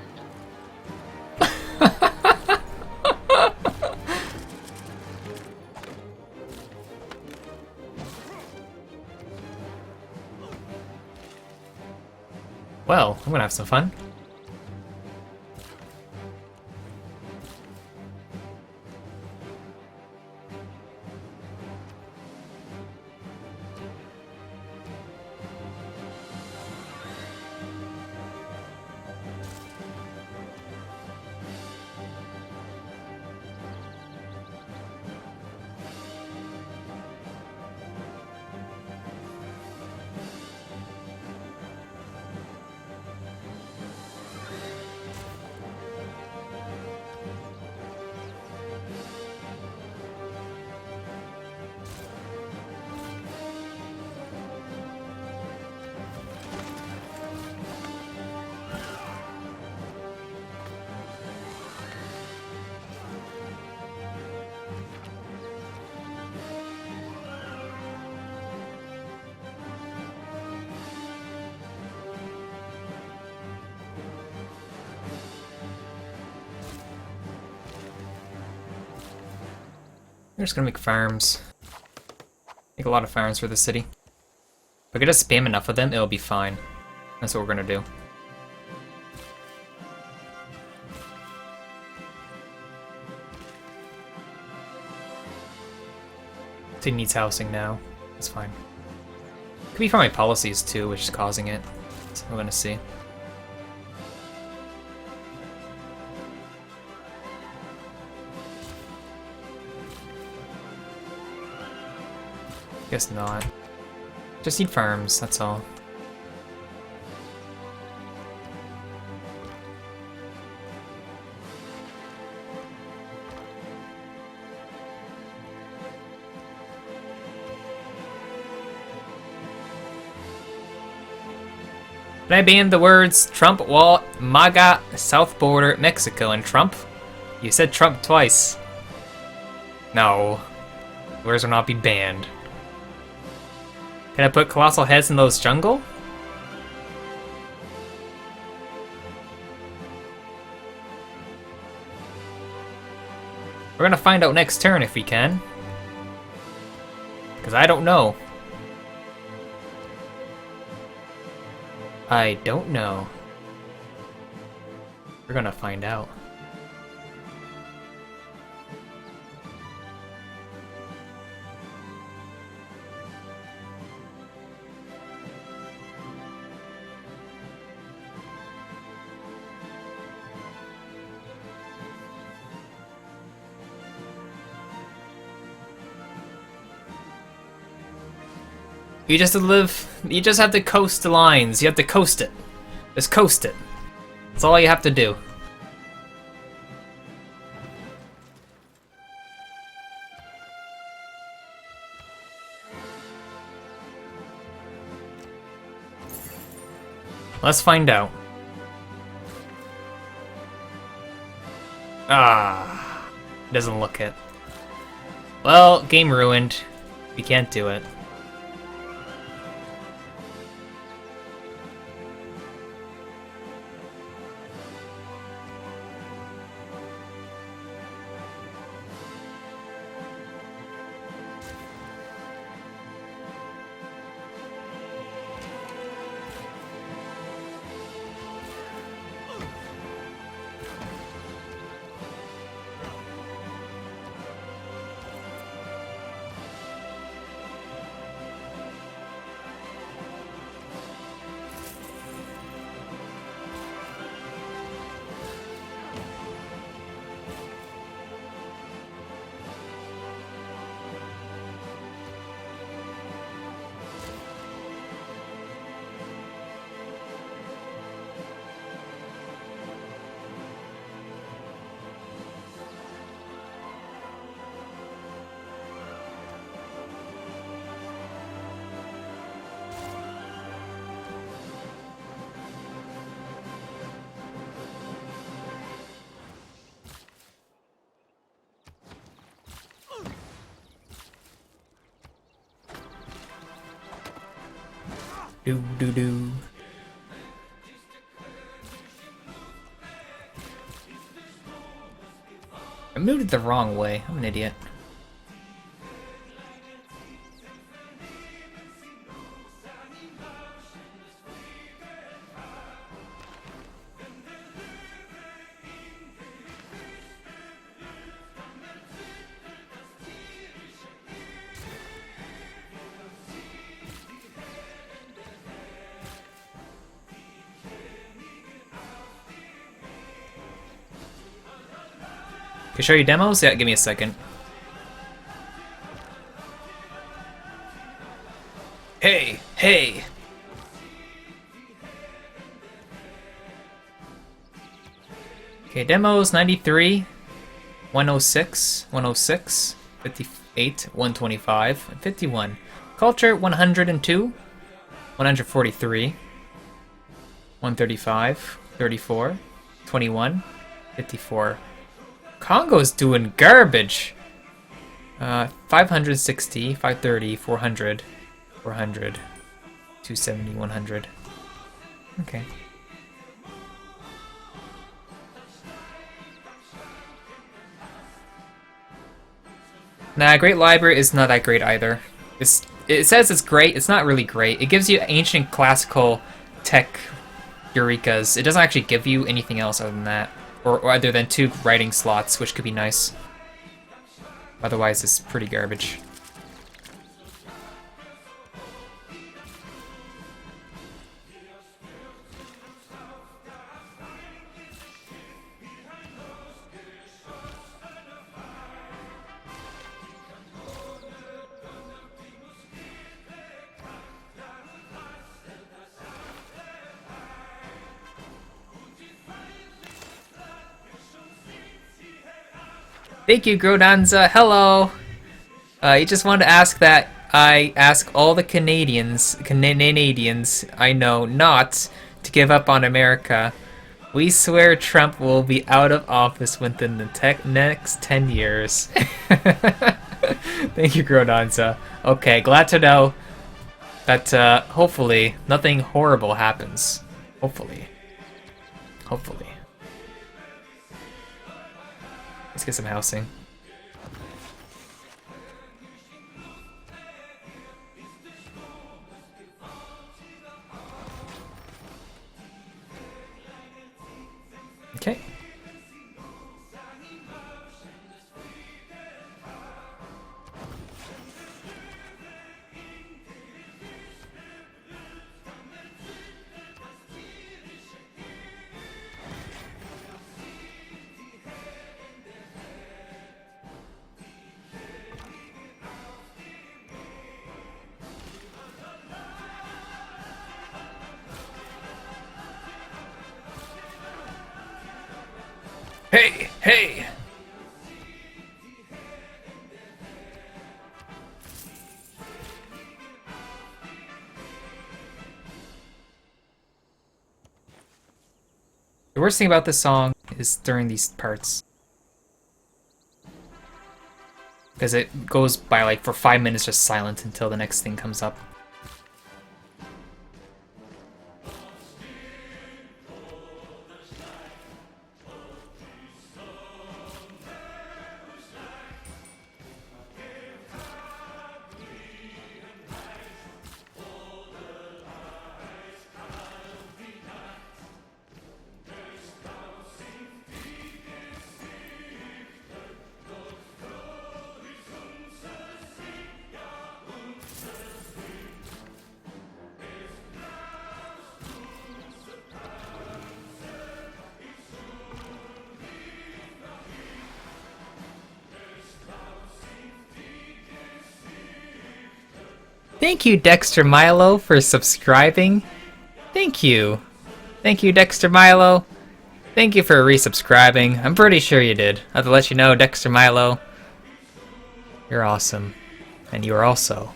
Well, I'm gonna have some fun. We're just gonna make farms. Make a lot of farms for the city. If I could just spam enough of them, it'll be fine. That's what we're gonna do. City needs housing now. That's fine. Could be from my policies too, which is causing it. So we're gonna see. Guess not. Just need farms, that's all. Can I ban the words Trump, wall, MAGA, South Border, Mexico, and Trump? You said Trump twice. No. Words will not be banned. Can I put colossal heads in those jungle? We're gonna find out next turn if we can. Because I don't know. I don't know. We're gonna find out. You just have to coast the lines. You have to coast it. Just coast it. That's all you have to do. Let's find out. Ah, doesn't look it. Well, game ruined. We can't do it. Do do do. I moved it the wrong way. I'm an idiot. Can I show you demos? Yeah, give me a second. Hey, hey! Okay, demos 93, 106, 106, 58, 125, and 51. Culture 102, 143, 135, 34, 21, 54. Congo's doing garbage! 560, 530, 400, 400, 270, 100. Okay. Nah, Great Library is not that great either. It says it's great, it's not really great. It gives you ancient classical tech eurekas. It doesn't actually give you anything else other than that. Or other than 2 writing slots, which could be nice. Otherwise, it's pretty garbage. Thank you, Grodonza. Hello. You just wanted to ask that I ask all the Canadians I know not to give up on America. We swear Trump will be out of office within the next 10 years. Thank you, Grodonza. Okay, glad to know that hopefully nothing horrible happens. Hopefully. Hopefully. Let's get some housing. Okay. Hey, hey! The worst thing about this song is during these parts. Because it goes by like for 5 minutes just silent until the next thing comes up. Thank you, Dexter Milo, for subscribing. Thank you. Thank you, Dexter Milo. Thank you for resubscribing. I'm pretty sure you did. I have to let you know, Dexter Milo. You're awesome. And you are also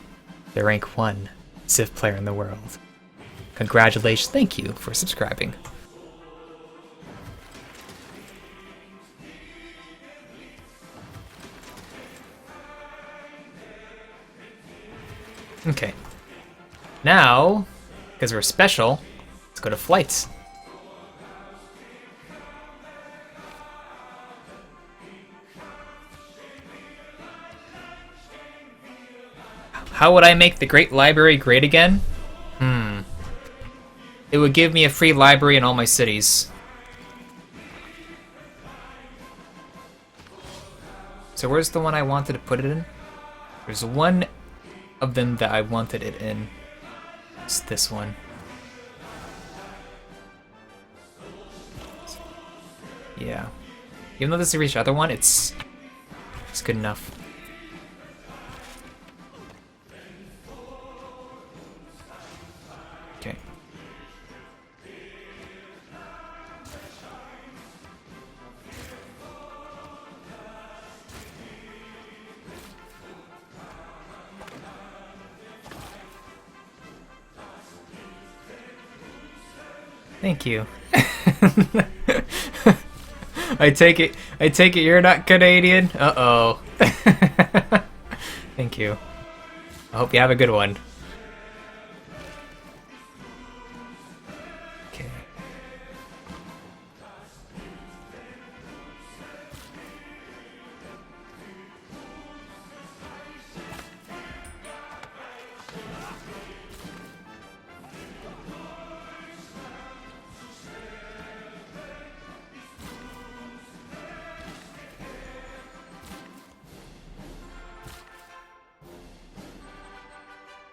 the rank 1 Civ player in the world. Congratulations. Thank you for subscribing. Okay. Now, because we're special, let's go to flights. How would I make the Great Library great again? It would give me a free library in all my cities. So where's the one I wanted to put it in? There's one of them that I wanted it in. It's this one. Yeah. Even though this is reach the other one, it's good enough. Okay. Thank you. I take it you're not Canadian? Uh-oh. Thank you. I hope you have a good one. Okay.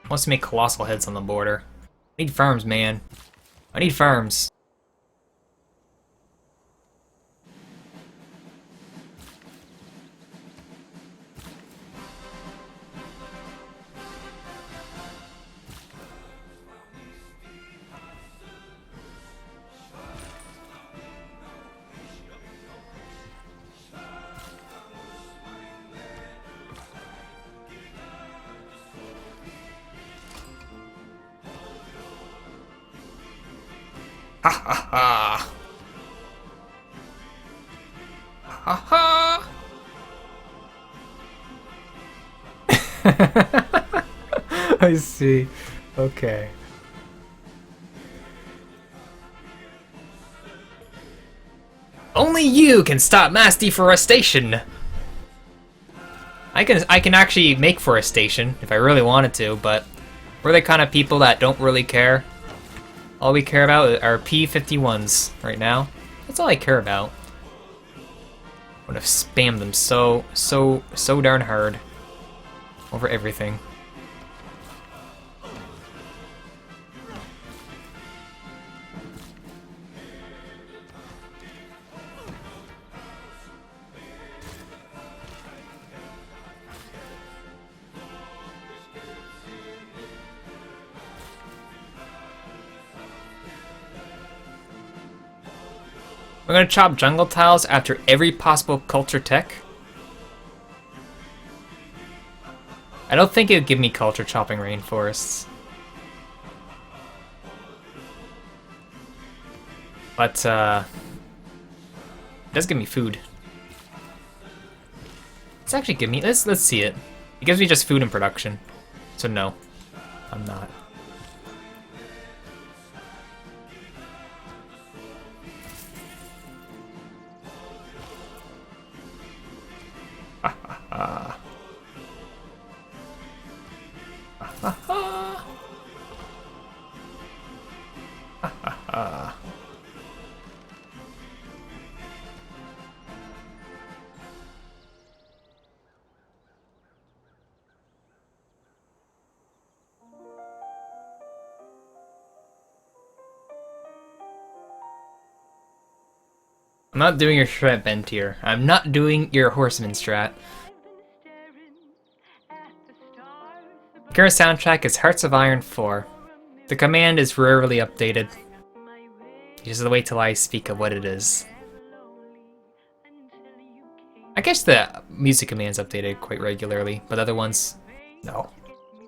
Wants to make colossal heads on the border. I need farms, man. I need farms. Ha ha ha! Ha ha! I see. Okay. Only you can stop mass deforestation. I can actually make forestation if I really wanted to, but we're the kind of people that don't really care. All we care about are P-51s right now. That's all I care about. I would have spammed them so darn hard over everything. We're gonna chop jungle tiles after every possible culture tech. I don't think it would give me culture chopping rainforests. But, it does give me food. Let's actually give me, let's see it. It gives me just food and production. So no, I'm not. I'm not doing your strat, Bentier. I'm not doing your horseman strat. The current soundtrack is Hearts of Iron 4. The command is rarely updated. You just wait till I speak of what it is. I guess the music command's updated quite regularly, but other ones, no,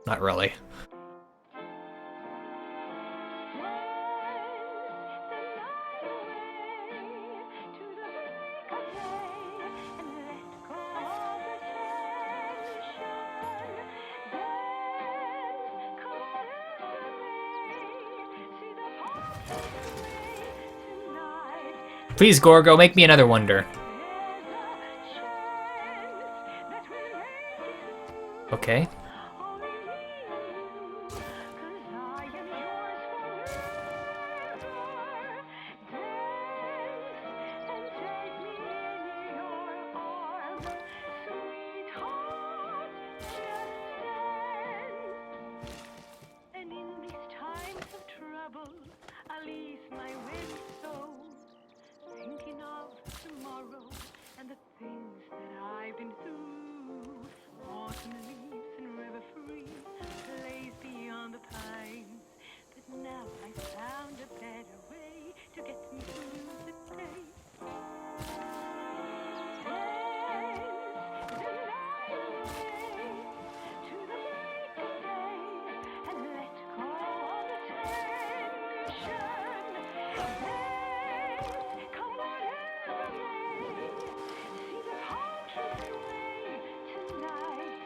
not really. Please, Gorgo, make me another wonder. Okay.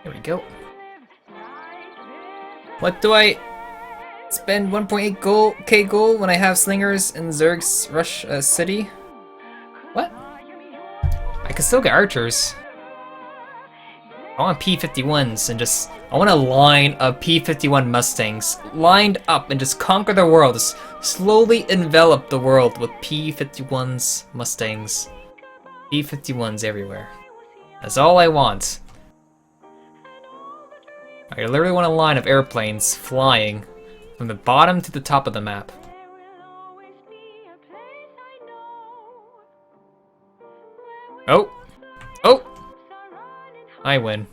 There we go. What do I spend 1.8 K gold when I have slingers in Zerg's Rush City? What? I can still get archers. I want P-51s and just... I want a line of P-51 Mustangs lined up and just conquer the world. Just slowly envelop the world with P-51s, Mustangs. P-51s everywhere. That's all I want. I literally want a line of airplanes flying from the bottom to the top of the map. Oh! Oh! I win.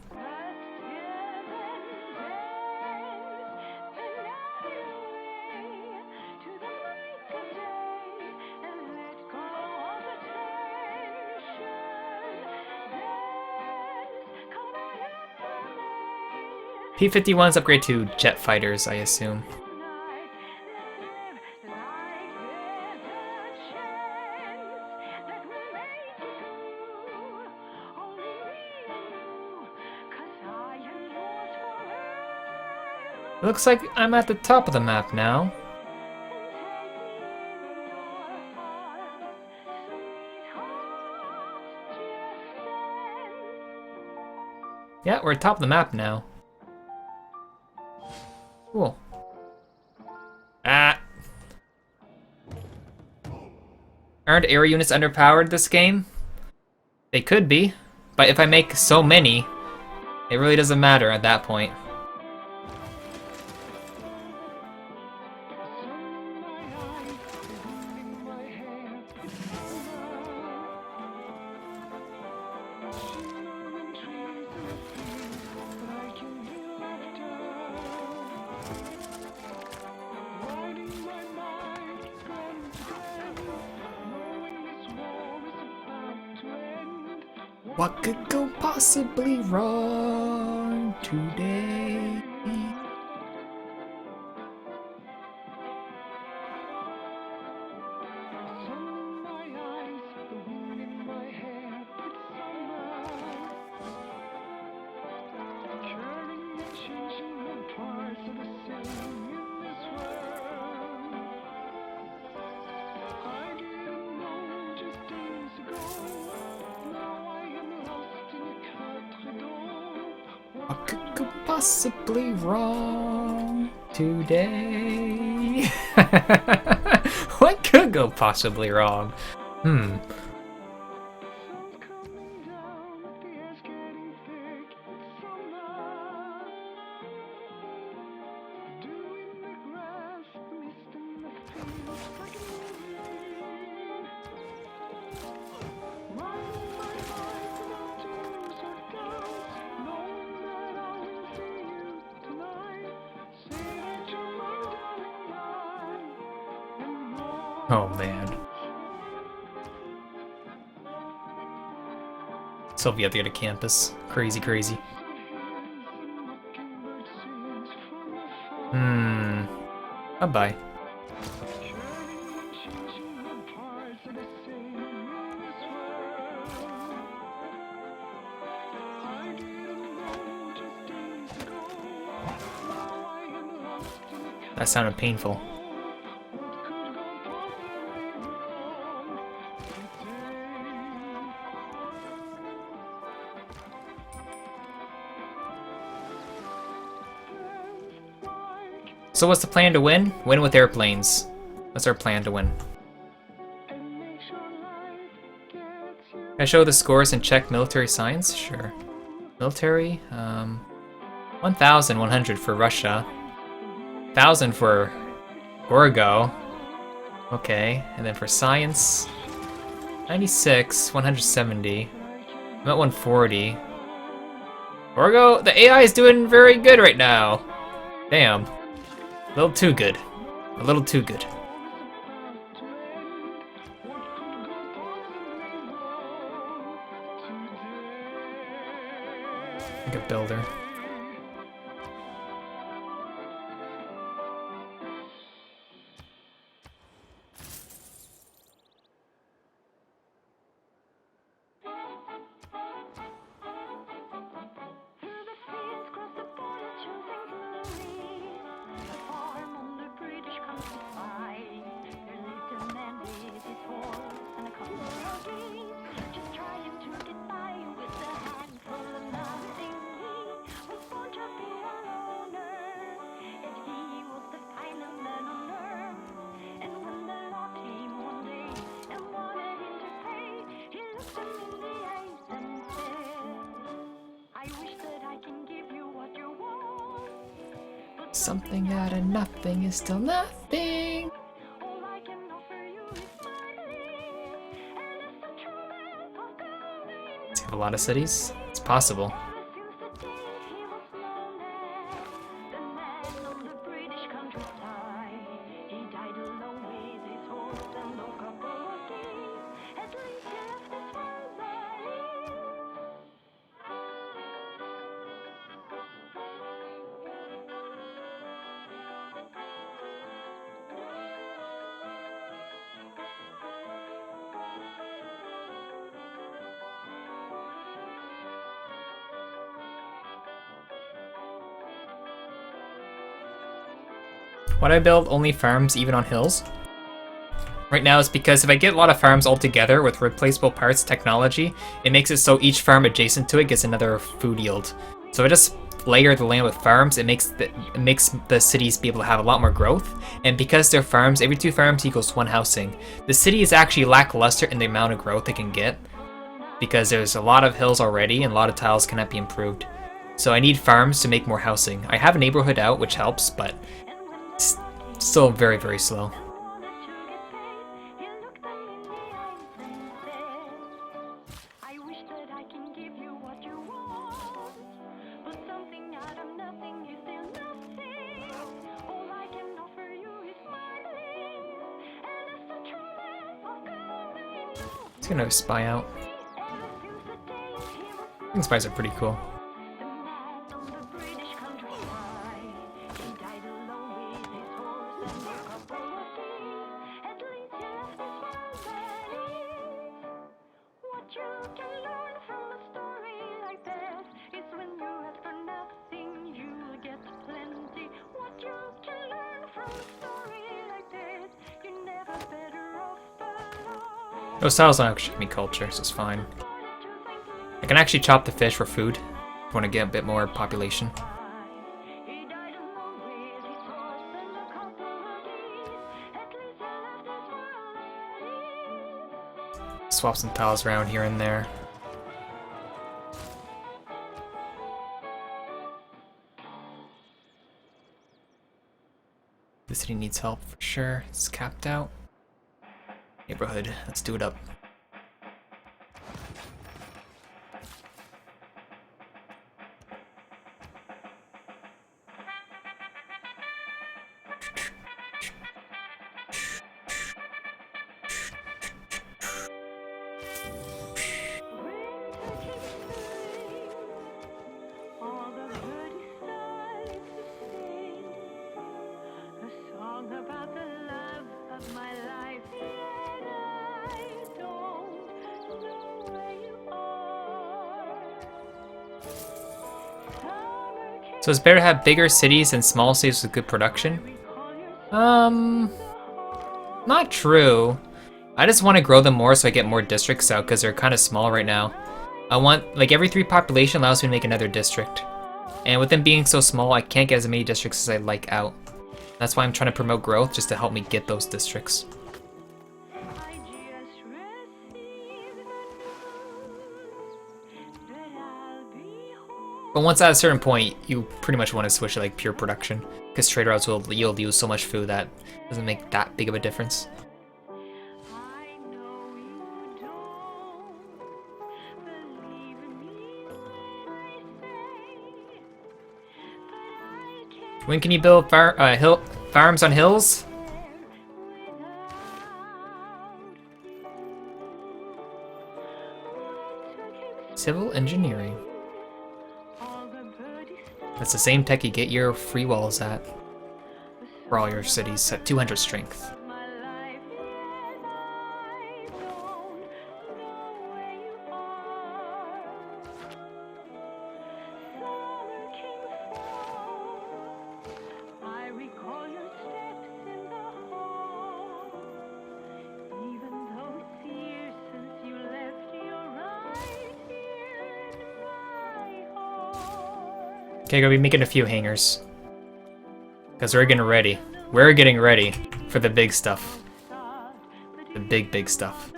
P-51s upgrade to jet fighters, I assume. Looks like I'm at the top of the map now. Yeah, we're at top of the map now. Cool. Ah. Aren't air units underpowered this game? They could be, but if I make so many, it really doesn't matter at that point. What could go possibly wrong today? What could go possibly wrong today? What could go possibly wrong? Oh man. Sylvia at the other campus. Crazy, crazy. Bye-bye. That sounded painful. So what's the plan to win? Win with airplanes. What's our plan to win? Can I show the scores and check military science? Sure. Military, 1,100 for Russia. 1,000 for Gorgo. Okay, and then for science, 96, 170. I'm at 140. Gorgo, the AI is doing very good right now. Damn. A little too good. A little too good. Like a builder. Something out of nothing is still nothing. Does he have a lot of cities? It's possible. Why do I build only farms even on hills? Right now it's because if I get a lot of farms all together with replaceable parts technology, it makes it so each farm adjacent to it gets another food yield. So I just layer the land with farms, it makes the cities be able to have a lot more growth. And because they're farms, every 2 farms equals 1 housing. The city is actually lackluster in the amount of growth it can get because there's a lot of hills already and a lot of tiles cannot be improved. So I need farms to make more housing. I have a neighborhood out, which helps, but it's still very, very slow. It's gonna spy out. I think spies are pretty cool. Those tiles don't actually give me culture, so it's fine. I can actually chop the fish for food if I want to get a bit more population. Swap some tiles around here and there. The city needs help for sure. It's capped out. Neighborhood, let's do it up. So it's better to have bigger cities than small cities with good production? Not true. I just want to grow them more so I get more districts out because they're kind of small right now. I want, like, every 3 population allows me to make another district. And with them being so small, I can't get as many districts as I like out. That's why I'm trying to promote growth, just to help me get those districts. But once at a certain point, you pretty much want to switch to like pure production, because trade routes will yield you so much food that it doesn't make that big of a difference. When can you build farms on hills? Civil engineering. That's the same tech you get your free walls at. For all your cities at 200 strength. Okay, gonna be making a few hangars. Because we're getting ready. We're getting ready for the big stuff. The big stuff.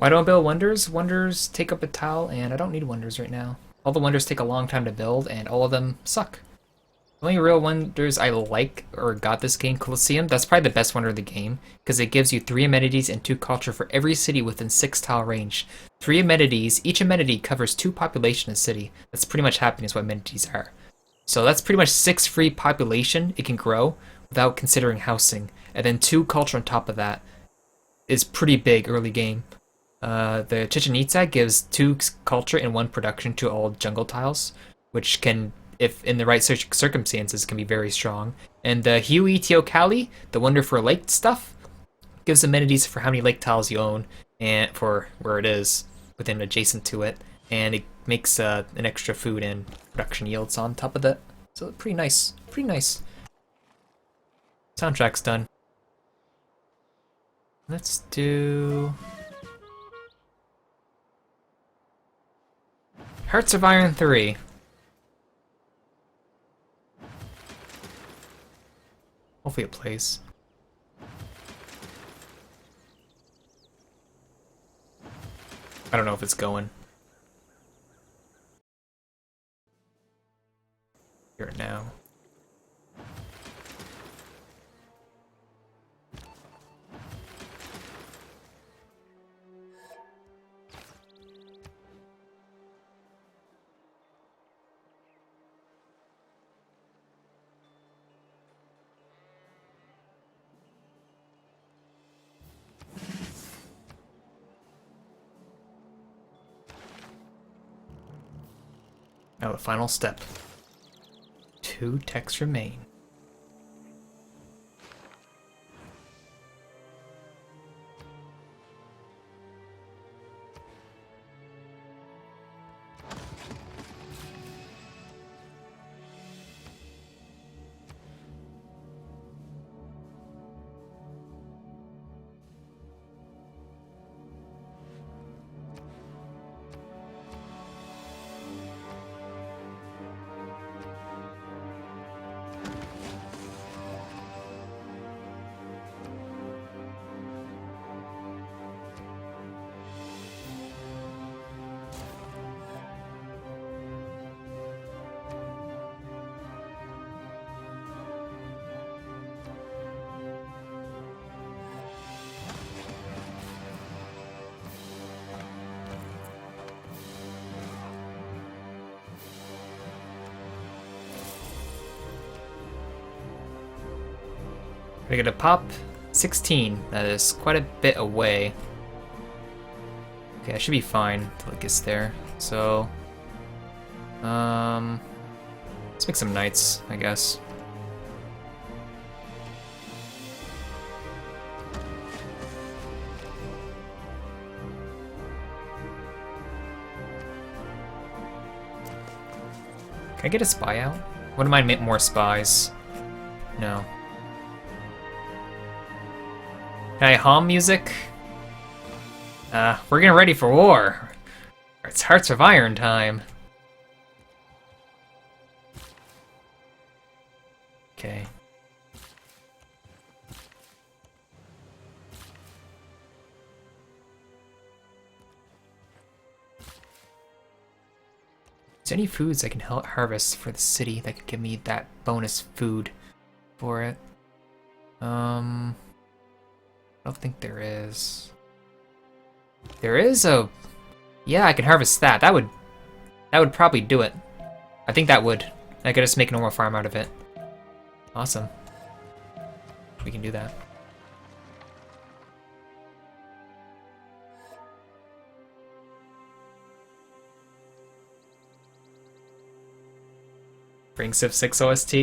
Why don't I build wonders? Wonders take up a tile, and I don't need wonders right now. All the wonders take a long time to build, and all of them suck. The only real wonders I like or got this game, Colosseum, that's probably the best wonder of the game, because it gives you 3 amenities and 2 culture for every city within 6 tile range. 3 amenities, each amenity covers 2 population in a city. That's pretty much happiness what amenities are. So that's pretty much 6 free population it can grow without considering housing. And then 2 culture on top of that is pretty big early game. The Chichen Itza gives 2 culture and 1 production to all jungle tiles, which can, if in the right circumstances, can be very strong. And the Huey Teocalli, the Wonder for Lake stuff, gives amenities for how many lake tiles you own and for where it is within adjacent to it, and it makes an extra food and production yields on top of that. So pretty nice, pretty nice. Soundtrack's done. Let's do Hearts of Iron 3. Hopefully it plays. I don't know if it's going. Hear it now. Now the final step. 2 techs remain. We're gonna pop 16. That is quite a bit away. Okay, I should be fine until it gets there. So, let's make some knights, I guess. Can I get a spy out? Wouldn't mind make more spies. No. Can I hum music? We're getting ready for war. It's Hearts of Iron time. Okay. Is there any foods I can harvest for the city that could give me that bonus food for it? I don't think there is. There is a... Yeah, I can harvest that. That would probably do it. I think that would. I could just make a normal farm out of it. Awesome. We can do that. Bring Civ 6 OST?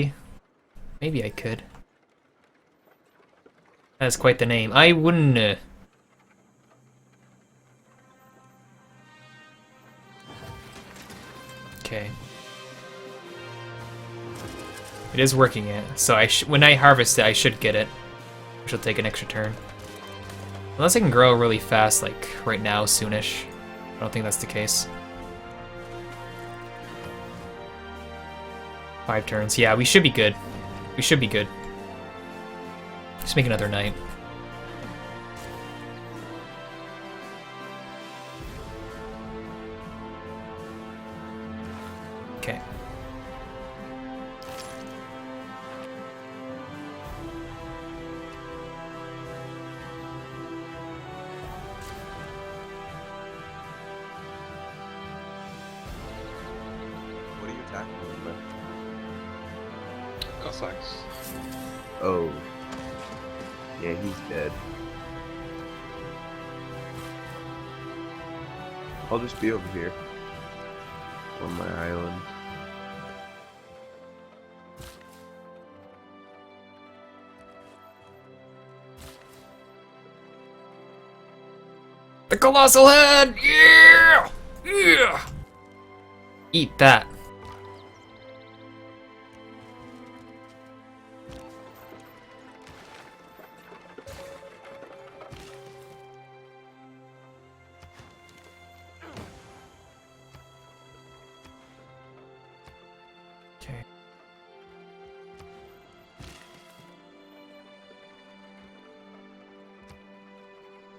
Maybe I could. That's quite the name. I wouldn't... Okay. It is working it, so when I harvest it, I should get it. Which will take an extra turn. Unless I can grow really fast, like right now, soonish. I don't think that's the case. 5 turns. Yeah, we should be good. We should be good. Just make another knight. Okay. What are you attacking him with? Cossacks. Oh. Yeah, he's dead. I'll just be over here. On my island. The colossal head! Yeah! Yeah! Eat that. Okay.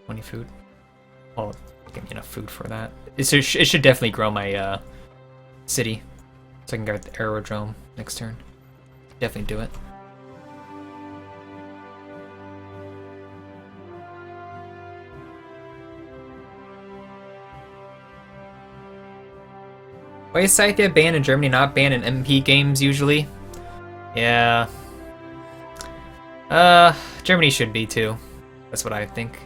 Any food? Oh, give me enough food for that. It should definitely grow my city, so I can get the aerodrome next turn. Definitely do it. Why is Scythia banned in Germany, not banned in MP games usually? Yeah. Germany should be too. That's what I think.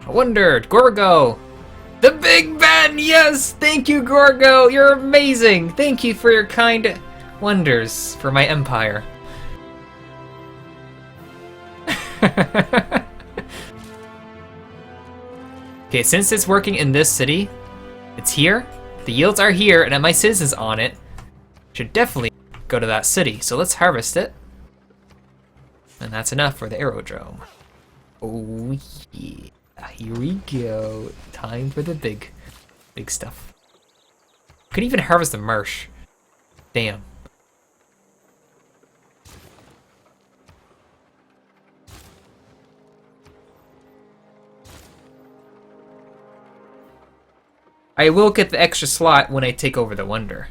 I wondered, Gorgo! The Big Ben! Yes! Thank you, Gorgo! You're amazing! Thank you for your kind wonders for my empire. Okay, since it's working in this city, it's here, the yields are here, and my citizens on it should definitely go to that city. So let's harvest it. And that's enough for the aerodrome. Oh yeah. Here we go. Time for the big stuff. Could even harvest the marsh. Damn. I will get the extra slot when I take over the Wonder.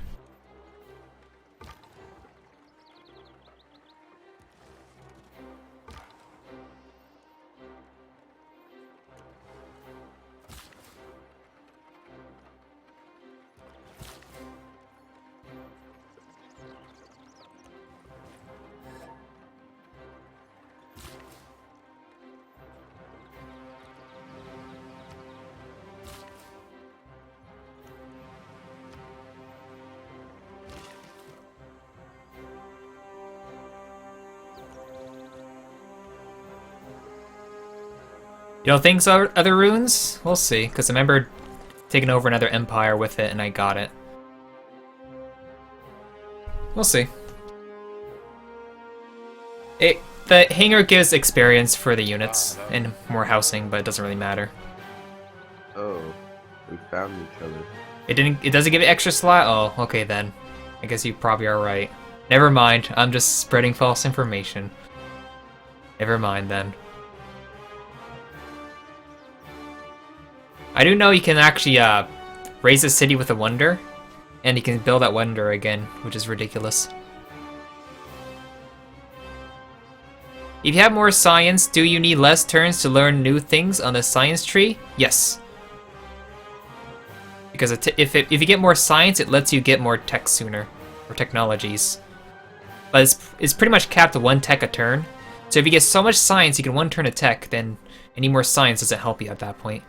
You don't think so, other runes? We'll see, because I remember taking over another empire with it and I got it. We'll see. The hangar gives experience for the units and more housing, but it doesn't really matter. Oh, we found each other. It doesn't give it extra slot? Oh, okay then. I guess you probably are right. Never mind, I'm just spreading false information. Never mind then. I do know you can actually raise a city with a wonder, and you can build that wonder again, which is ridiculous. If you have more science, do you need less turns to learn new things on the science tree? Yes. Because if you get more science, it lets you get more tech sooner, or technologies. But it's pretty much capped to 1 tech a turn. So if you get so much science, you can 1 turn a tech, then any more science doesn't help you at that point.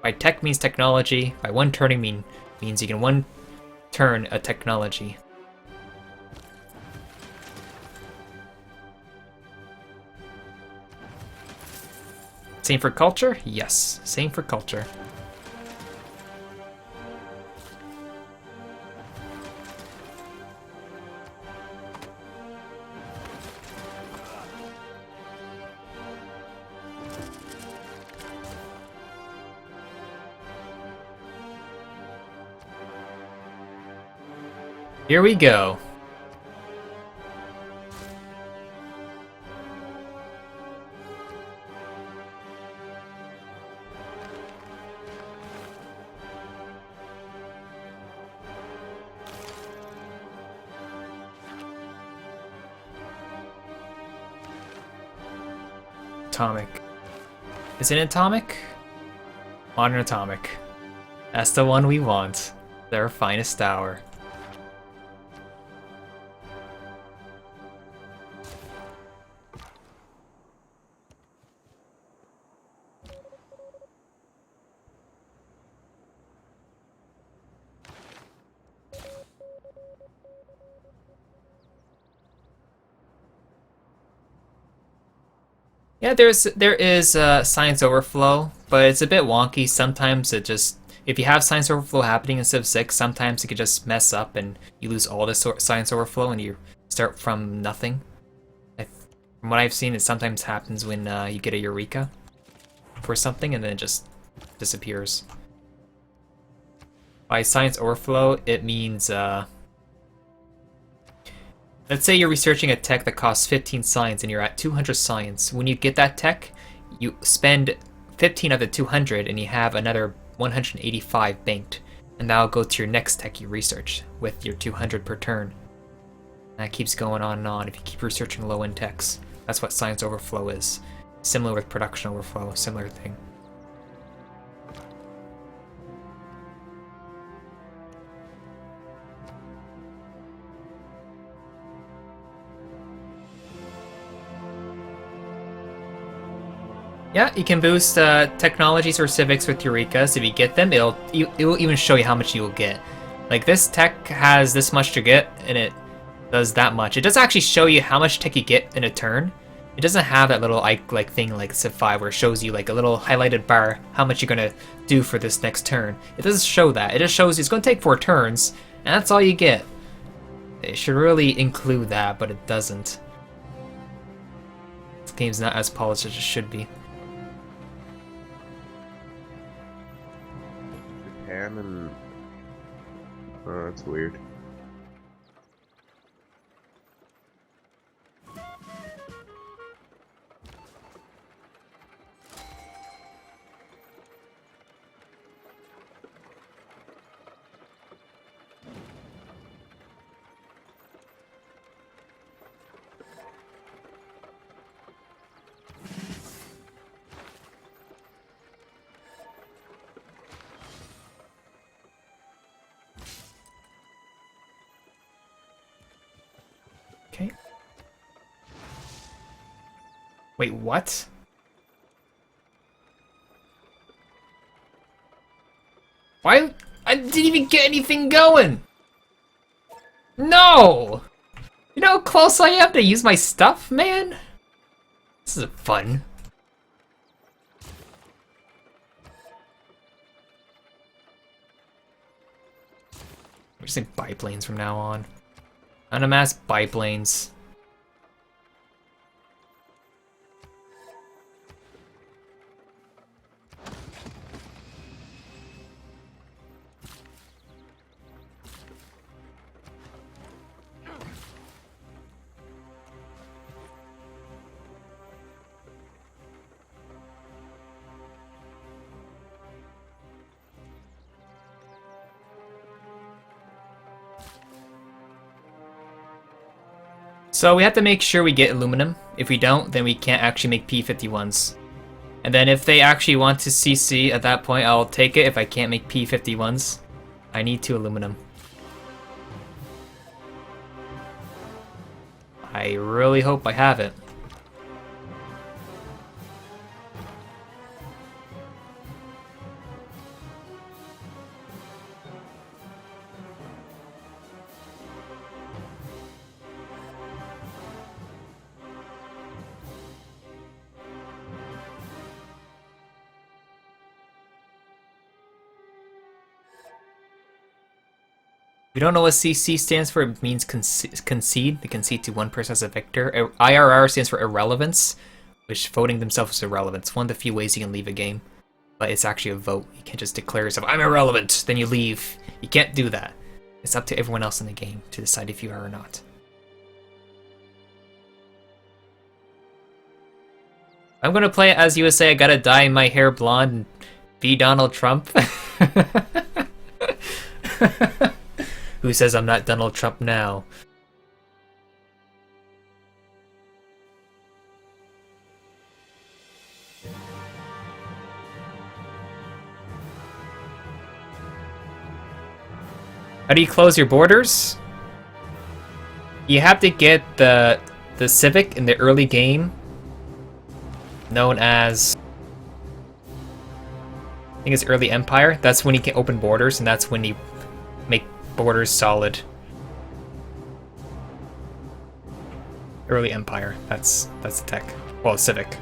By tech means technology, by 1 turning means you can 1 turn a technology. Same for culture? Yes, same for culture. Here we go. Atomic. Is it atomic? Modern atomic. That's the one we want. Their finest hour. Yeah, there is Science Overflow, but it's a bit wonky. Sometimes it just, if you have Science Overflow happening in Civ 6, sometimes it could just mess up and you lose all the Science Overflow and you start from nothing. From what I've seen, it sometimes happens when you get a Eureka for something and then it just disappears. By Science Overflow, it means let's say you're researching a tech that costs 15 science and you're at 200 science. When you get that tech, you spend 15 of the 200 and you have another 185 banked. And that'll go to your next tech you research with your 200 per turn. And that keeps going on and on if you keep researching low-end techs. That's what Science Overflow is. Similar with Production Overflow, similar thing. Yeah, you can boost technologies or civics with Eurekas. If you get them, it will even show you how much you will get. Like this tech has this much to get, and it does that much. It does actually show you how much tech you get in a turn. It doesn't have that little like thing like Civ 5 where it shows you like a little highlighted bar how much you're gonna do for this next turn. It doesn't show that. It just shows you it's gonna take 4 turns, and that's all you get. It should really include that, but it doesn't. This game's not as polished as it should be. And oh, that's weird. Okay. Wait, what? Why? I didn't even get anything going! No! You know how close I am to use my stuff, man? This isn't fun. We're just saying biplanes from now on. Unamassed biplanes. So we have to make sure we get aluminum. If we don't, then we can't actually make P51s. And then if they actually want to CC at that point, I'll take it if I can't make P51s. I need 2 aluminum. I really hope I have it. If you don't know what CC stands for, it means concede. They concede to one person as a victor. IRR stands for irrelevance, which voting themselves is irrelevance. One of the few ways you can leave a game. But it's actually a vote. You can't just declare yourself, I'm irrelevant, then you leave. You can't do that. It's up to everyone else in the game to decide if you are or not. I'm gonna play it as USA. I gotta dye my hair blonde and be Donald Trump. Who says I'm not Donald Trump now? How do you close your borders? You have to get the civic in the early game, known as, I think it's Early Empire. That's when you can open borders, and that's when you make borders solid. Early Empire. That's the tech. Well, civic.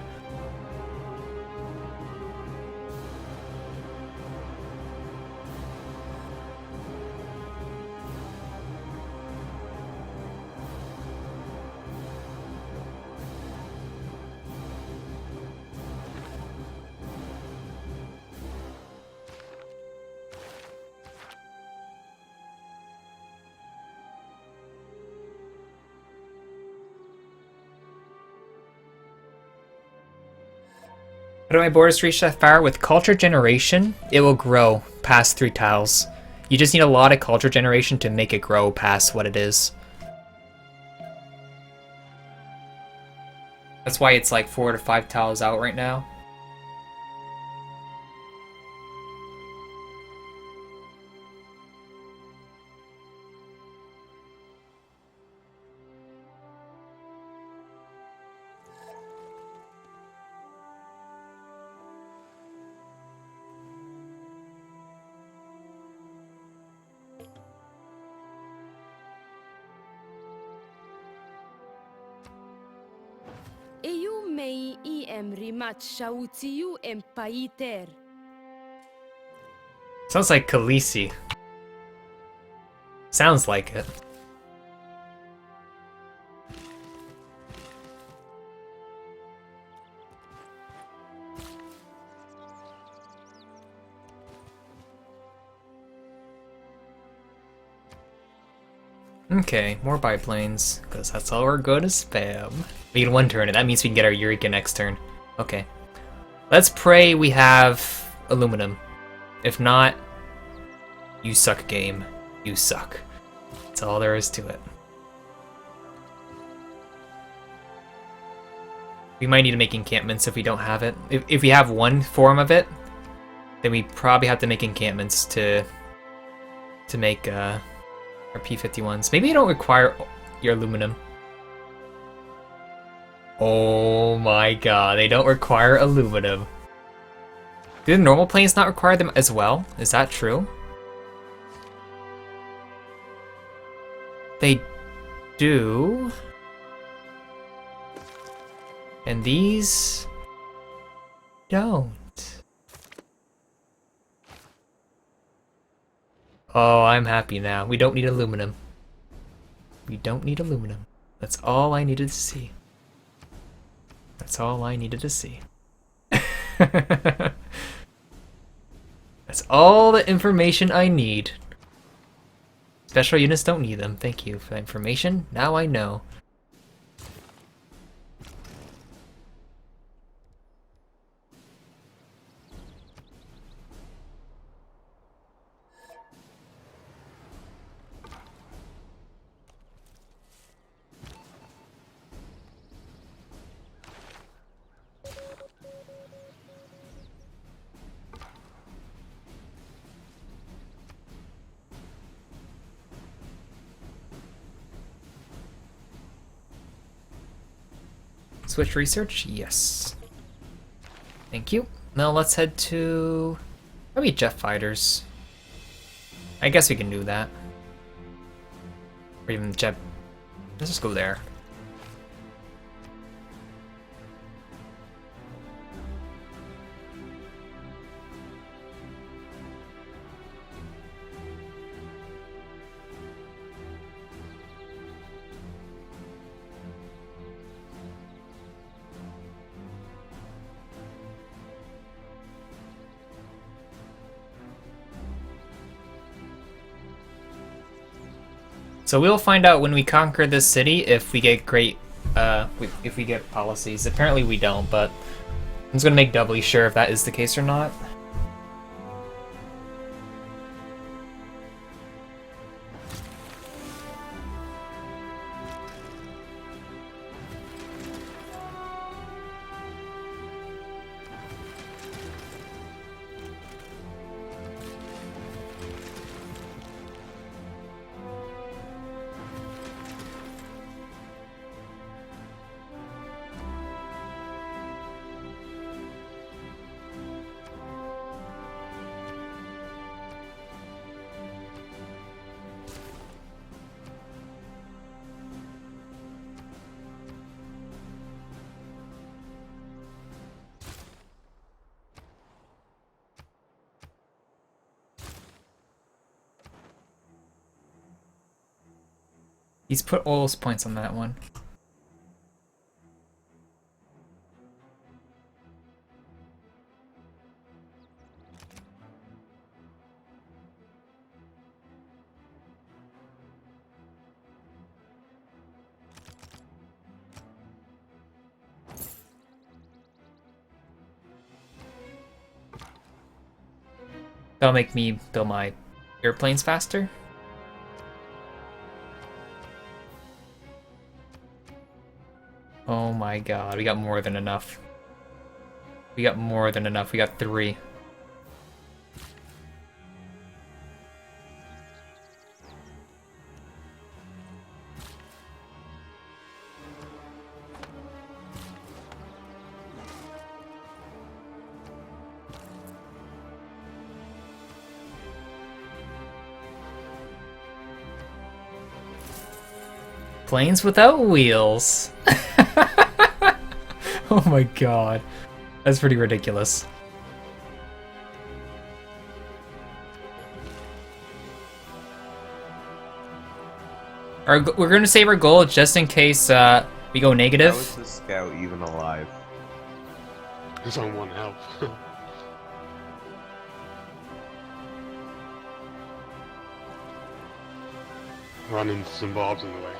How do my borders reach that far? With culture generation, it will grow past 3 tiles. You just need a lot of culture generation to make it grow past what it is. That's why it's like 4 to 5 tiles out right now. Eu mei em rimat shautiu em paiter. Sounds like Khaleesi. Sounds like it. Okay, more biplanes, because that's all we're going to spam. We get 1 turn, and that means we can get our Eureka next turn. Okay. Let's pray we have aluminum. If not, you suck, game. You suck. That's all there is to it. We might need to make encampments if we don't have it. If we have one form of it, then we probably have to make encampments to make our P-51s. Maybe you don't require your aluminum. Oh my god, they don't require aluminum. Do the normal planes not require them as well? Is that true? They do. And these don't. Oh, I'm happy now. We don't need aluminum. We don't need aluminum. That's all I needed to see. That's all I needed to see. That's all the information I need. Special units don't need them. Thank you for the information. Now I know. Switch research? Yes. Thank you. Now let's head to probably jet fighters. I guess we can do that. Or even jet. Let's just go there. So we'll find out when we conquer this city if we get great, if we get policies. Apparently we don't, but I'm just gonna make doubly sure if that is the case or not. He's put all his points on that one. That'll make me build my airplanes faster. Oh my god, we got more than enough. We got more than enough. We got 3. Planes without wheels. Oh my god. That's pretty ridiculous. We're going to save our gold just in case we go negative. How is this scout even alive? He's on 1 health. Run into some barbs in the way.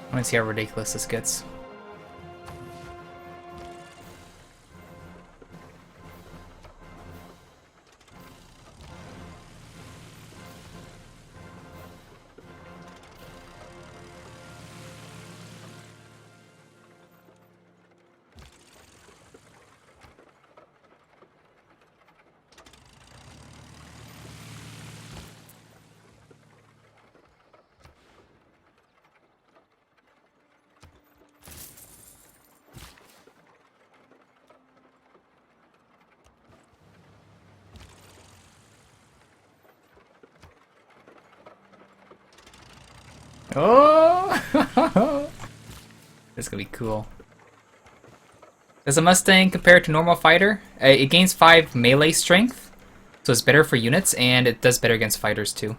I want to see how ridiculous this gets. Oh! This is gonna be cool. Does a Mustang compare to normal fighter? It gains 5 melee strength, so it's better for units, and it does better against fighters too.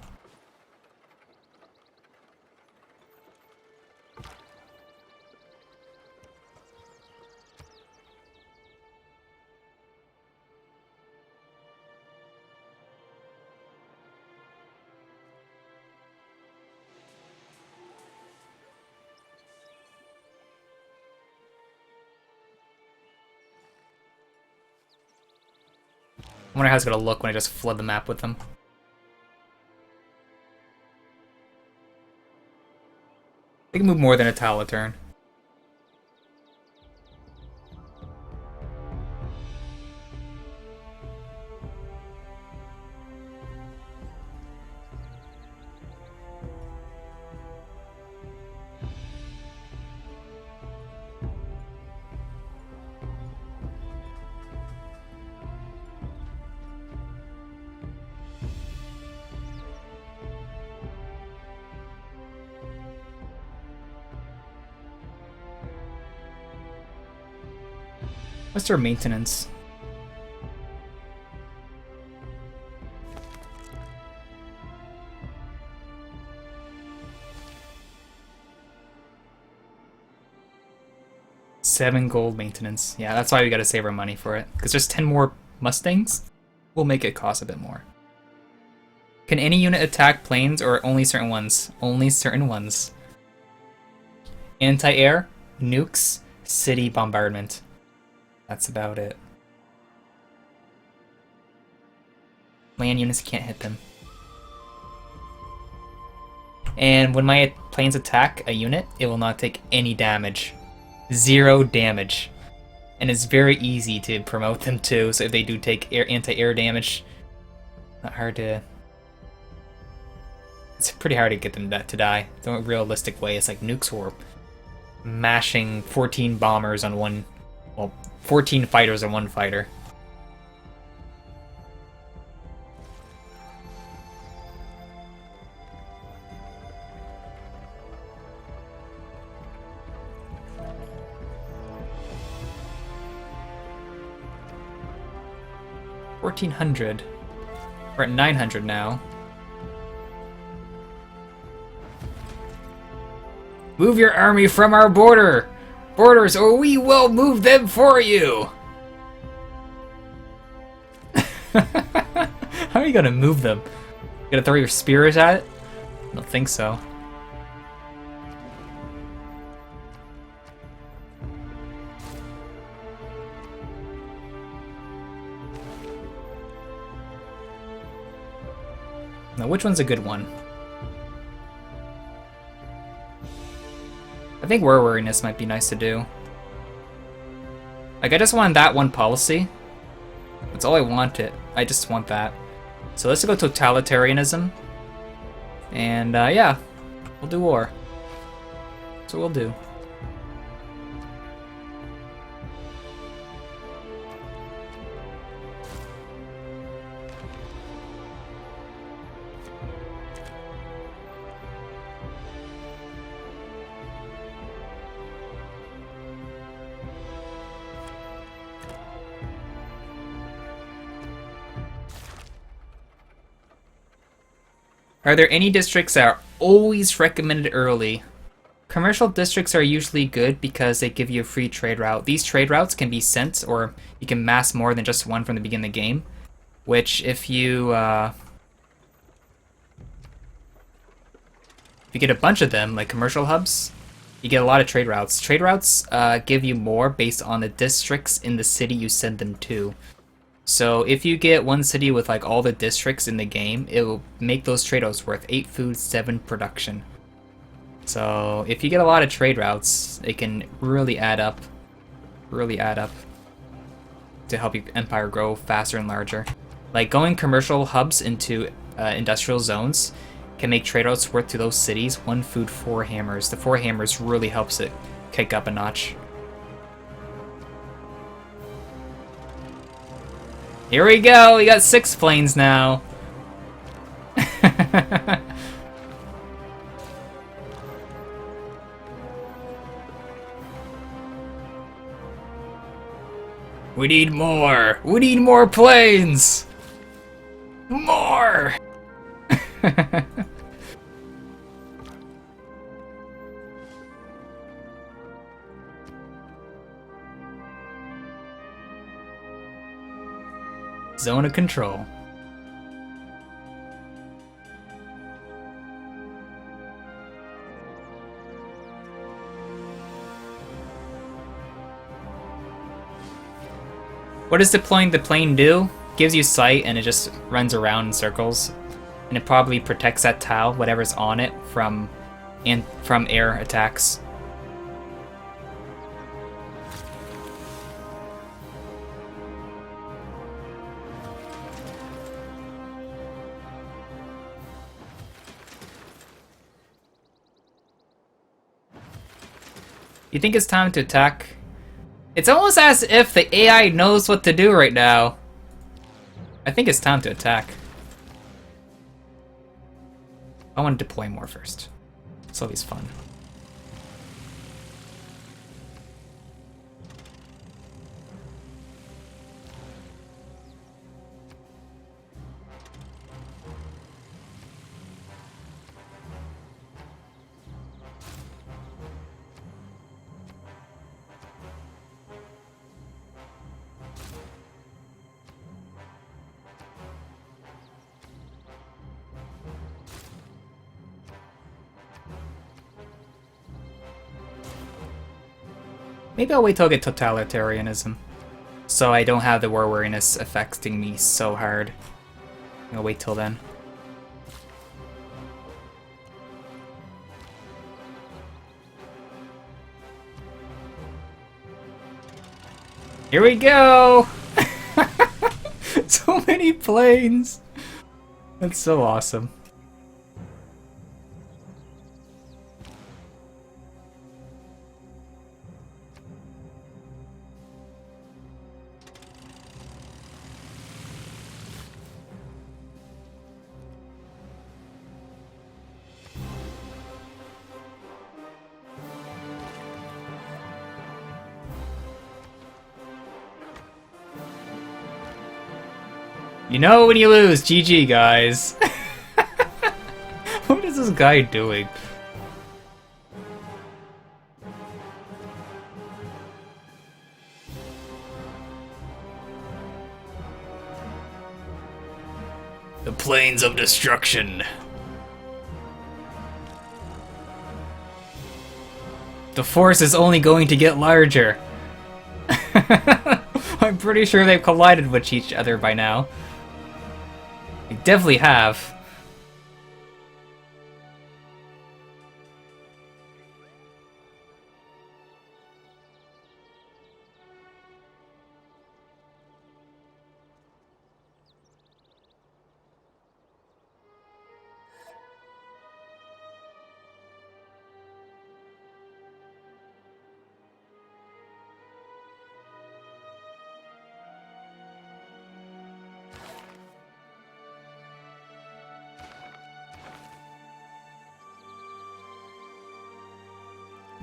I wonder how it's gonna look when I just flood the map with them. They can move more than a tile a turn. What's their maintenance? $7 gold maintenance. Yeah, that's why we gotta save our money for it. Because there's 10 more Mustangs. We'll make it cost a bit more. Can any unit attack planes or only certain ones? Only certain ones. Anti-air, nukes, city bombardment. That's about it. Land units can't hit them. And when my planes attack a unit, it will not take any damage. 0 damage. And it's very easy to promote them too, so if they do take anti-air damage, not hard to... It's pretty hard to get them to die. The only realistic way is like nukes or mashing 14 bombers on one... Well, 14 fighters on one fighter. $1,400. We're at 900 now. Move your army from our borders, or we will move them for you. How are you gonna move them? You gonna throw your spears at it? I don't think so. Now, which one's a good one? I think war weariness might be nice to do. Like, I just want that one policy. That's all I wanted. I just want that. So let's go totalitarianism. And, yeah. We'll do war. That's what we'll do. Are there any districts that are always recommended early? Commercial districts are usually good because they give you a free trade route. These trade routes can be sent, or you can mass more than just one from the beginning of the game. Which, if you get a bunch of them, like commercial hubs, you get a lot of trade routes. Trade routes give you more based on the districts in the city you send them to. So if you get one city with like all the districts in the game, it will make those trade routes worth 8 food, 7 production. So if you get a lot of trade routes, it can really add up to help your empire grow faster and larger. Like going commercial hubs into industrial zones can make trade routes worth to those cities 1 food, 4 hammers. The 4 hammers really helps it kick up a notch. Here we go, we got 6 planes now. We need more! We need more planes! More! Zone of control. What does deploying the plane do? Gives you sight and it just runs around in circles. And it probably protects that tile, whatever's on it, from air attacks. You think it's time to attack? It's almost as if the AI knows what to do right now. I think it's time to attack. I want to deploy more first. It's always fun. Maybe I'll wait till I get totalitarianism. So I don't have the war weariness affecting me so hard. I'll wait till then. Here we go! So many planes! That's so awesome. You know when you lose, GG guys. What is this guy doing? The plains of destruction. The force is only going to get larger. I'm pretty sure they've collided with each other by now. They definitely have.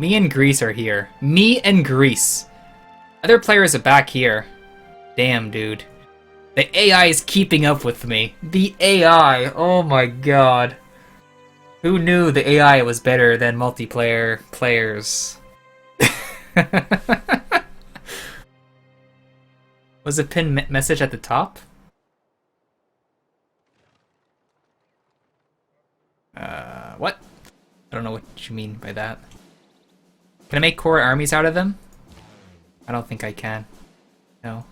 Me and Greece are here. Me and Greece. Other players are back here. Damn, dude. The AI is keeping up with me. The AI! Oh my god. Who knew the AI was better than multiplayer players? Was a pin message at the top? What? I don't know what you mean by that. Can I make core armies out of them? I don't think I can. No.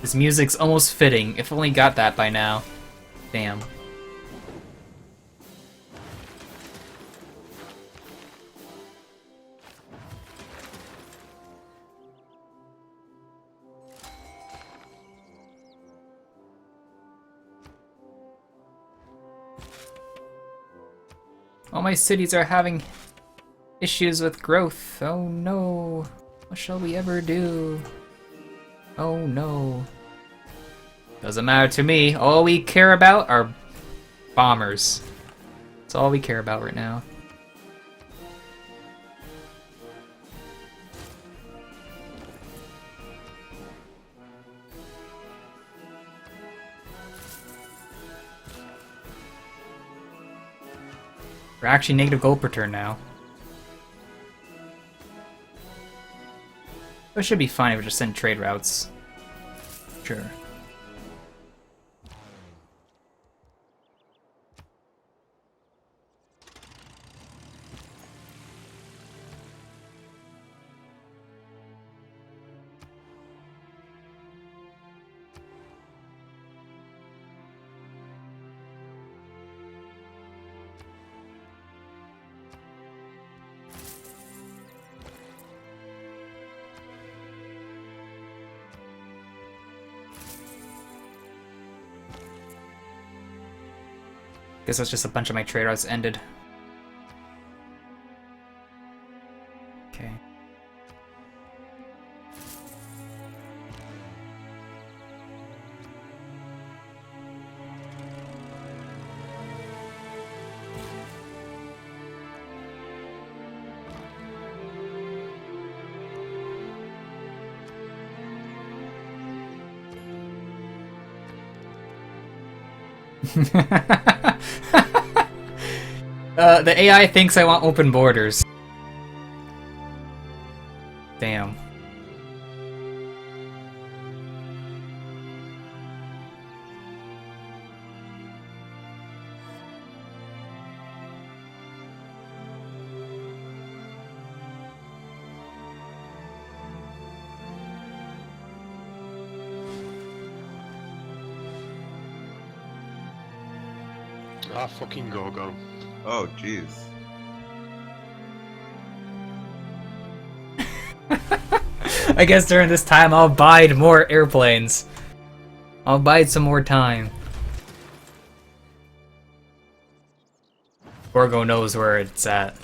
This music's almost fitting. If only got that by now. Damn. All my cities are having issues with growth. Oh no. What shall we ever do? Oh no. Doesn't matter to me. All we care about are bombers. That's all we care about right now. We're actually negative gold per turn now. It should be fine if we just send trade routes. Sure. Guess that's just a bunch of my trade routes ended. Okay. The AI thinks I want open borders. Damn. Ah, fucking go. Oh, jeez. I guess during this time I'll bide more airplanes. I'll bide some more time. Gorgo knows where it's at.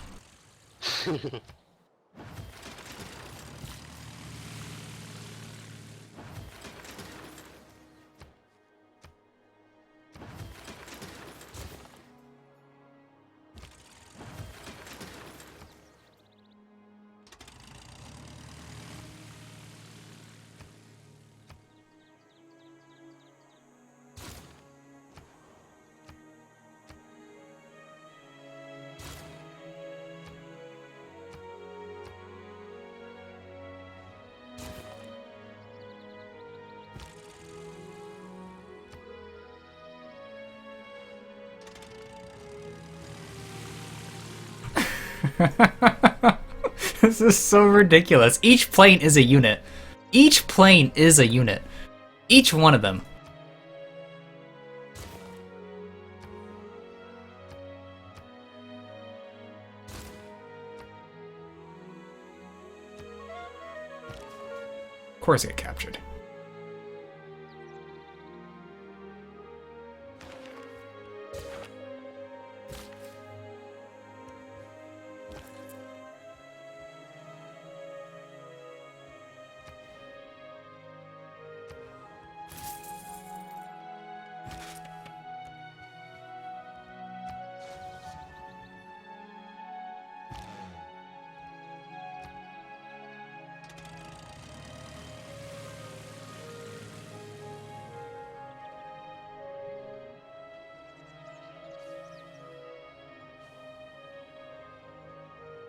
This is so ridiculous. Each plane is a unit. Each plane is a unit. Each one of them. Of course, get captured.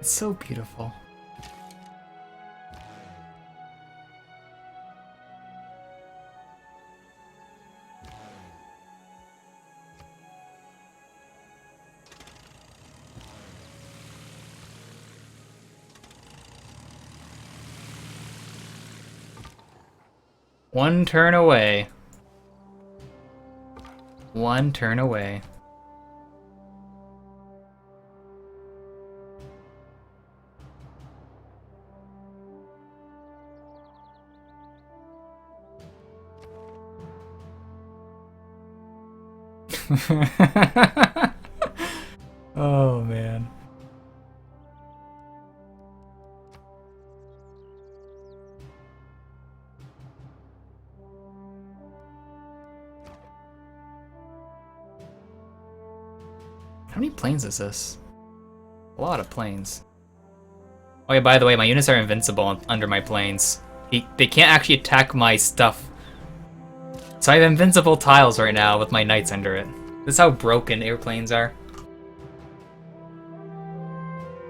It's so beautiful. One turn away. One turn away. Oh man. How many planes is this? A lot of planes. Oh yeah, by the way, my units are invincible under my planes. They can't actually attack my stuff. So I have invincible tiles right now with my knights under it. This is how broken airplanes are.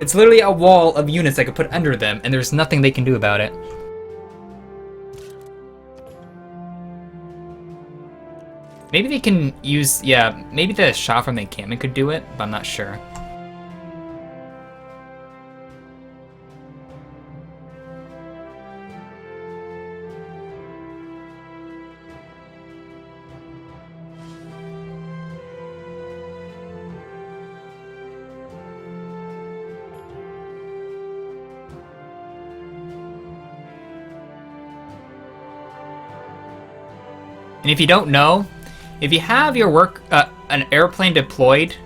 It's literally a wall of units I could put under them, and there's nothing they can do about it. Maybe they can use, yeah, maybe the shot from the encampment could do it, but I'm not sure. And if you don't know, if you have your an airplane deployed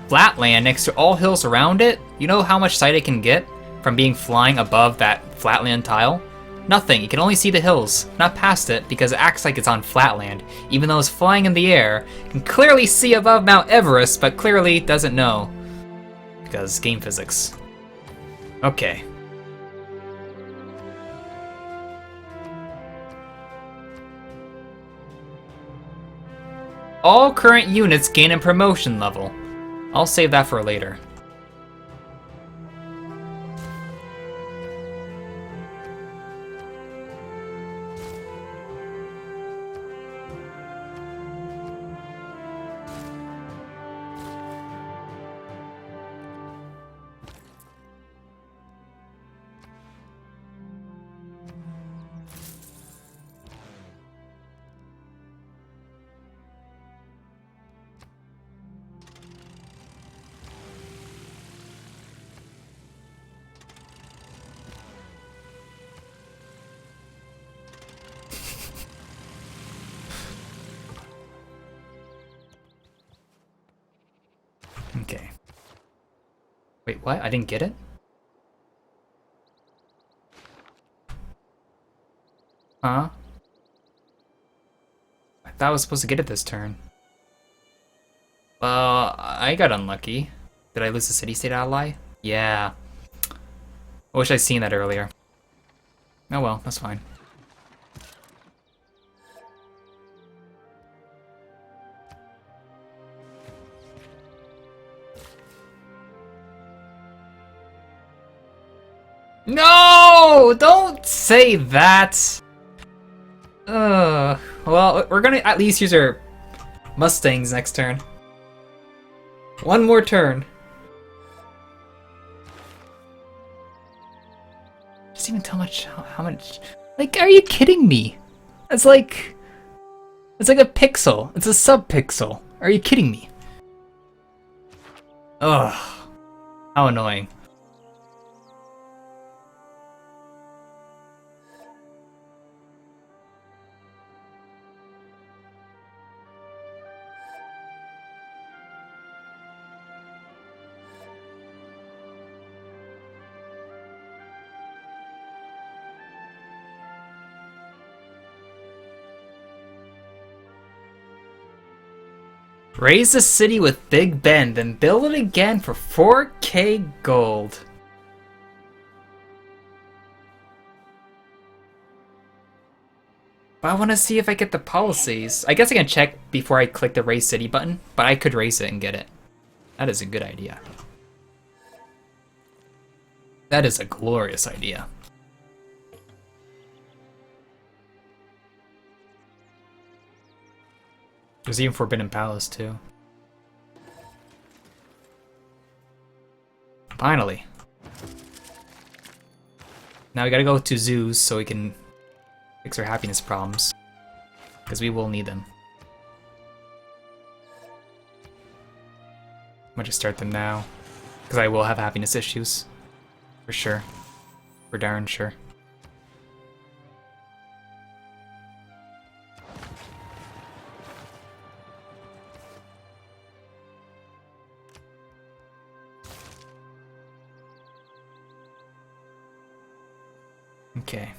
flatland next to all hills around it, you know how much sight it can get from being flying above that flatland tile? Nothing. You can only see the hills, not past it, because it acts like it's on flatland, even though it's flying in the air. You can clearly see above Mount Everest, but clearly doesn't know. Because game physics. Okay. All current units gain a promotion level. I'll save that for later. Okay. Wait, what? I didn't get it? Huh? I thought I was supposed to get it this turn. Well, I got unlucky. Did I lose the city-state ally? Yeah. I wish I'd seen that earlier. Oh well, that's fine. No! Don't say that! Well, we're gonna at least use our Mustangs next turn. One more turn. Just even tell much how much. Like, are you kidding me? It's like a pixel. It's a sub-pixel. Are you kidding me? Ugh. How annoying. Raise the city with Big Ben, then build it again for 4k gold. But I want to see if I get the policies. I guess I can check before I click the raise city button, but I could raise it and get it. That is a good idea. That is a glorious idea. There's even Forbidden Palace, too. Finally. Now we gotta go to zoos so we can fix our happiness problems. Because we will need them. I'm gonna just start them now. Because I will have happiness issues. For sure. For darn sure. Okay.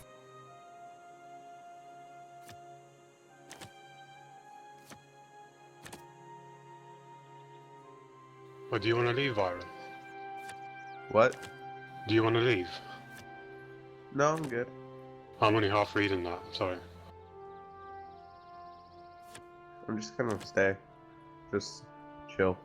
Or do you want to leave, Byron? What? Do you want to leave? No, I'm good. I'm only half reading that, sorry. I'm just gonna stay. Just chill.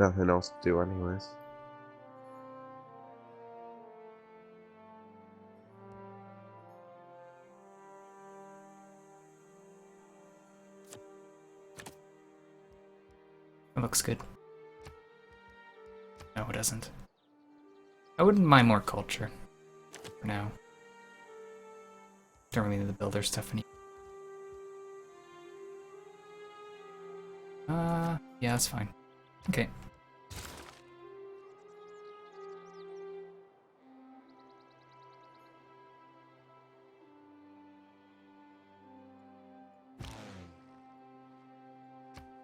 Nothing else to do anyways. It looks good. No, it doesn't. I wouldn't mind more culture. For now. Don't really need the builder stuff anymore. Yeah, that's fine. Okay.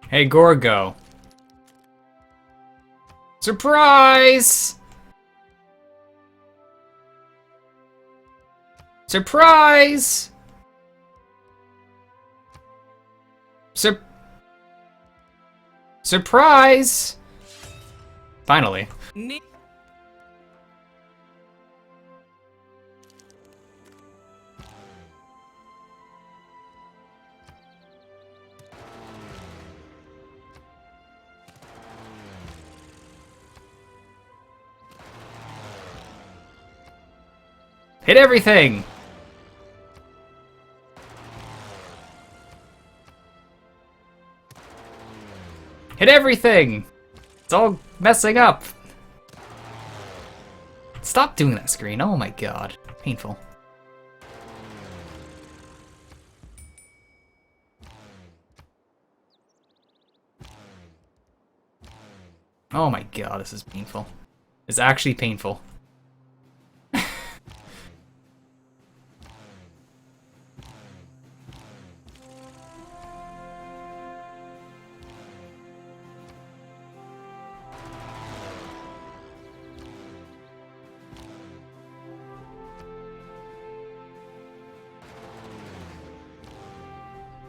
Hey, Gorgo. Surprise! Surprise! Surprise! Finally. Hit everything! Hit everything! It's all messing up! Stop doing that screen, oh my god. Painful. Oh my god, this is painful. It's actually painful.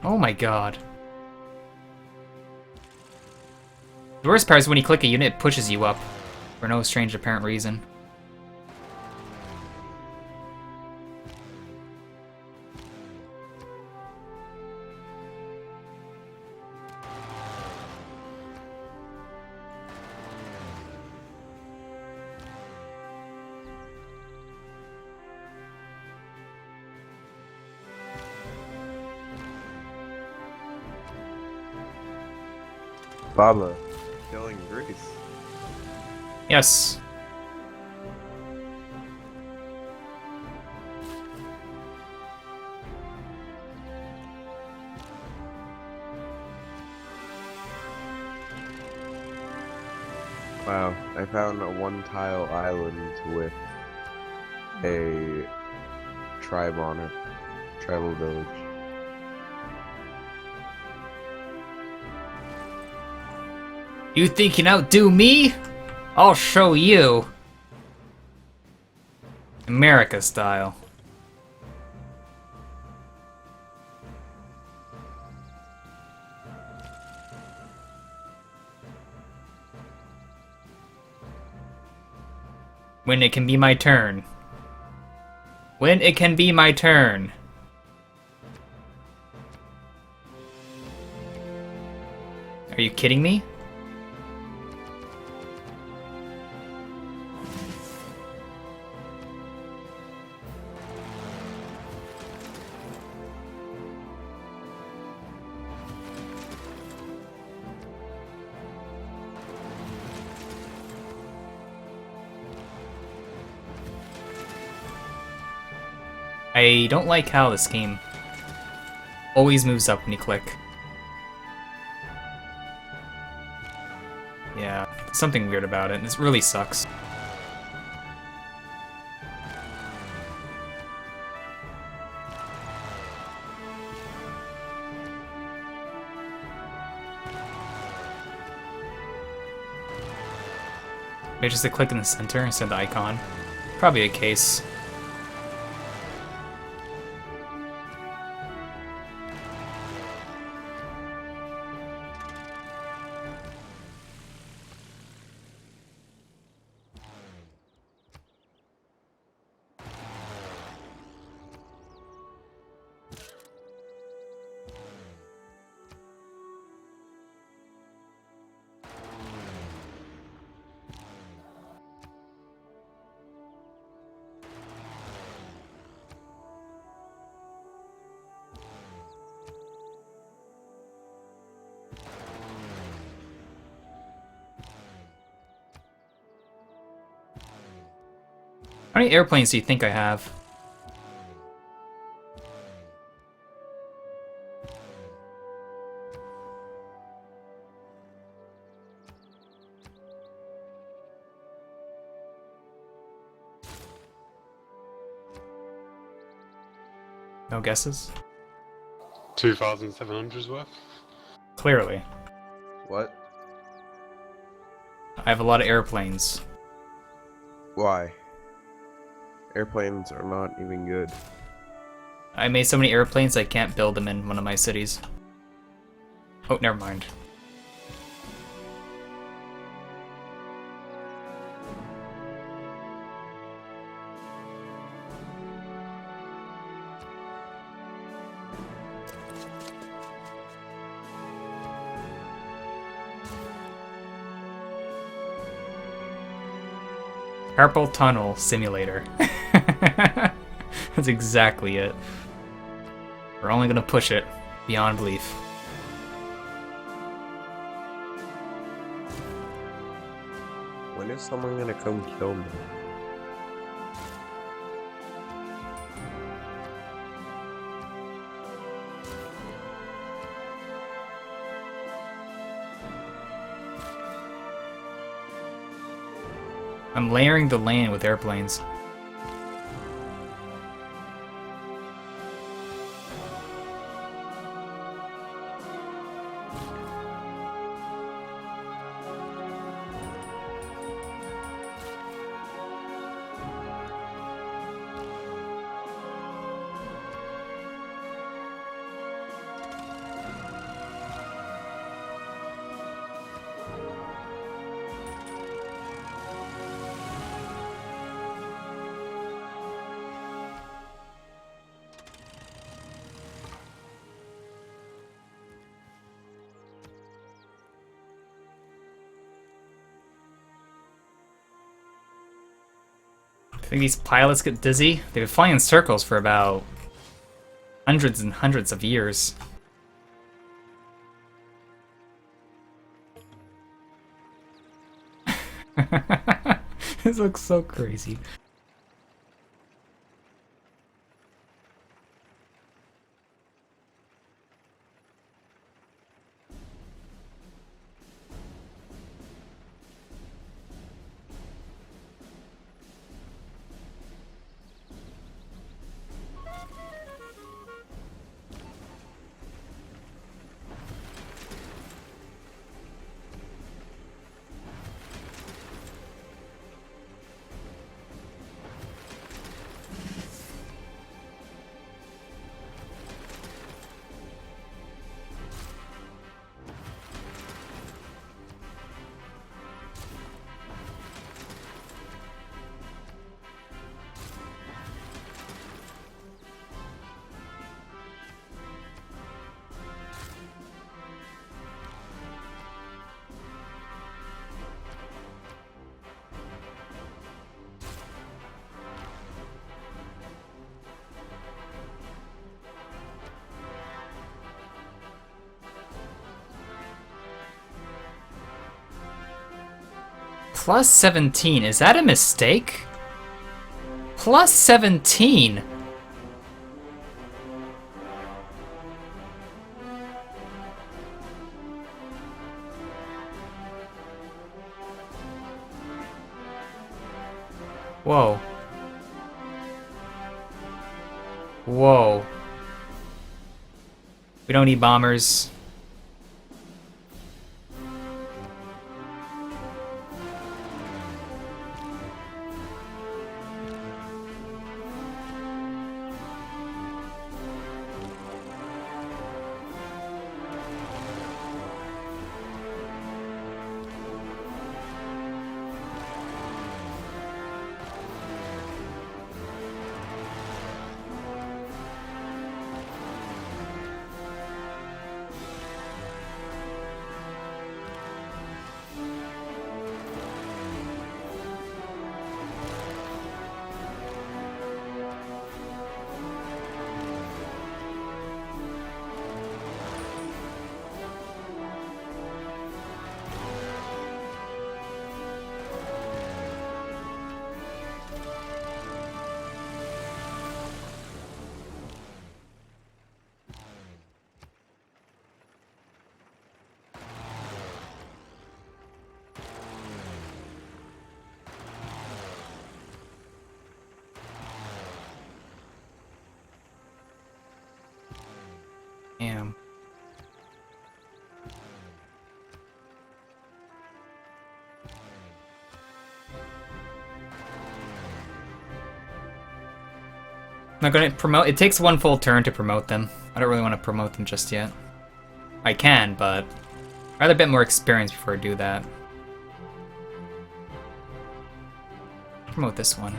Oh my god. The worst part is when you click a unit, it pushes you up for no strange apparent reason. Baba, killing Greece. Yes. Wow, I found a one-tile island with a tribe on it. Tribal village. You think you can outdo me? I'll show you. America style. When it can be my turn. When it can be my turn. Are you kidding me? I don't like how this game always moves up when you click. Yeah, something weird about it. This really sucks. Maybe just to click in the center instead of the icon. Probably a case. How many airplanes do you think I have? No guesses? 2,700's worth. Clearly. What? I have a lot of airplanes. Why? Airplanes are not even good. I made so many airplanes I can't build them in one of my cities. Oh, never mind. Carpal Tunnel Simulator. That's exactly it. We're only gonna push it beyond belief. When is someone gonna come kill me? I'm layering the land with airplanes. I think these pilots get dizzy. They've been flying in circles for about hundreds and hundreds of years. This looks so crazy. Plus 17, is that a mistake? Plus 17! Whoa. Whoa. We don't need bombers. Damn. I'm not gonna promote. It takes one full turn to promote them. I don't really want to promote them just yet. I can, but I'd rather a bit more experience before I do that. Promote this one.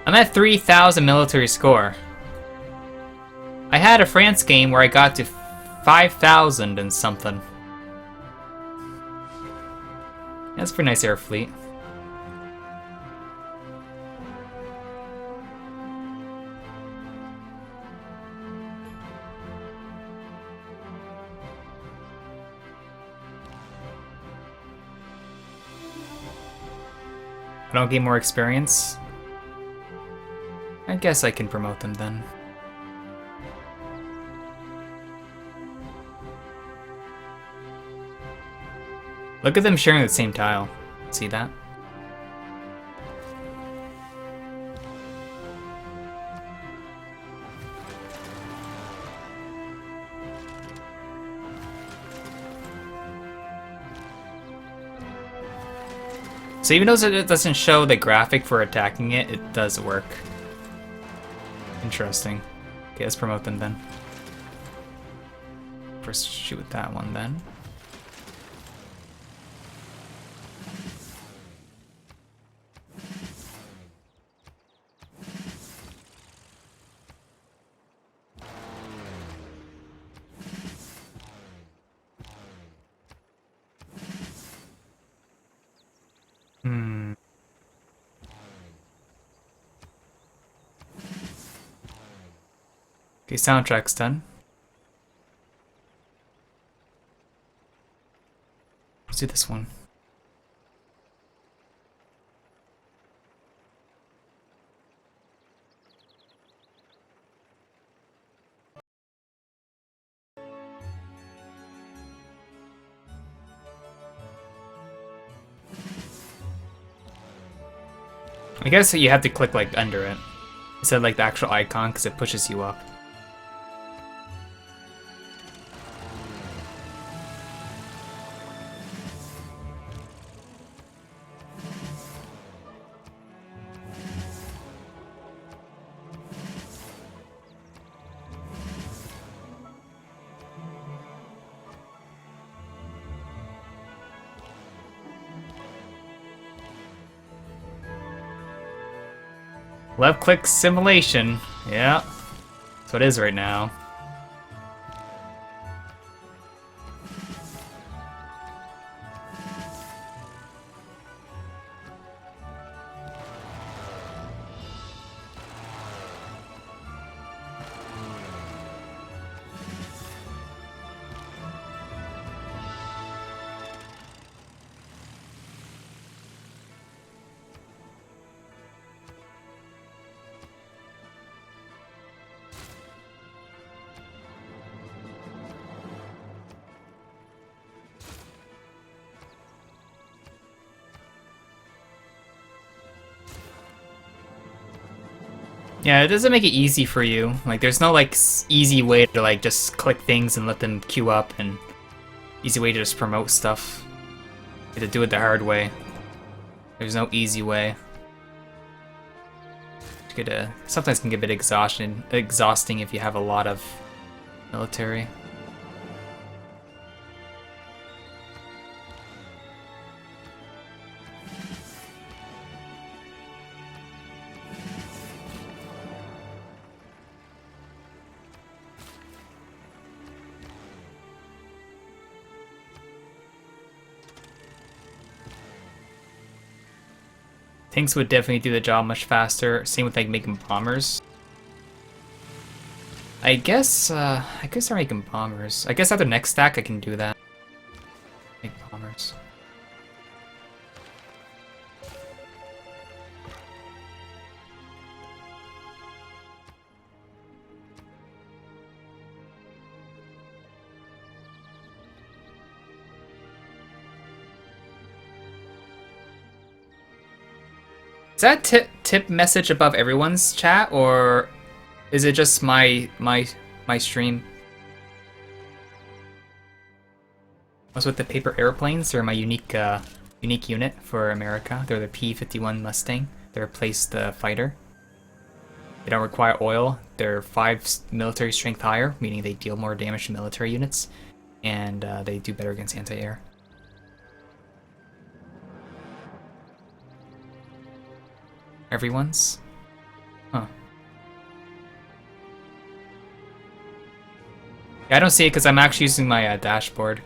I'm at 3,000 military score. I had a France game where I got to 5,000 and something. That's a pretty nice air fleet. I don't gain more experience. I guess I can promote them then. Look at them sharing the same tile. See that? So even though it doesn't show the graphic for attacking it, it does work. Interesting. Okay, let's promote them then. First shoot with that one then. Okay, soundtrack's done. Let's do this one. I guess you have to click like under it instead of like the actual icon because it pushes you up. Left click simulation. Yeah. That's what it is right now. Yeah, it doesn't make it easy for you. Like, there's no, like, easy way to, like, just click things and let them queue up, and easy way to just promote stuff. You have to do it the hard way. There's no easy way. Sometimes it can get a bit exhausting if you have a lot of military. Tanks would definitely do the job much faster. Same with like making bombers. I guess they're making bombers. I guess after next stack I can do that. Make bombers. Is that tip message above everyone's chat, or is it just my stream? What's with the paper airplanes? They're my unique unit for America. They're the P-51 Mustang. They replace the fighter. They don't require oil. They're 5 military strength higher, meaning they deal more damage to military units, and they do better against anti-air. Everyone's? Huh. Yeah, I don't see it because I'm actually using my dashboard.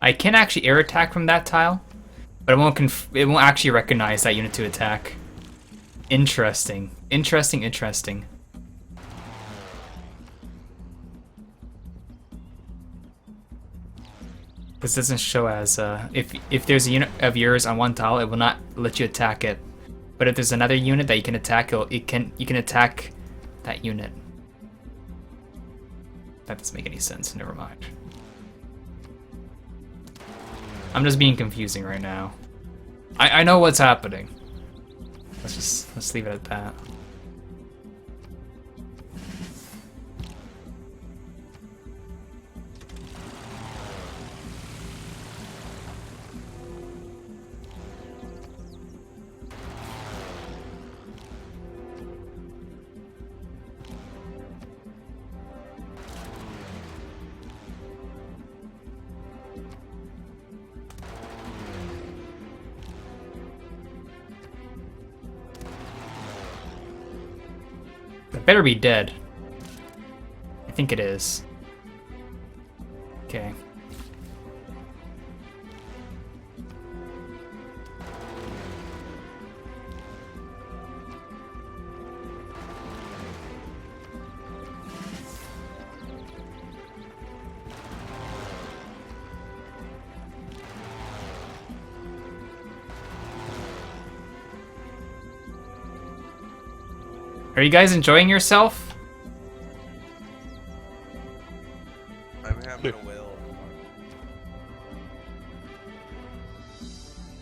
I can actually air attack from that tile, but it won't actually recognize that unit to attack. Interesting. Interesting. This doesn't show as if there's a unit of yours on one tile, it will not let you attack it. But if there's another unit that you can attack, you can attack that unit. That doesn't make any sense. Never mind. I'm just being confusing right now. I know what's happening. Let's leave it at that. It better be dead. I think it is. Okay. Are you guys enjoying yourself? I'm having a whale.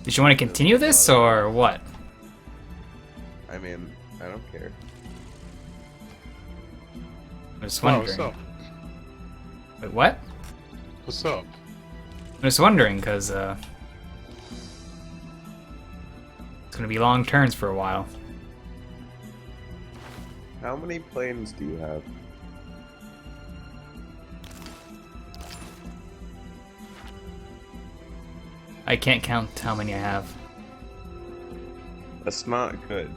Did you want to continue this or what? I mean, I don't care. I was Oh, wondering. what's up? Wait, what? What's up? I was wondering because it's gonna be long turns for a while. How many planes do you have? I can't count how many I have. That's not good.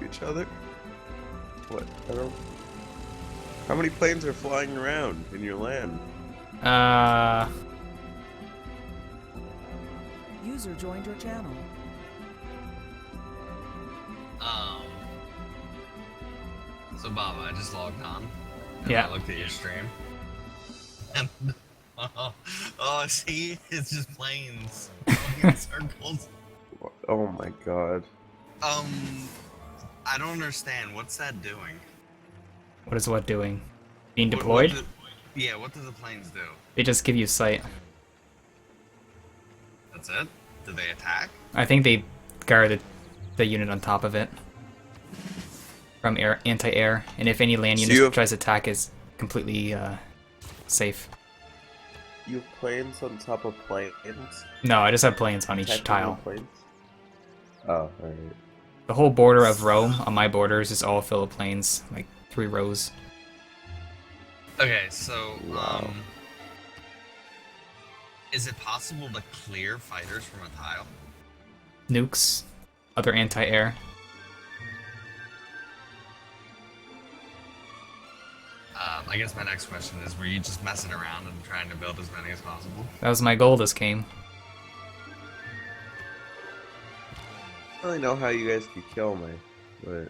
Each other? What? I don't. How many planes are flying around in your land? User joined your channel. So Bob, I just logged on. And Yeah. I looked at your stream. And oh, see, it's just planes going in circles. Oh my god. I don't understand. What's that doing? What is what doing? Being What deployed? yeah, what do the planes do? They just give you sight. That's it? Do they attack? I think they guard the unit on top of it from anti-air, and if any land So unit you have- tries to attack, is completely safe. You have planes on top of planes? No, I just have planes on each Technical tile. Planes? Oh, alright. The whole border of Rome on my borders is all filled with planes, like 3 rows. Okay, so Wow. is it possible to clear fighters from a tile? Nukes, other anti-air. I guess my next question is, were you just messing around and trying to build as many as possible? That was my goal this game. I don't really know how you guys could kill me, but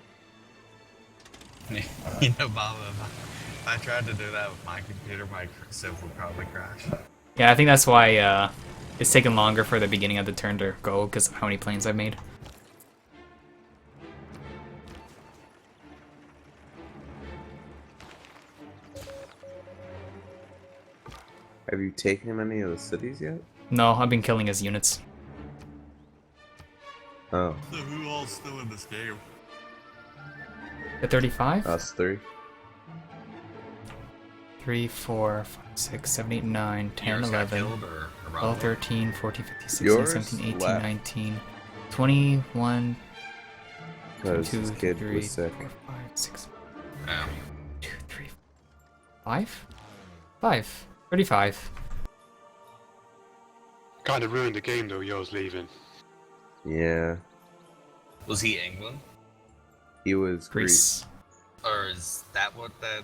You know, Bob, if I tried to do that with my computer, my Civ would probably crash. Yeah, I think that's why it's taken longer for the beginning of the turn to go, because of how many planes I've made. have you taken any of the cities yet? No, I've been killing his units. Oh, So who all's still in this game? At 35? us three. 3, 4, 5, 6, 7, 8, 9, 10, Yours got 11, killed or 12, 13, 14, 15, 16, Yours 17, 18, left. 19, 21, Because 2, this kid 3, was sick. 4, 5, 6, Yeah. 2, 3, 5? 5. 35. Kind of ruined the game though, yours leaving. Yeah, Was he England? he was Greece. Greece. Or is that what that...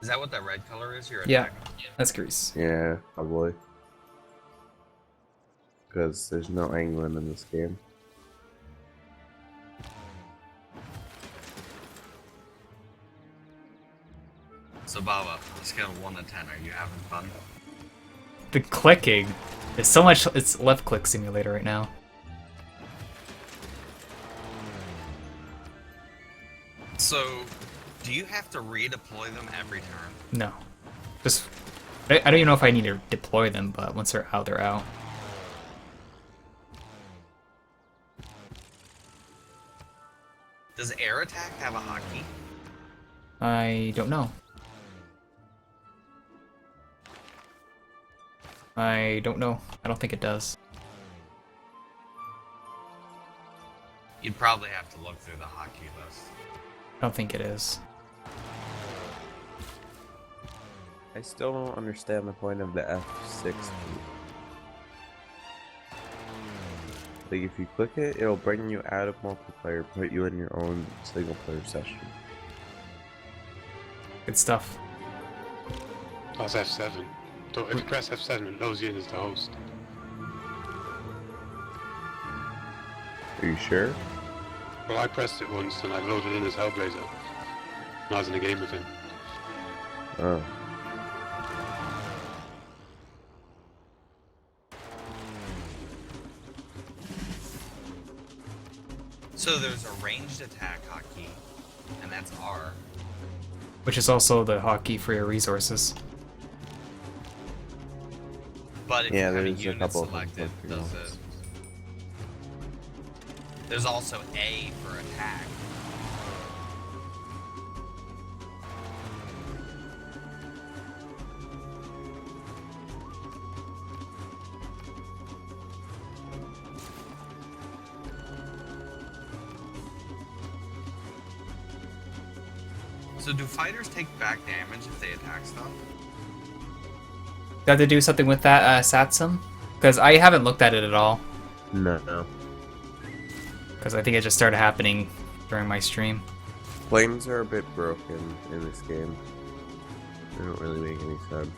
Is that what that red color is? You're Yeah. attacking? That's Greece. Yeah, probably. Because there's no England in this game. So Baba, on a scale of 1 to 10, are you having fun? The clicking is so much. It's left click simulator right now. So, Do you have to redeploy them every turn? No. Just I don't even know if I need to deploy them, but once they're out, they're out. Does air attack have a hotkey? I don't know. I don't know. I don't think it does. You'd probably have to look through the hotkey list. I don't think it is. I still don't understand the point of the F6 key. Like, if you click it, it'll bring you out of multiplayer, put you in your own single player session. Good stuff. That's F7. So if you press F7, it loads you in as the host. Are you sure? Well, I pressed it once and I loaded in as Hellblazer. And I was in a game with him. Oh. So there's a ranged attack hotkey, and that's R. Which is also the hotkey for your resources. But if Yeah, you have a there's a unit couple of selected, things does like it? There's also A for attack. So do fighters take back damage if they attack stuff? Do I have to do something with that, Satsum? Because I haven't looked at it at all. No. Because I think it just started happening during my stream. Flames are a bit broken in this game. They don't really make any sense.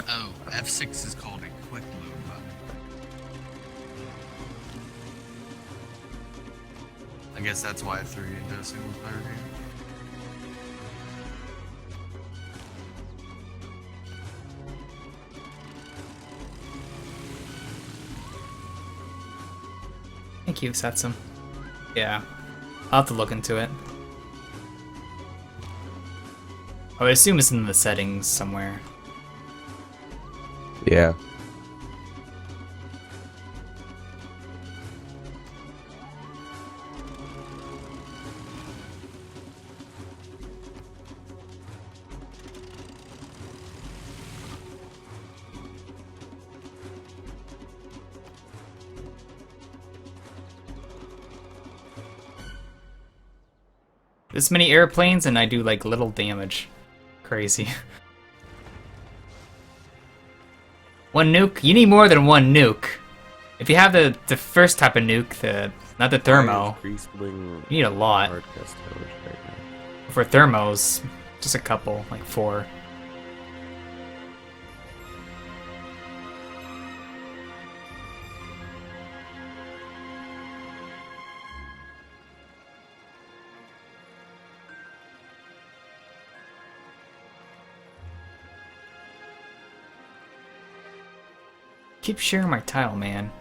Oh, F6 is called a quick load button. I guess that's why I threw you into a single player game. Thank you, Satsum. Yeah. I'll have to look into it. I would assume it's in the settings somewhere. Yeah. This many airplanes and I do like little damage. Crazy. One nuke? You need more than one nuke. If you have the first type of nuke, not the thermo, you need a lot. For thermos, just a couple, like 4. Keep sharing my tile, man.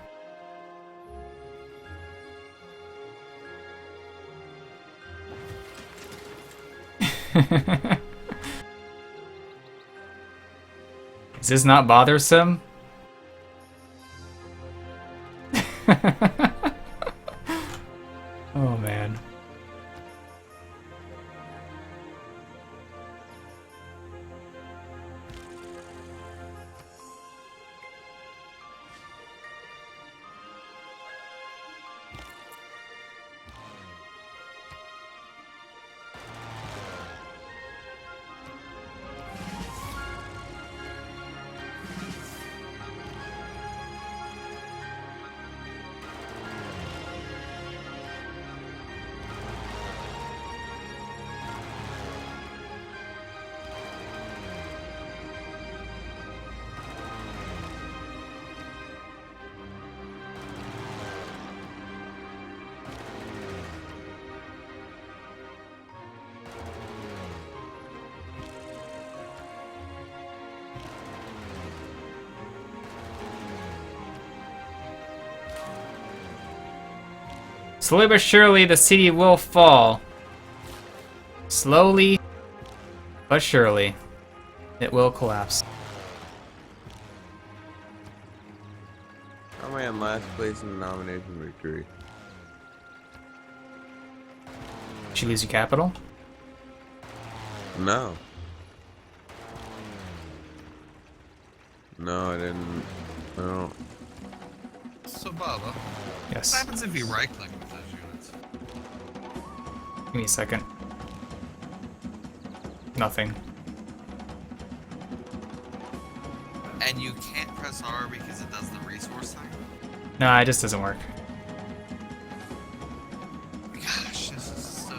Is this not bothersome? Oh man. Slowly but surely, the city will fall. Slowly but surely, it will collapse. How am I in last place in the nomination victory? Did you lose your capital? No. No, I didn't. No. So, Baba, Yes. what happens if you right-click with those units? Give me a second. Nothing. And you can't press R because it does the resource thing? No, it just doesn't work. Gosh, this is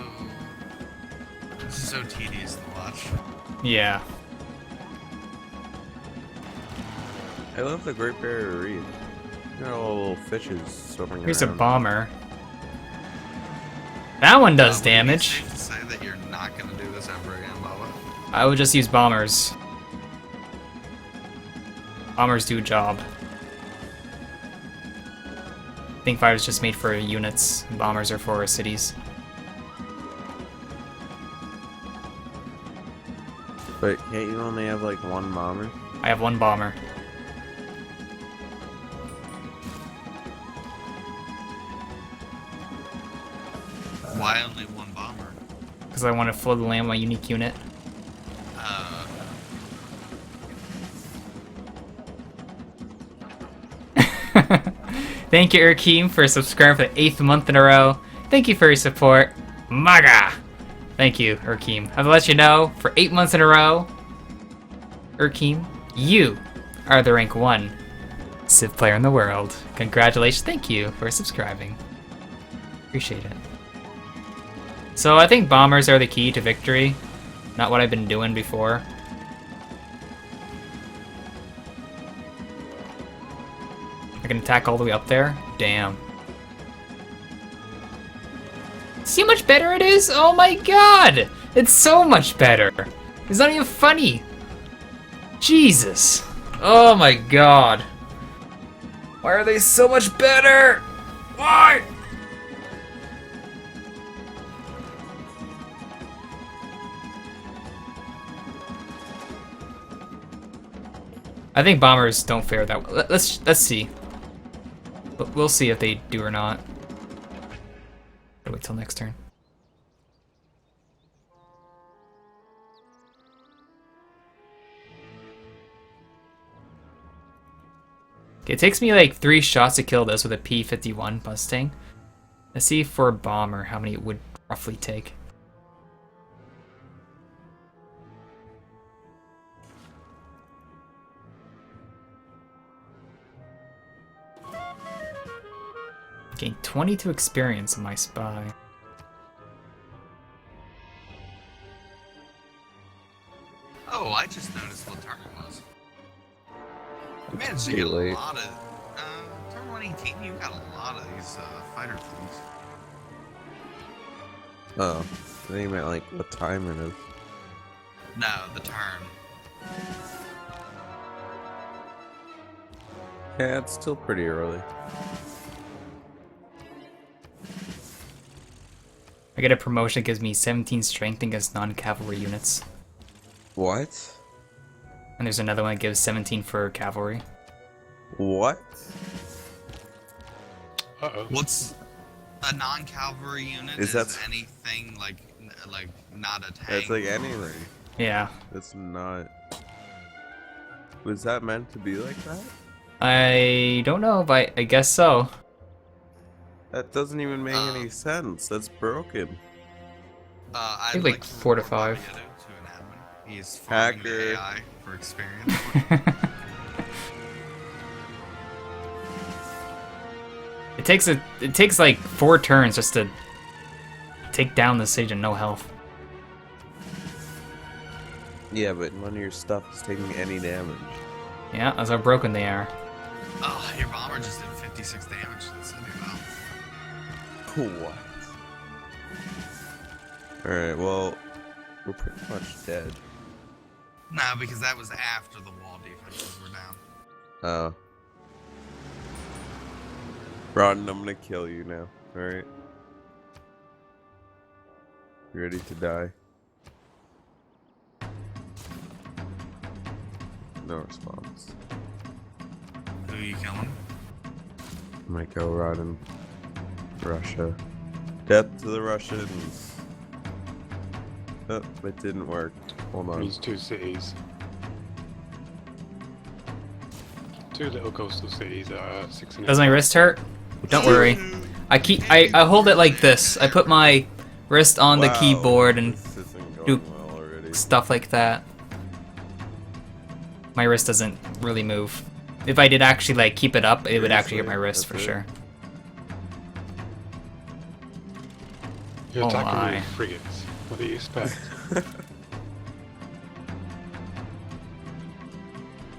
so tedious to watch. Yeah. I love the Great Barrier Reef. Got all the little fishes swimming Here's a around. bomber. That one does Would it be damage. safe to say that you're not gonna do this ever again, Baba? I would just use bombers. Bombers do job. I think fire's just made for units. And bombers are for cities. But can't you only have like one bomber? I have one bomber. Why only one bomber? Because I want to flood the land with my unique unit. Thank you, Urkeem, for subscribing for the 8th month in a row. Thank you for your support. Maga! Thank you, Urkeem. I'll let you know, for 8 months in a row, Urkeem, you are the rank 1 Civ player in the world. Congratulations. Thank you for subscribing. Appreciate it. So I think bombers are the key to victory. Not what I've been doing before. I can attack all the way up there? Damn. See how much better it is? Oh my god! It's so much better! It's not even funny! Jesus! Oh my god! Why are they so much better? Why? I think bombers don't fare that well. Let's see. We'll see if they do or not. Gotta wait till next turn. Okay, it takes me like 3 shots to kill this with a P-51 Mustang. Let's see for a bomber how many it would roughly take. Gain 22 experience on my spy. Oh, I just noticed what turn it was. You managed to Too get late. a lot of... turn 118, you got a lot of these fighter things. Oh, I think you meant like what time it is. No, the turn. Yeah, it's still pretty early. I get a promotion that gives me 17 strength against non-cavalry units. What? And there's another one that gives 17 for cavalry. What? Uh-oh. What's a non-cavalry unit? Is that- anything like not a tank? It's like or- anything. Yeah. It's not. Was that meant to be like that? I don't know, but I guess so. That doesn't even make any sense. That's broken. I think like 4 to 5. To an admin. He's farming the Hacker. AI for experience. It takes like 4 turns just to take down the Sage and no health. Yeah, but none of your stuff is taking any damage. Yeah, that's how broken they are. Oh, your bomber just did 56 damage to the city. Wow. What? Alright, well, we're pretty much dead. No, because that was after the wall defenses were down. Oh. Ron, I'm gonna kill you now, alright? You ready to die? No response. Who are you killing? Michael Rodden. Russia. Death to the Russians. Oh, it didn't work. Hold on. Needs 2 cities. 2 little coastal cities that are 6 and Does my wrist hurt? Don't worry. I hold it like this. I put my wrist on the Wow, keyboard and this isn't do going well already. stuff like that. My wrist doesn't really move. If I did actually like keep it up, it would actually hurt my wrist for That's it. sure. You're Oh attacking my. me with frigates. What do you expect?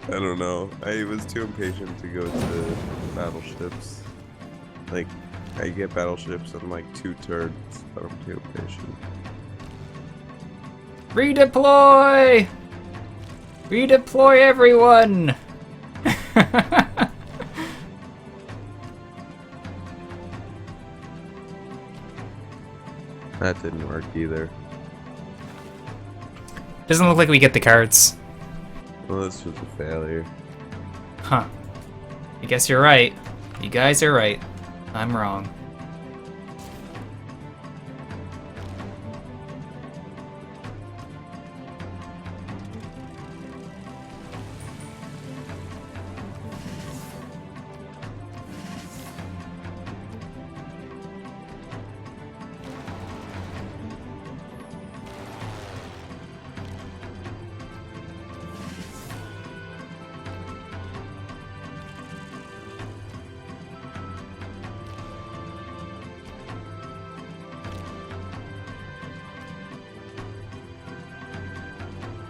I don't know. I was too impatient to go to battleships. Like, I get battleships in like 2 turns, but I'm too impatient. Redeploy! Redeploy everyone! That didn't work either. Doesn't look like we get the cards. Well, this was a failure. Huh. I guess you're right. You guys are right. I'm wrong.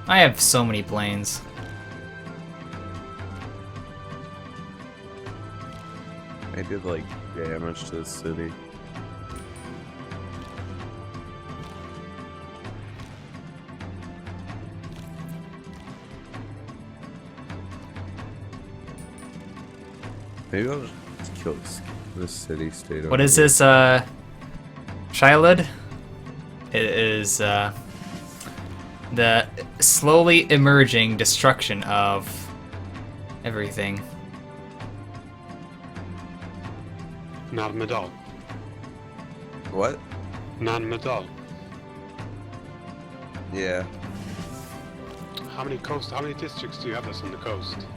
I have so many planes. I did like damage to the city. Maybe I'll just kill this city state. What is this, Shylud? It is, the slowly emerging destruction of everything. Narmadal. What? Narmadal. Yeah. How many districts do you have that's on the coast?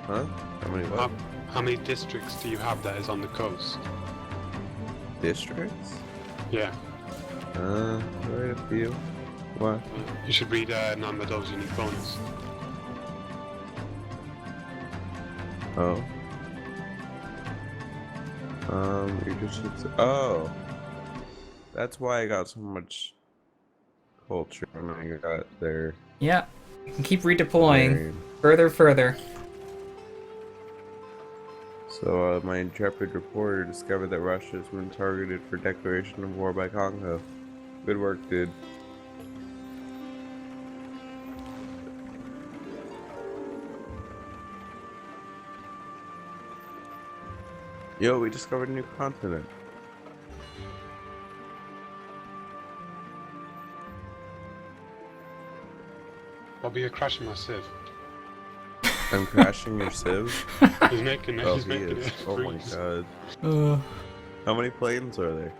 Huh? How many what? How many districts do you have that is on the coast? Districts? Yeah. Quite a few. What? You should read Narmadal's unique bonus. Oh. You just oh. That's why I got so much culture when I got there. Yeah, you can keep redeploying further. So, my intrepid reporter discovered that Russia has been targeted for declaration of war by Congo. Good work, dude. Yo, we discovered a new continent. Bobby, you're crashing my Civ. I'm crashing your Civ? He's making it. Oh, He's he making is. it. Oh my freeze. god. How many planes are there?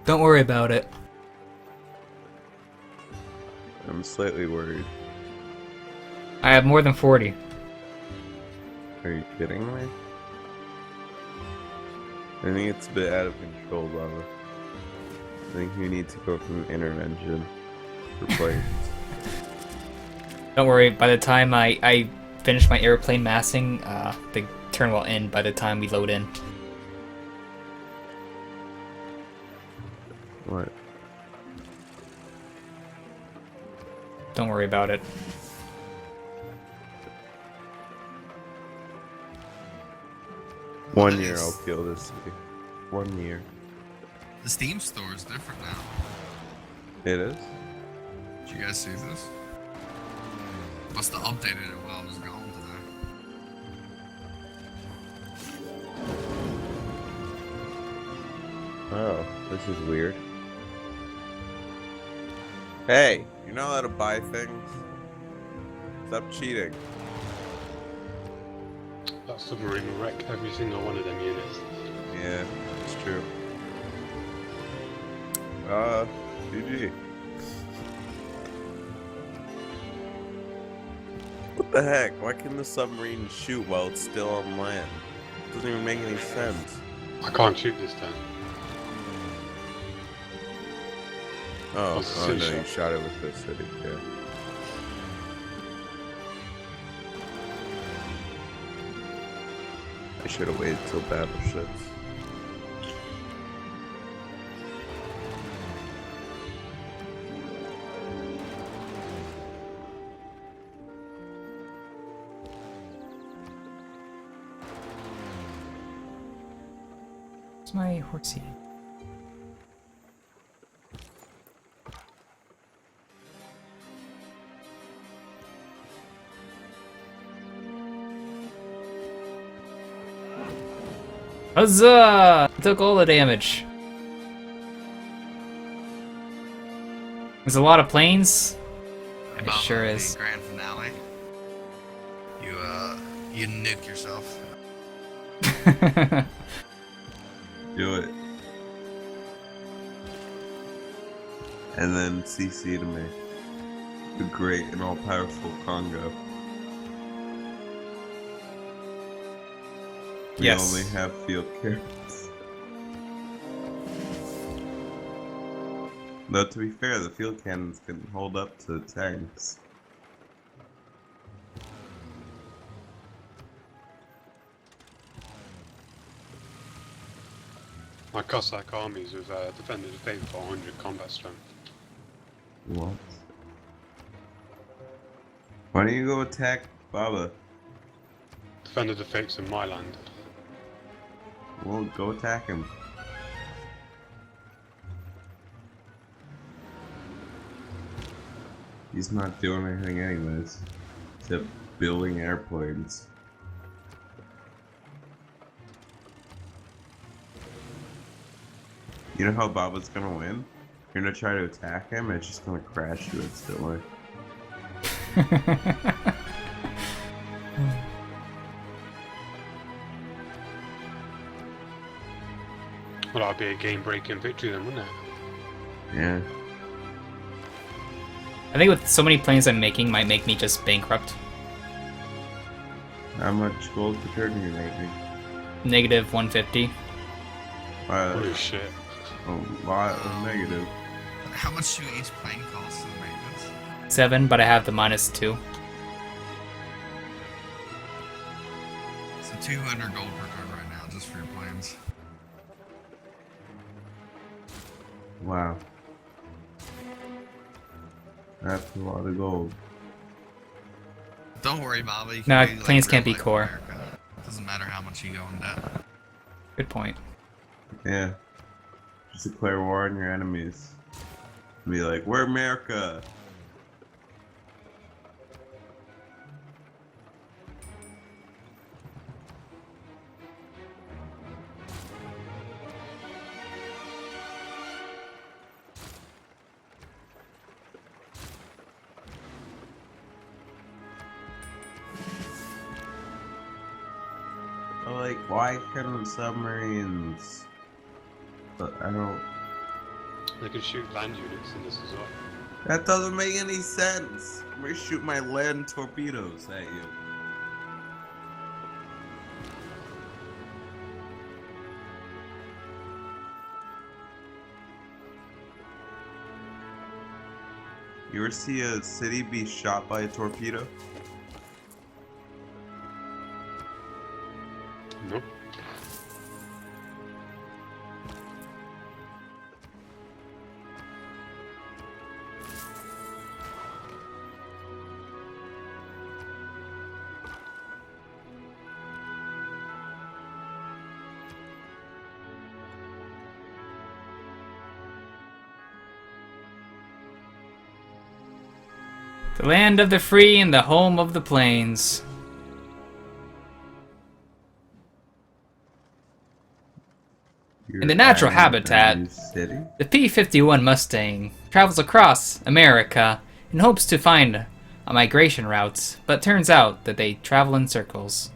Don't worry about it. I'm slightly worried. I have more than 40. Are you kidding me? I think it's a bit out of control, Baba. I think you need to go from intervention for planes. Don't worry, by the time I finish my airplane massing, the turn will end by the time we load in. What? Don't worry about it. One year I'll kill this city. 1 year. The Steam store is different now. It is? Did you guys see this? Must have updated it while I was gone today. Oh, this is weird. Hey, you're not allowed to buy things. Stop cheating. That submarine will wreck every single one of them units. Yeah, it's true. GG. What the heck? Why can the submarine shoot while it's still on land? Doesn't even make any sense. I can't shoot this time. Oh, What's the oh no, city you shot? shot it with the city, yeah. I should have waited till battleships. Where's my horsey? Huzzah! Took all the damage. There's a lot of planes. Hey, It Bob, sure the is. Grand finale. You nuke yourself. Do it. And then CC to me. The great and all-powerful Congo. We Yes. only have field cannons. Though to be fair, the field cannons can hold up to tanks. My Cossack armies have defended the faith for 100 combat strength. What? Why don't you go attack Baba? Defended the fates in my land. Well, go attack him. He's not doing anything anyways, except building airplanes. You know how Baba's gonna win? You're gonna try to attack him, and it's just gonna crash you instantly. Well, that'd be a game-breaking victory then, wouldn't it? Yeah. I think with so many planes I'm making might make me just bankrupt. How much gold per turn are you making? Negative 150. Holy shit. A lot of negative. How much do each plane cost in maintenance? 7, but I have the -2. So 200 gold per turn right now, just for your planes. Wow. That's a lot of gold. Don't worry, Bobby. You No, can be planes like can't real be life core. America. Doesn't matter how much you go in debt. Good point. Yeah. Just declare war on your enemies. Be like, we're America! But like, why couldn't submarines? But I don't. They could shoot land units in this as well. That doesn't make any sense. I'm gonna shoot my land torpedoes at you. You ever see a city be shot by a torpedo? Nope. The land of the free and the home of the plains. In the natural Finding a habitat, new city? the P-51 Mustang travels across America in hopes to find a migration routes, but turns out that they travel in circles.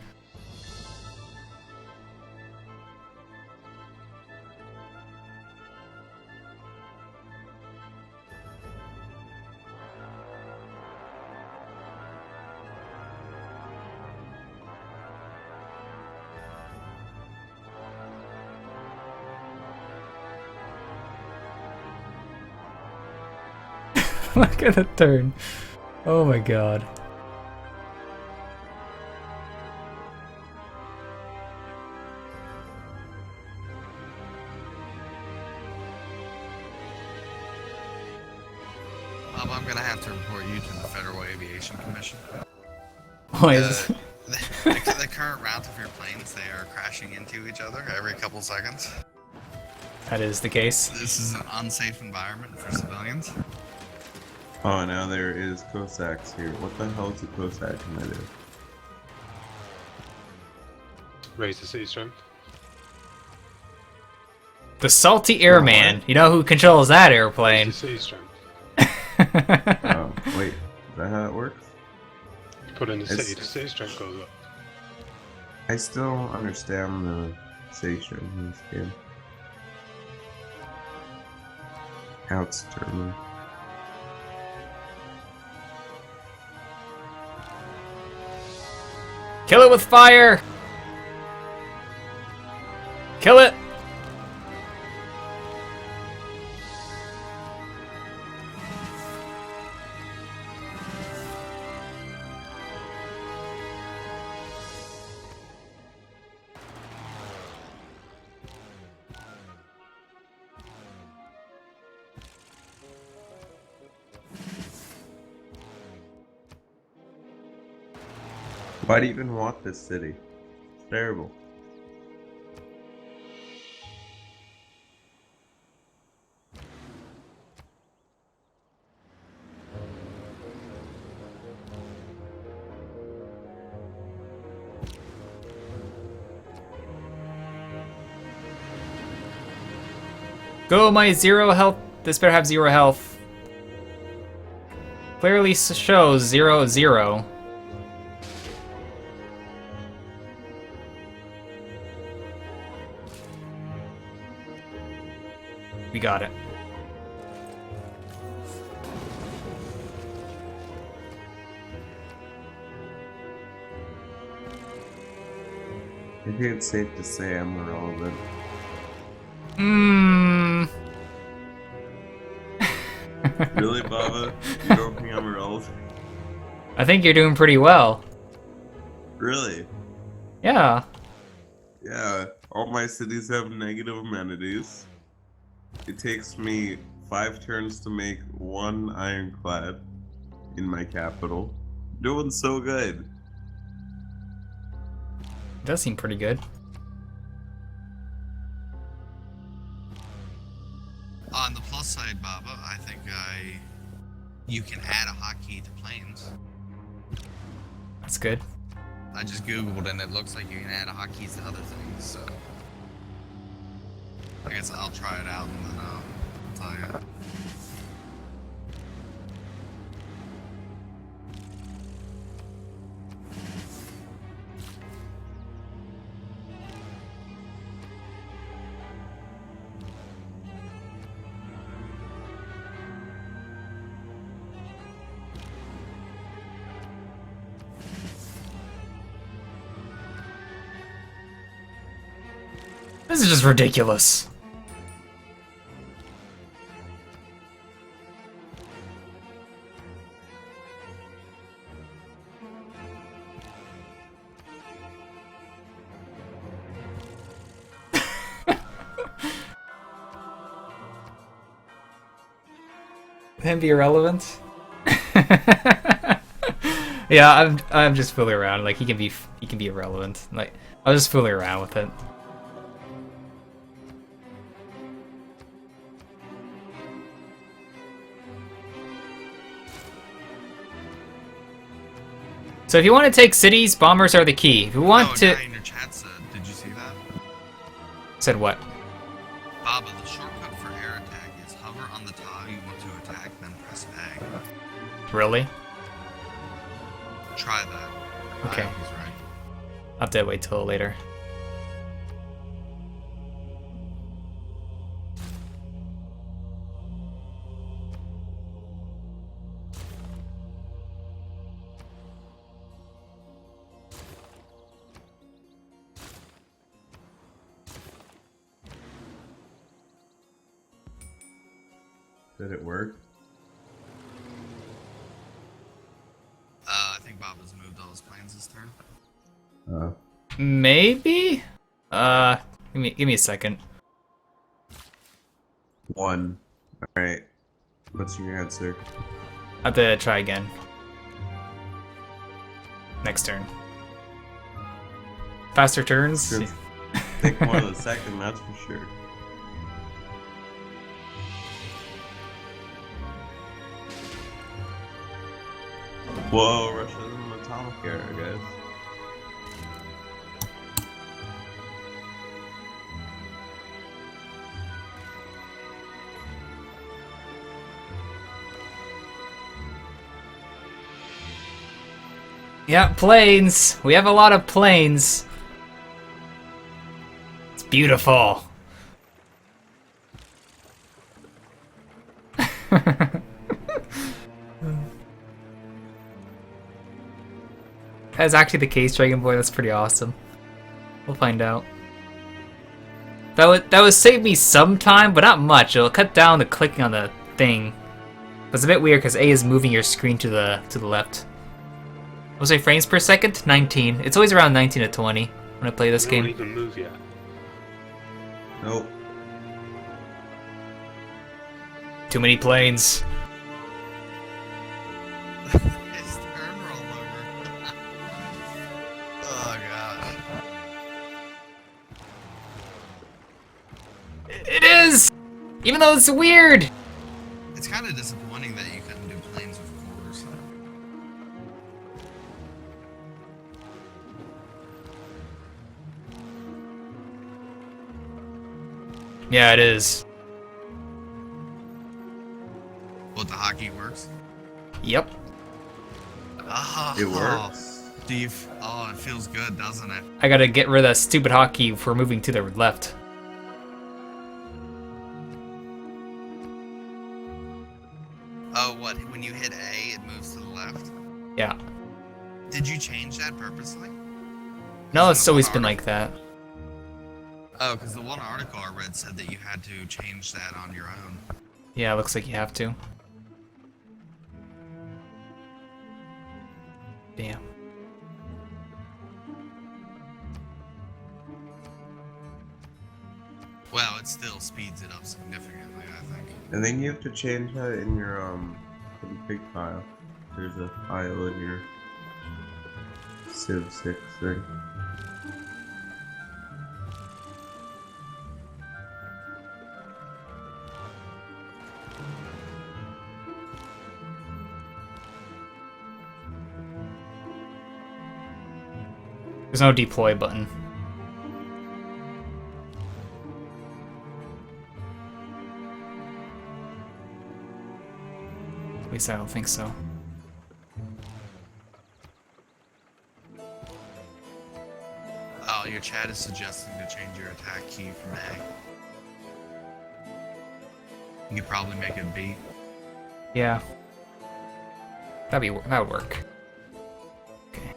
Look at the turn. Oh my god. Bob, I'm gonna have to report you to the Federal Aviation Commission. Why is The current routes of your planes, they are crashing into each other every couple seconds. that is the case? This is an unsafe environment for civilians. Oh, now there is Cossacks here. What the hell is a Cossack gonna do? Raise the city strength. The Salty Airman. You know who controls that Raise airplane? the city strength. Oh, wait. Is that how it works? You put in the It's- city, the city strength goes up. I still don't understand the station in this game. How it's determined. Kill it with fire! Kill it! Why do you even want this city? It's terrible. Go, my 0 health. This better have 0 health. Clearly shows 0-0. We got it. I think it's safe to say I'm irrelevant. Mmm. Really, Baba? You don't think I'm irrelevant? I think you're doing pretty well. Really? Yeah. Yeah, all my cities have negative amenities. It takes me 5 turns to make 1 ironclad in my capital. Doing so good. Does seem pretty good. On the plus side, Baba, I think you can add a hotkey to planes. That's good. I just googled and it looks like you can add hotkeys to other things, so I guess I'll try it out and then I'll tell you. This is just ridiculous. Him be irrelevant? Yeah, I'm just fooling around. Like he can be irrelevant. Like I was just fooling around with it. So if you want to take cities, bombers are the key. If you want to... Guy in your chat said, did you see that? Said what? Really? Try that. Okay. I hope he's right. I'll have to wait till later. Did it work? I think Bob has moved all his planes this turn. Maybe? Give me a second. 1. Alright. What's your answer? I have to try again. Next turn. Faster turns? It's gonna take more than a second, that's for sure. Whoa, Russia's in the atomic era, guys. Yeah, planes! We have a lot of planes. It's beautiful. That's actually the case, Dragon Boy. That's pretty awesome. We'll find out. That would save me some time, but not much. It'll cut down the clicking on the thing. It's a bit weird because A is moving your screen to the left. What was it, frames per second? 19. It's always around 19 to 20 when I play this They game. don't even move yet. Nope. Too many planes. His turn rolled over. Oh gosh. It is! Even though it's weird! It's kind of disappointing that you couldn't do planes with cores. Yeah, it is. What, the hockey works? Yep. Oh, It works. Steve. Oh, it feels good, doesn't it? I gotta get rid of that stupid hockey for moving to the left. Oh, what? When you hit A, it moves to the left? Yeah. Did you change that purposely? No, it's always been like that. Oh, because the one article I read said that you had to change that on your own. Yeah, it looks like you have to. Damn. Well, it still speeds it up significantly, I think. I think you have to change that in your config file. There's a file in your Civ 6 thing. There's no deploy button. At least I don't think so. Oh, your chat is suggesting to change your attack key from A. You could probably make it B. Yeah. That would work. Okay.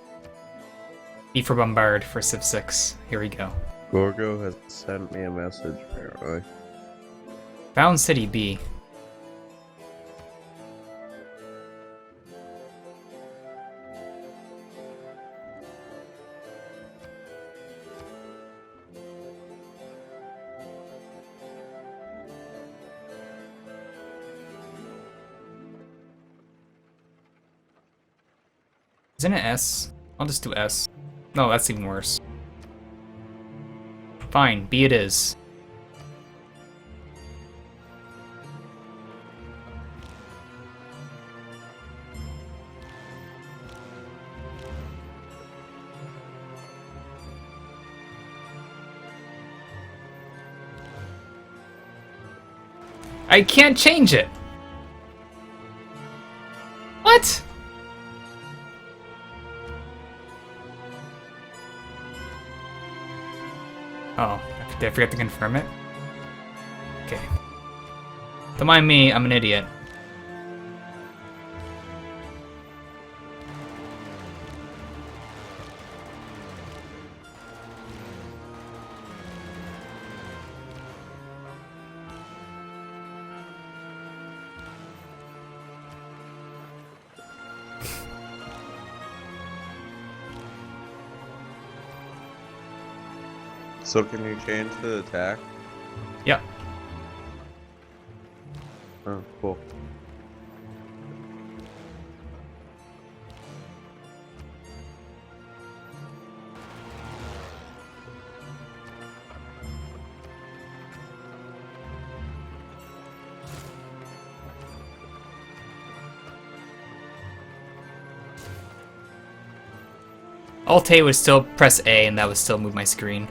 B for Bombard for Civ 6. Here we go. Gorgo has sent me a message, apparently. Found City B. Isn't it S? I'll just do S. No, that's even worse. Fine, B it is. I can't change it! What? Oh, did I forget to confirm it? Okay. Don't mind me, I'm an idiot. So can you change the attack? Yep. Oh, cool. Alt-A would still press A and that would still move my screen.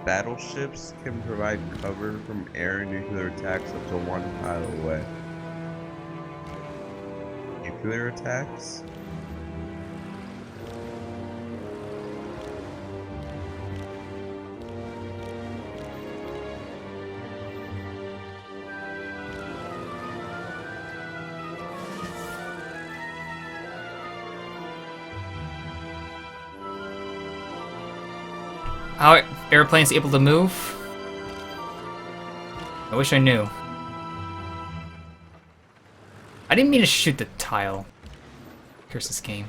Battleships can provide cover from air and nuclear attacks up to 1 tile away. Nuclear attacks? How are airplanes able to move? I wish I knew. I didn't mean to shoot the tile. Curse this game.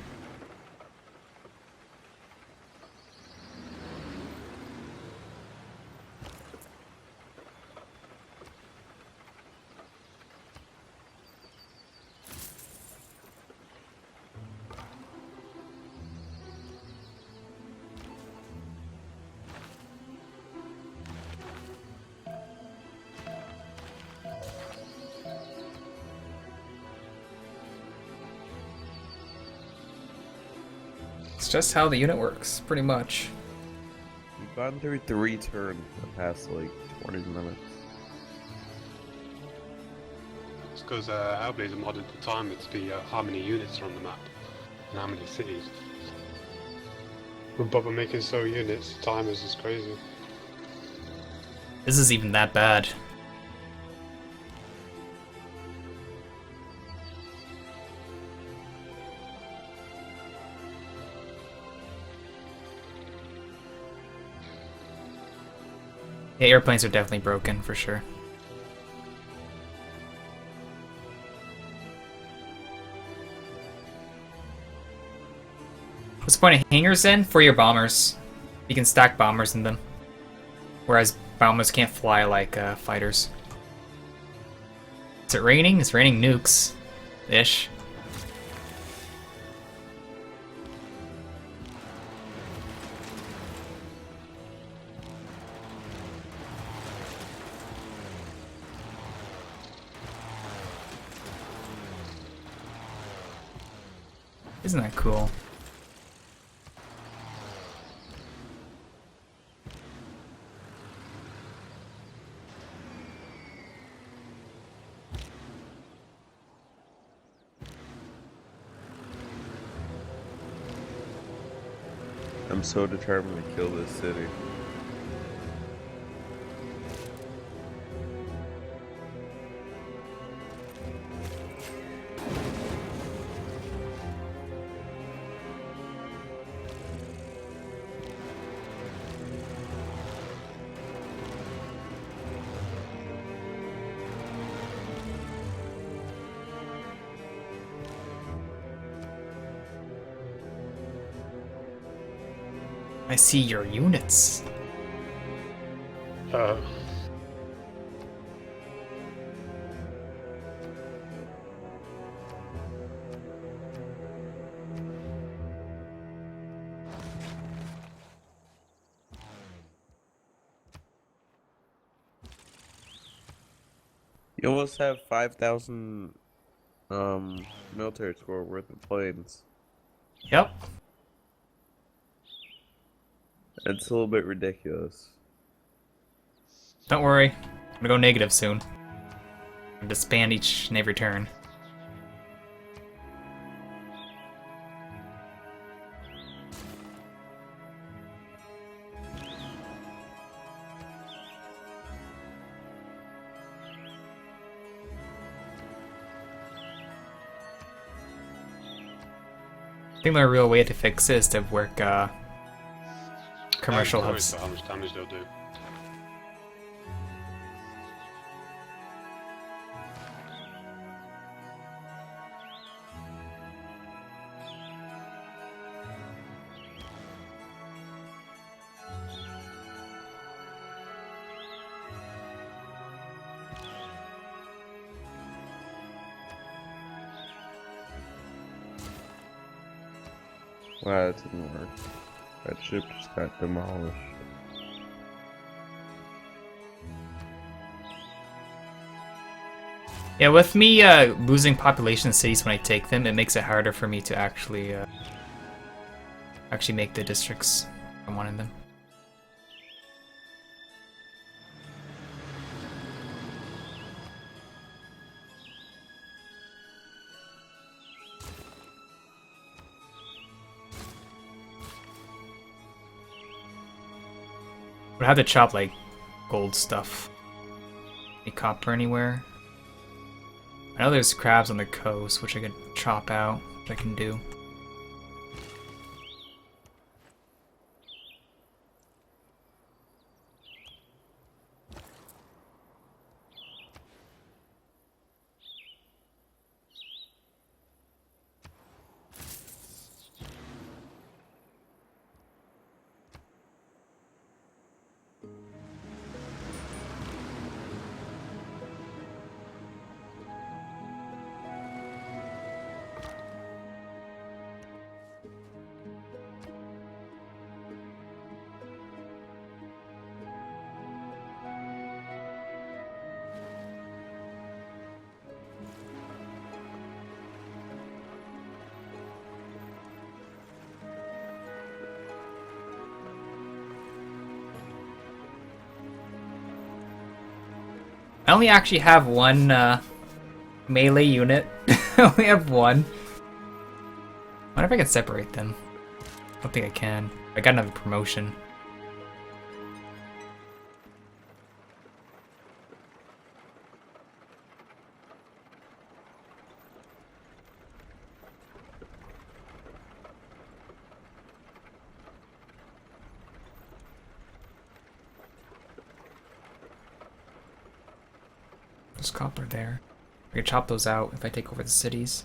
It's just how the unit works, pretty much. We've gone through 3 turns in the past like 20 minutes. It's because Hellblazer modded the timer to be how many units are on the map and how many cities. But we're making so units, the timers is crazy. This is even that bad. Yeah, airplanes are definitely broken, for sure. What's the point of hangars then? For your bombers. You can stack bombers in them. Whereas bombers can't fly like fighters. Is it raining? It's raining nukes. Ish. Isn't that cool? I'm so determined to kill this city. I see your units. You almost have 5,000 military score worth of planes. Yep. It's a little bit ridiculous. Don't worry. I'm gonna go negative soon. I'm gonna disband each and every turn. I think the real way to fix it is to work commercial I'm curious hubs. about how much damage they'll do. Wow, that didn't work. That ship just got demolished. Yeah, with me losing population cities when I take them, it makes it harder for me to actually make the districts I wanted them. Would have to chop like gold stuff. Any copper anywhere? I know there's crabs on the coast, which I could chop out, which I can do. I only actually have one melee unit. I only have one. I wonder if I can separate them. I don't think I can. I got another promotion. There's copper there. I can chop those out if I take over the cities.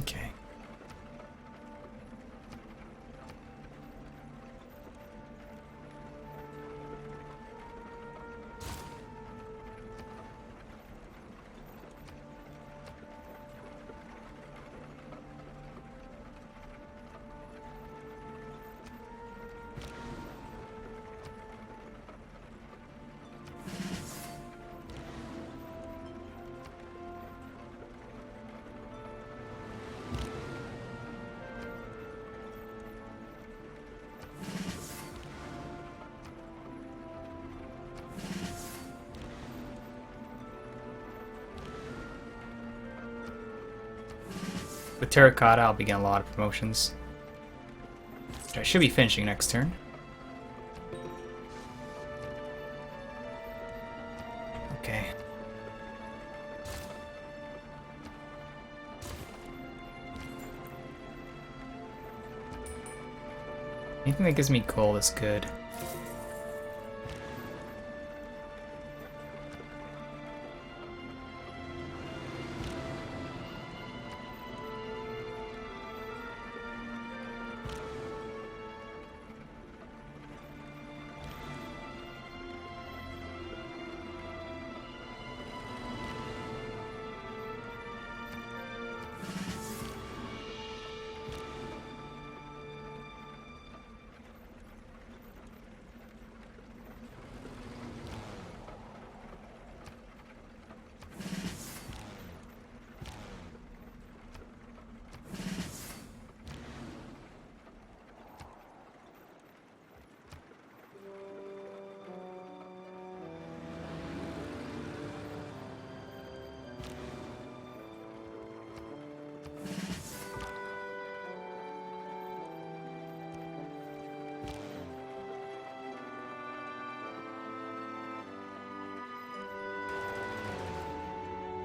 Okay. With Terracotta, I'll be getting a lot of promotions. I should be finishing next turn. Okay. Anything that gives me gold is good.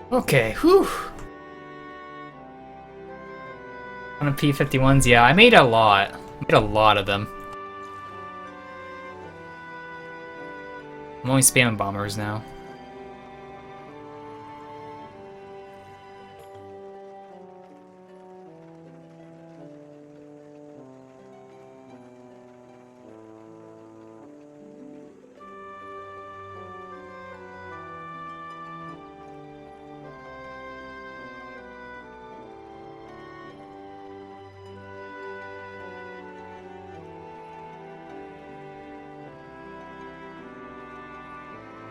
Okay, whew. On a P51s, yeah, I made a lot. Made a lot of them. I'm only spamming bombers now.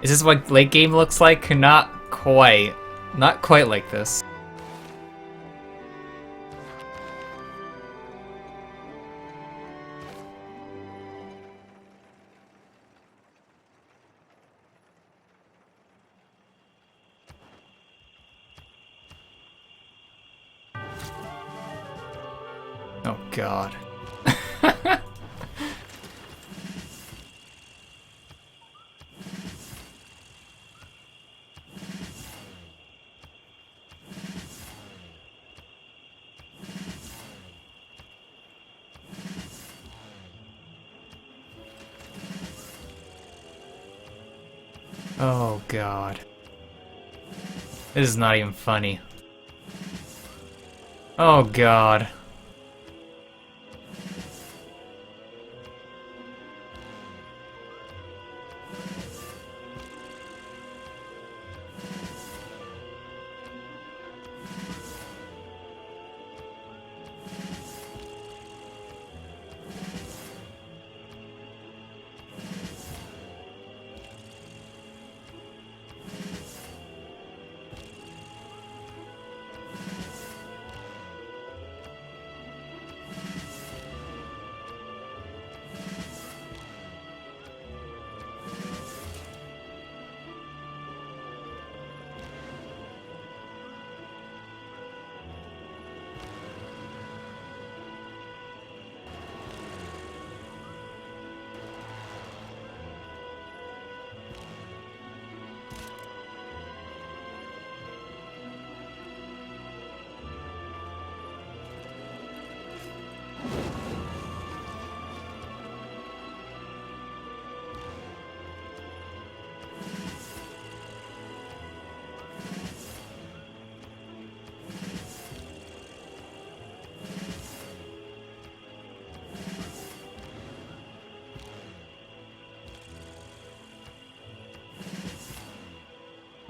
Is this what late game looks like? Not quite. Not quite like this. Oh god. Oh god. This is not even funny. Oh god.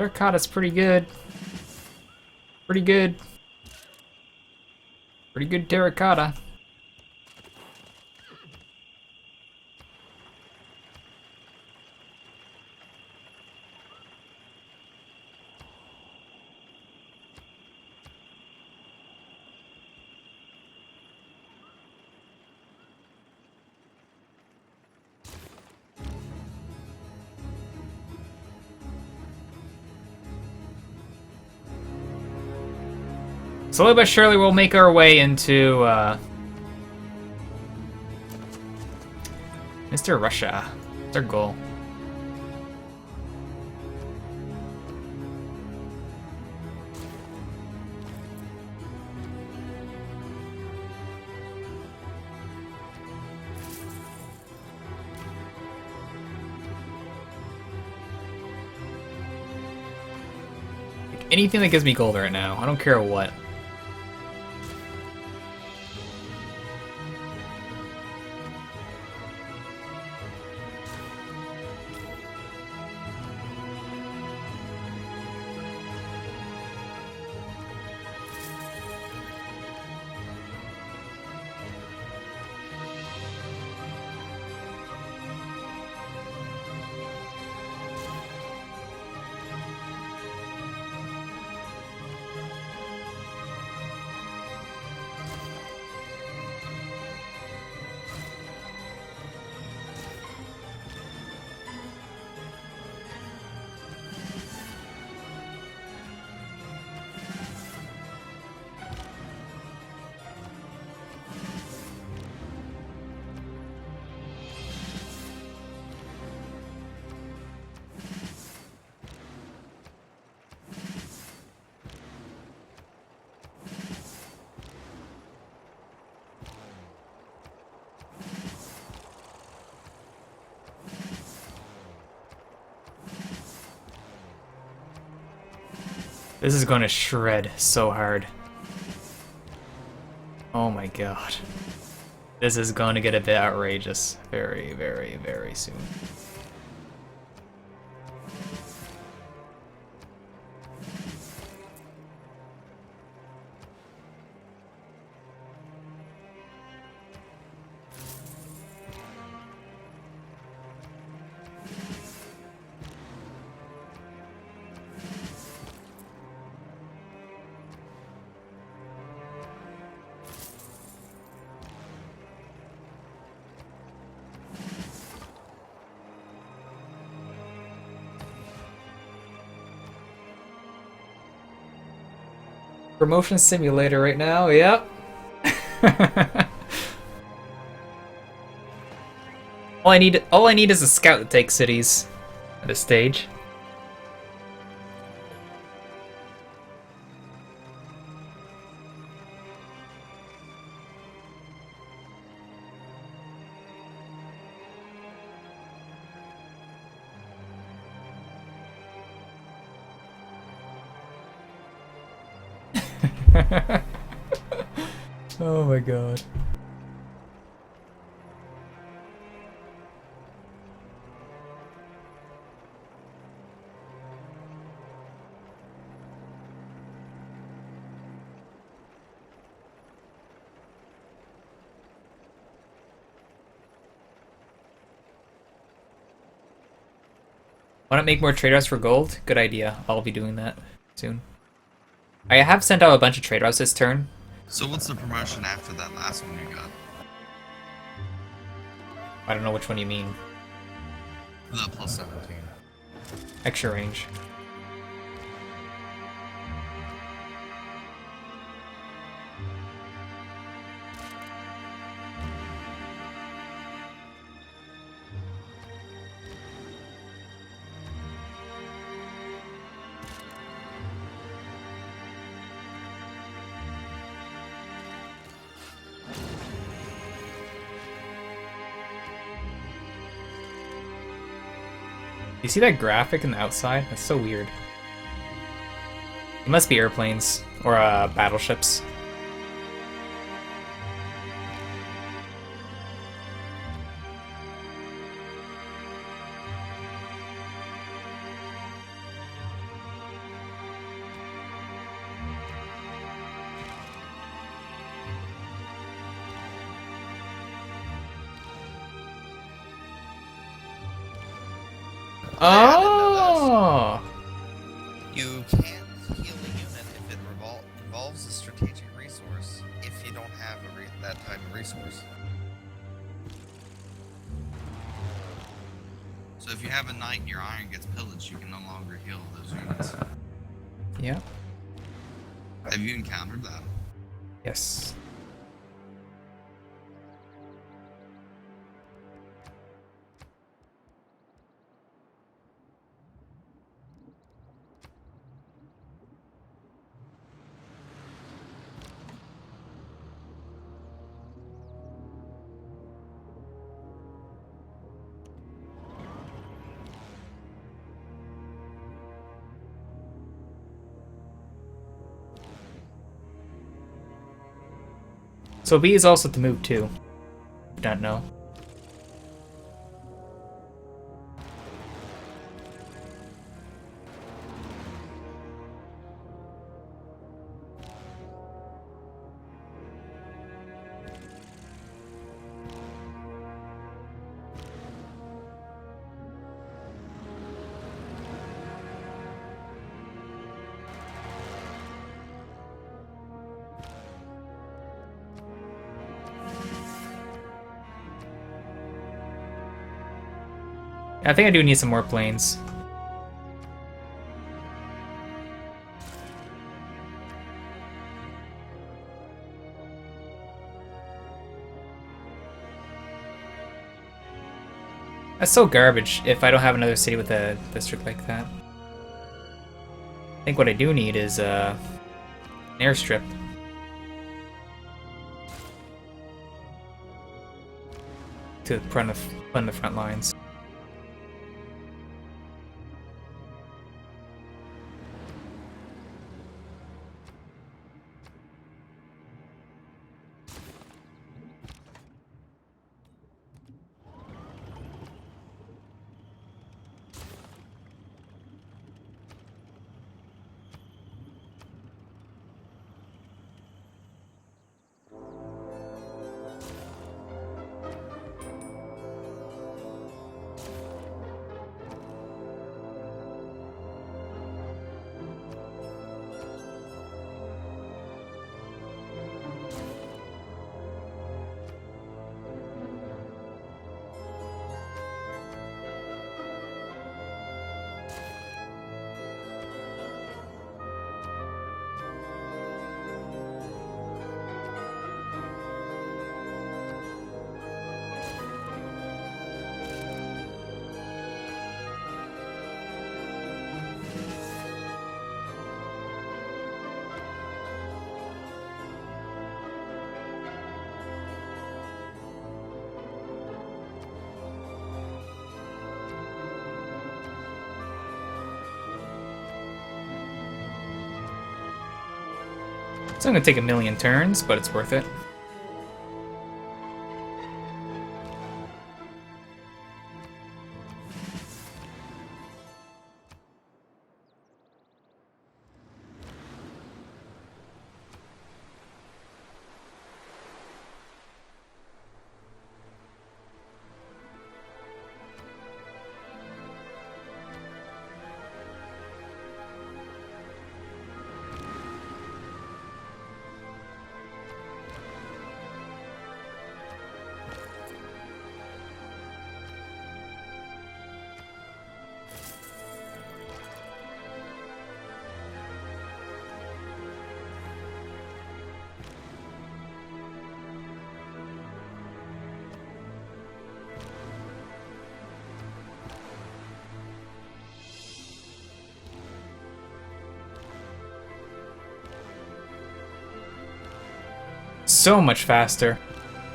Terracotta's pretty good. Pretty good. Pretty good terracotta. Slowly but surely we'll make our way into Mr. Russia. That's our goal. Anything that gives me gold right now. I don't care what. This is going to shred so hard. Oh my god. This is going to get a bit outrageous very, very, very soon. Promotion simulator right now, yep. all I need is a scout to take cities at this stage. Oh my god. Want to make more trade routes for gold? Good idea. I'll be doing that soon. I have sent out a bunch of trade routes this turn. So what's the promotion after that last one you got? I don't know which one you mean. The plus 17. Extra range. You see that graphic in the outside? That's so weird. It must be airplanes or battleships. Oh! You can't heal a unit if it involves a strategic resource if you don't have that type of resource. So if you have a knight and your iron gets pillaged, you can no longer heal those units. Yeah. Have you encountered that? Yes. So B is also to move too. Don't know. I think I do need some more planes. That's so garbage if I don't have another city with a district like that. I think what I do need is an airstrip. To run the front lines. It's only gonna take a million turns, but it's worth it. So much faster.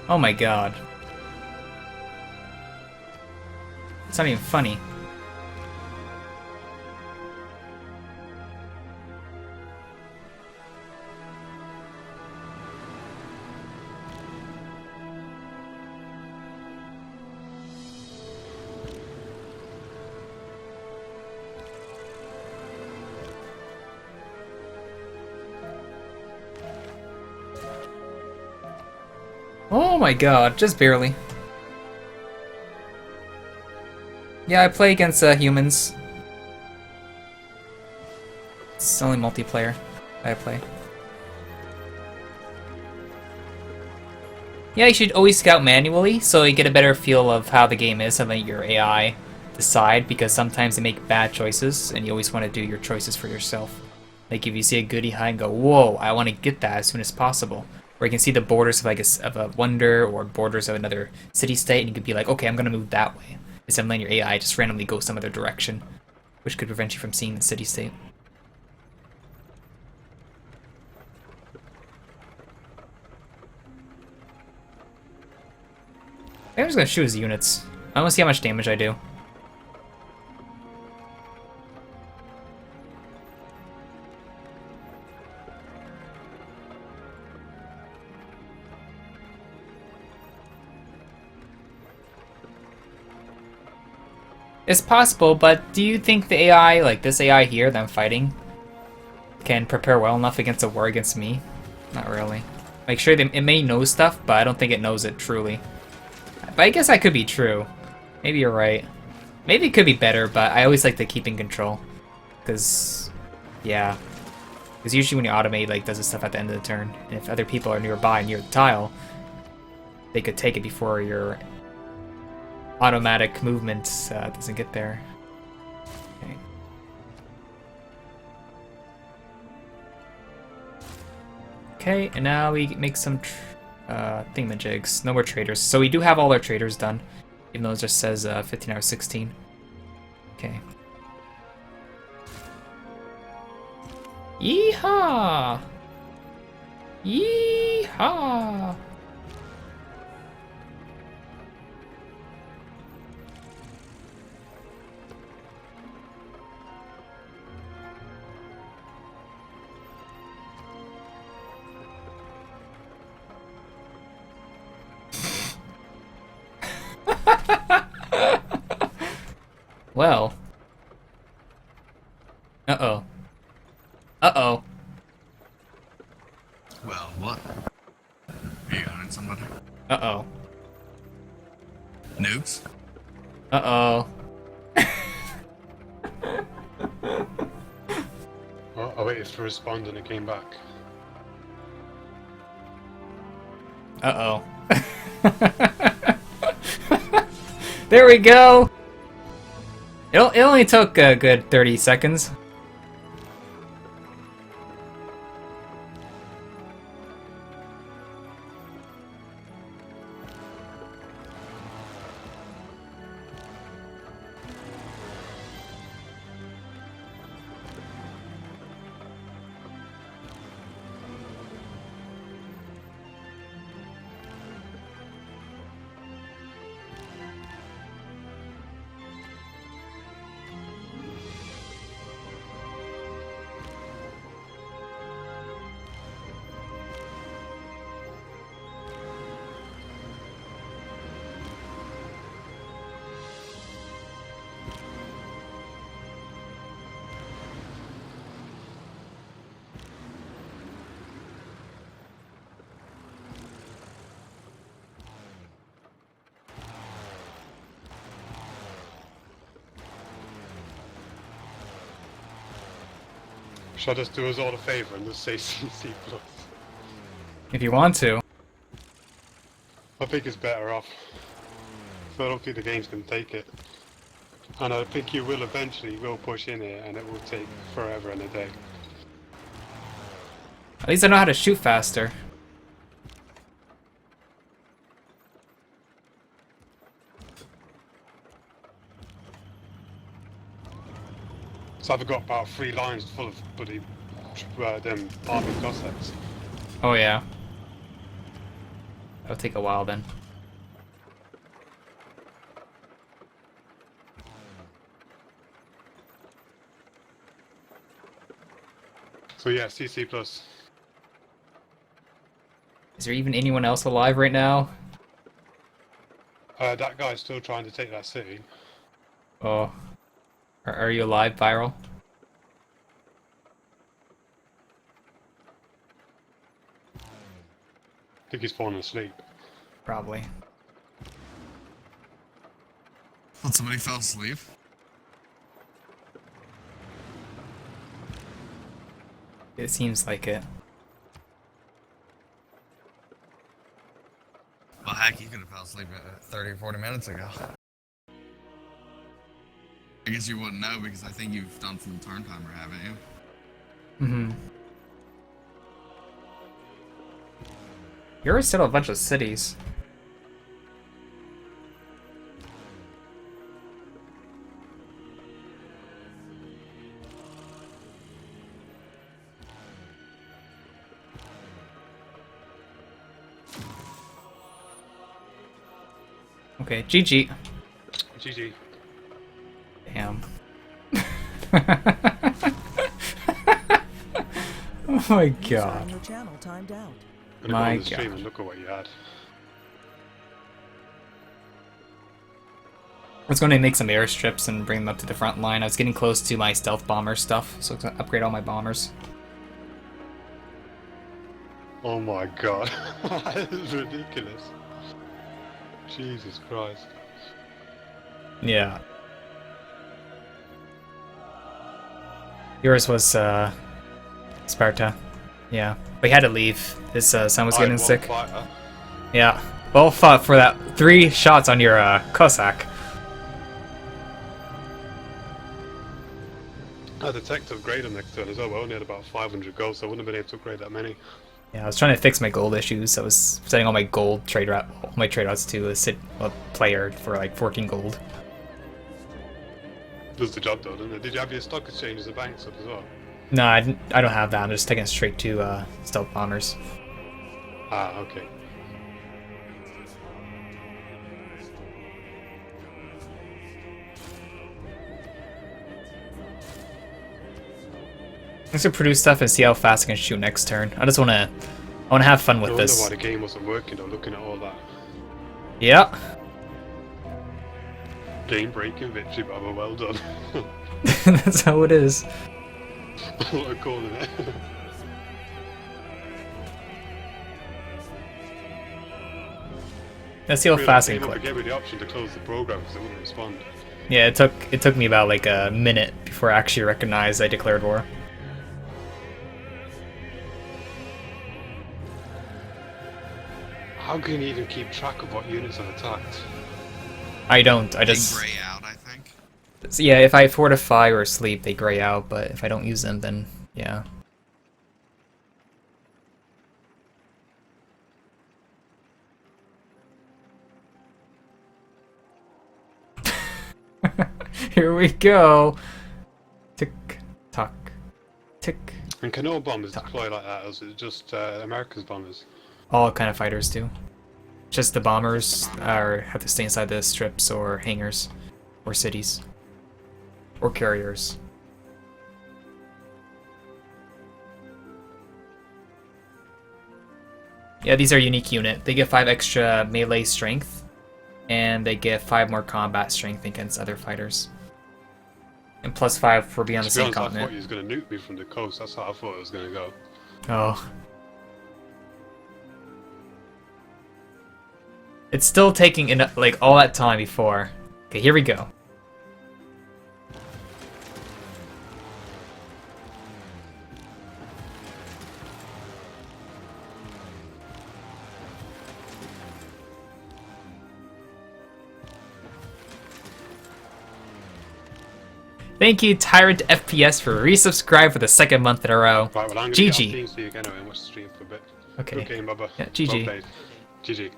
Oh my god. It's not even funny. Oh my god, just barely. Yeah, I play against humans. It's only multiplayer I play. Yeah, you should always scout manually so you get a better feel of how the game is and let your AI decide, because sometimes they make bad choices and you always want to do your choices for yourself. Like if you see a goodie high and go, whoa, I want to get that as soon as possible. Or you can see the borders of like of a wonder or borders of another city-state and you could be like, okay, I'm going to move that way. Instead of letting your AI just randomly go some other direction, which could prevent you from seeing the city-state. I'm just gonna shoot his units. I wanna see how much damage I do. It's possible, but do you think the AI, like this AI here that I'm fighting, can prepare well enough against a war against me? Not really. Like, sure, it may know stuff, but I don't think it knows it truly. But I guess that could be true. Maybe you're right. Maybe it could be better, but I always like to keep in control. Because, yeah. Because usually when you automate, like, does this stuff at the end of the turn. And if other people are nearby, near the tile, they could take it before your automatic movement doesn't get there. Okay. Okay, and now we make some thingamajigs. No more traders. So we do have all our traders done, even though it just says 15 out of 16. Okay. Yeehaw! Yeehaw! Well. Uh-oh. Uh-oh. Well, what? Are you hunting somebody? Uh-oh. Noobs? Uh-oh. Oh, I waited to respond and it came back. Uh-oh. There we go! It only took a good 30 seconds. Should I just do us all a favour and just say CC+? If you want to. I think it's better off. So I don't think the game's going to take it. And I think you will eventually push in here and it will take forever and a day. At least I know how to shoot faster. So I've got about 3 lines full of bloody them army Cossacks. Oh yeah. That'll take a while then. So yeah, CC+. Is there even anyone else alive right now? That guy's still trying to take that city. Oh. Are you alive, Viral? I think he's fallen asleep. Probably. Thought somebody fell asleep. It seems like it. Well, heck, you could have fell asleep 30 or 40 minutes ago. I guess you wouldn't know because I think you've done some turn timer, haven't you? Mm-hmm. You already settled a bunch of cities. Okay, GG. GG. Damn. Oh my User on god. your channel timed out. I'm gonna go My on the stream god. and look at what you had. I was going to make some airstrips and bring them up to the front line. I was getting close to my stealth bomber stuff, so I was going to upgrade all my bombers. Oh my god. That is ridiculous. Jesus Christ. Yeah. Yours was, Sparta. Yeah. We had to leave. His son was getting sick. Fighter. Yeah. Well fought for that 3 shots on your, Cossack. I had a tech to upgrade him next turn as well. We only had about 500 gold, so I wouldn't have been able to upgrade that many. Yeah, I was trying to fix my gold issues. I was setting all my gold trade route, all my trade routes to a player for like 14 gold. Does the job though, doesn't it? Did you have your stock exchanges and banks up as well? No, I don't have that. I'm just taking it straight to stealth bombers. Ah, okay. I'm just gonna produce stuff and see how fast I can shoot next turn. I wanna have fun I with wonder this. why the game wasn't working though, looking at all that. Yeah. Game breaking victory, Baba, well done. That's how it is. What I'm calling it. Let's see how fast I can I click. gave me the option to close the program because it wouldn't respond. Yeah, it took me about like a minute before I actually recognized I declared war. How can you even keep track of what units have attacked? I don't. I They just gray out, I think. yeah. If I fortify or sleep, they gray out. But if I don't use them, then yeah. Here we go. Tick tock, tick. And can all bombers deploy like that, or is it just America's bombers? All kind of fighters do. Just the bombers have to stay inside the strips or hangars, or cities, or carriers. Yeah, these are unique unit. They get 5 extra melee strength, and they get 5 more combat strength against other fighters. And plus 5 for being on the To be same honest, I thought continent. he was going to nuke me from the coast. That's how I thought it was going to go. Oh. It's still taking like all that time before. Okay, here we go. Thank you, Tyrant FPS, for resubscribe for the 2nd month in a row. Right, well, I'm going to get off GG. Team Speak anyway and watch the stream for a bit. Okay. Good game, Bubba. Yeah, GG. Well played. GG.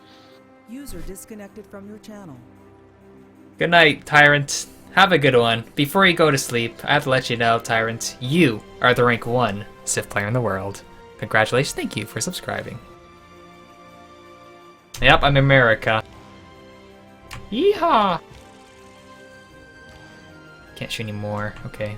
User disconnected from your channel. Good night, Tyrant. Have a good one. Before you go to sleep, I have to let you know, Tyrant, you are the rank 1 Civ player in the world. Congratulations, thank you for subscribing. Yep, I'm America. Yeehaw! Can't shoot anymore, okay.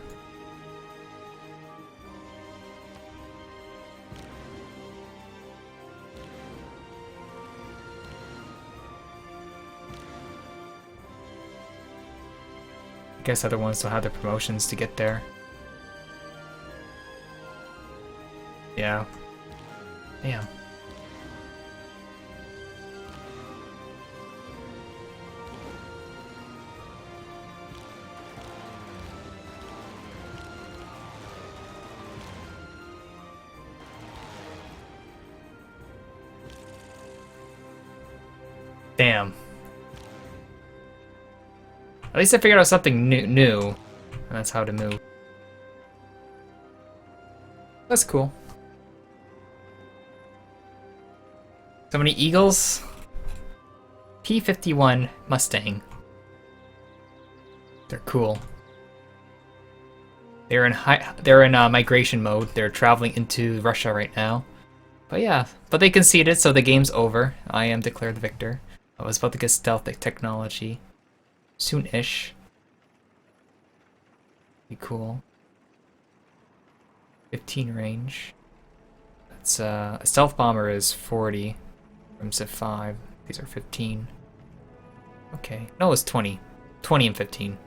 Guess other ones will have the promotions to get there. Yeah. Damn. Damn. At least I figured out something new. And that's how to move. That's cool. So many eagles. P-51 Mustang. They're cool. They're in migration mode. They're traveling into Russia right now. But yeah, but they conceded, so the game's over. I am declared the victor. I was about to get stealth technology. Soon-ish. Be cool. 15 range. That's a stealth bomber is 40 from Civ 5. These are 15. Okay. No, it's 20. 20 and 15.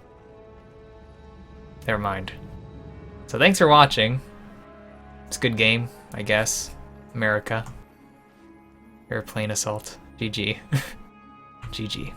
Never mind. So thanks for watching. It's a good game, I guess. America. Airplane assault. GG. GG.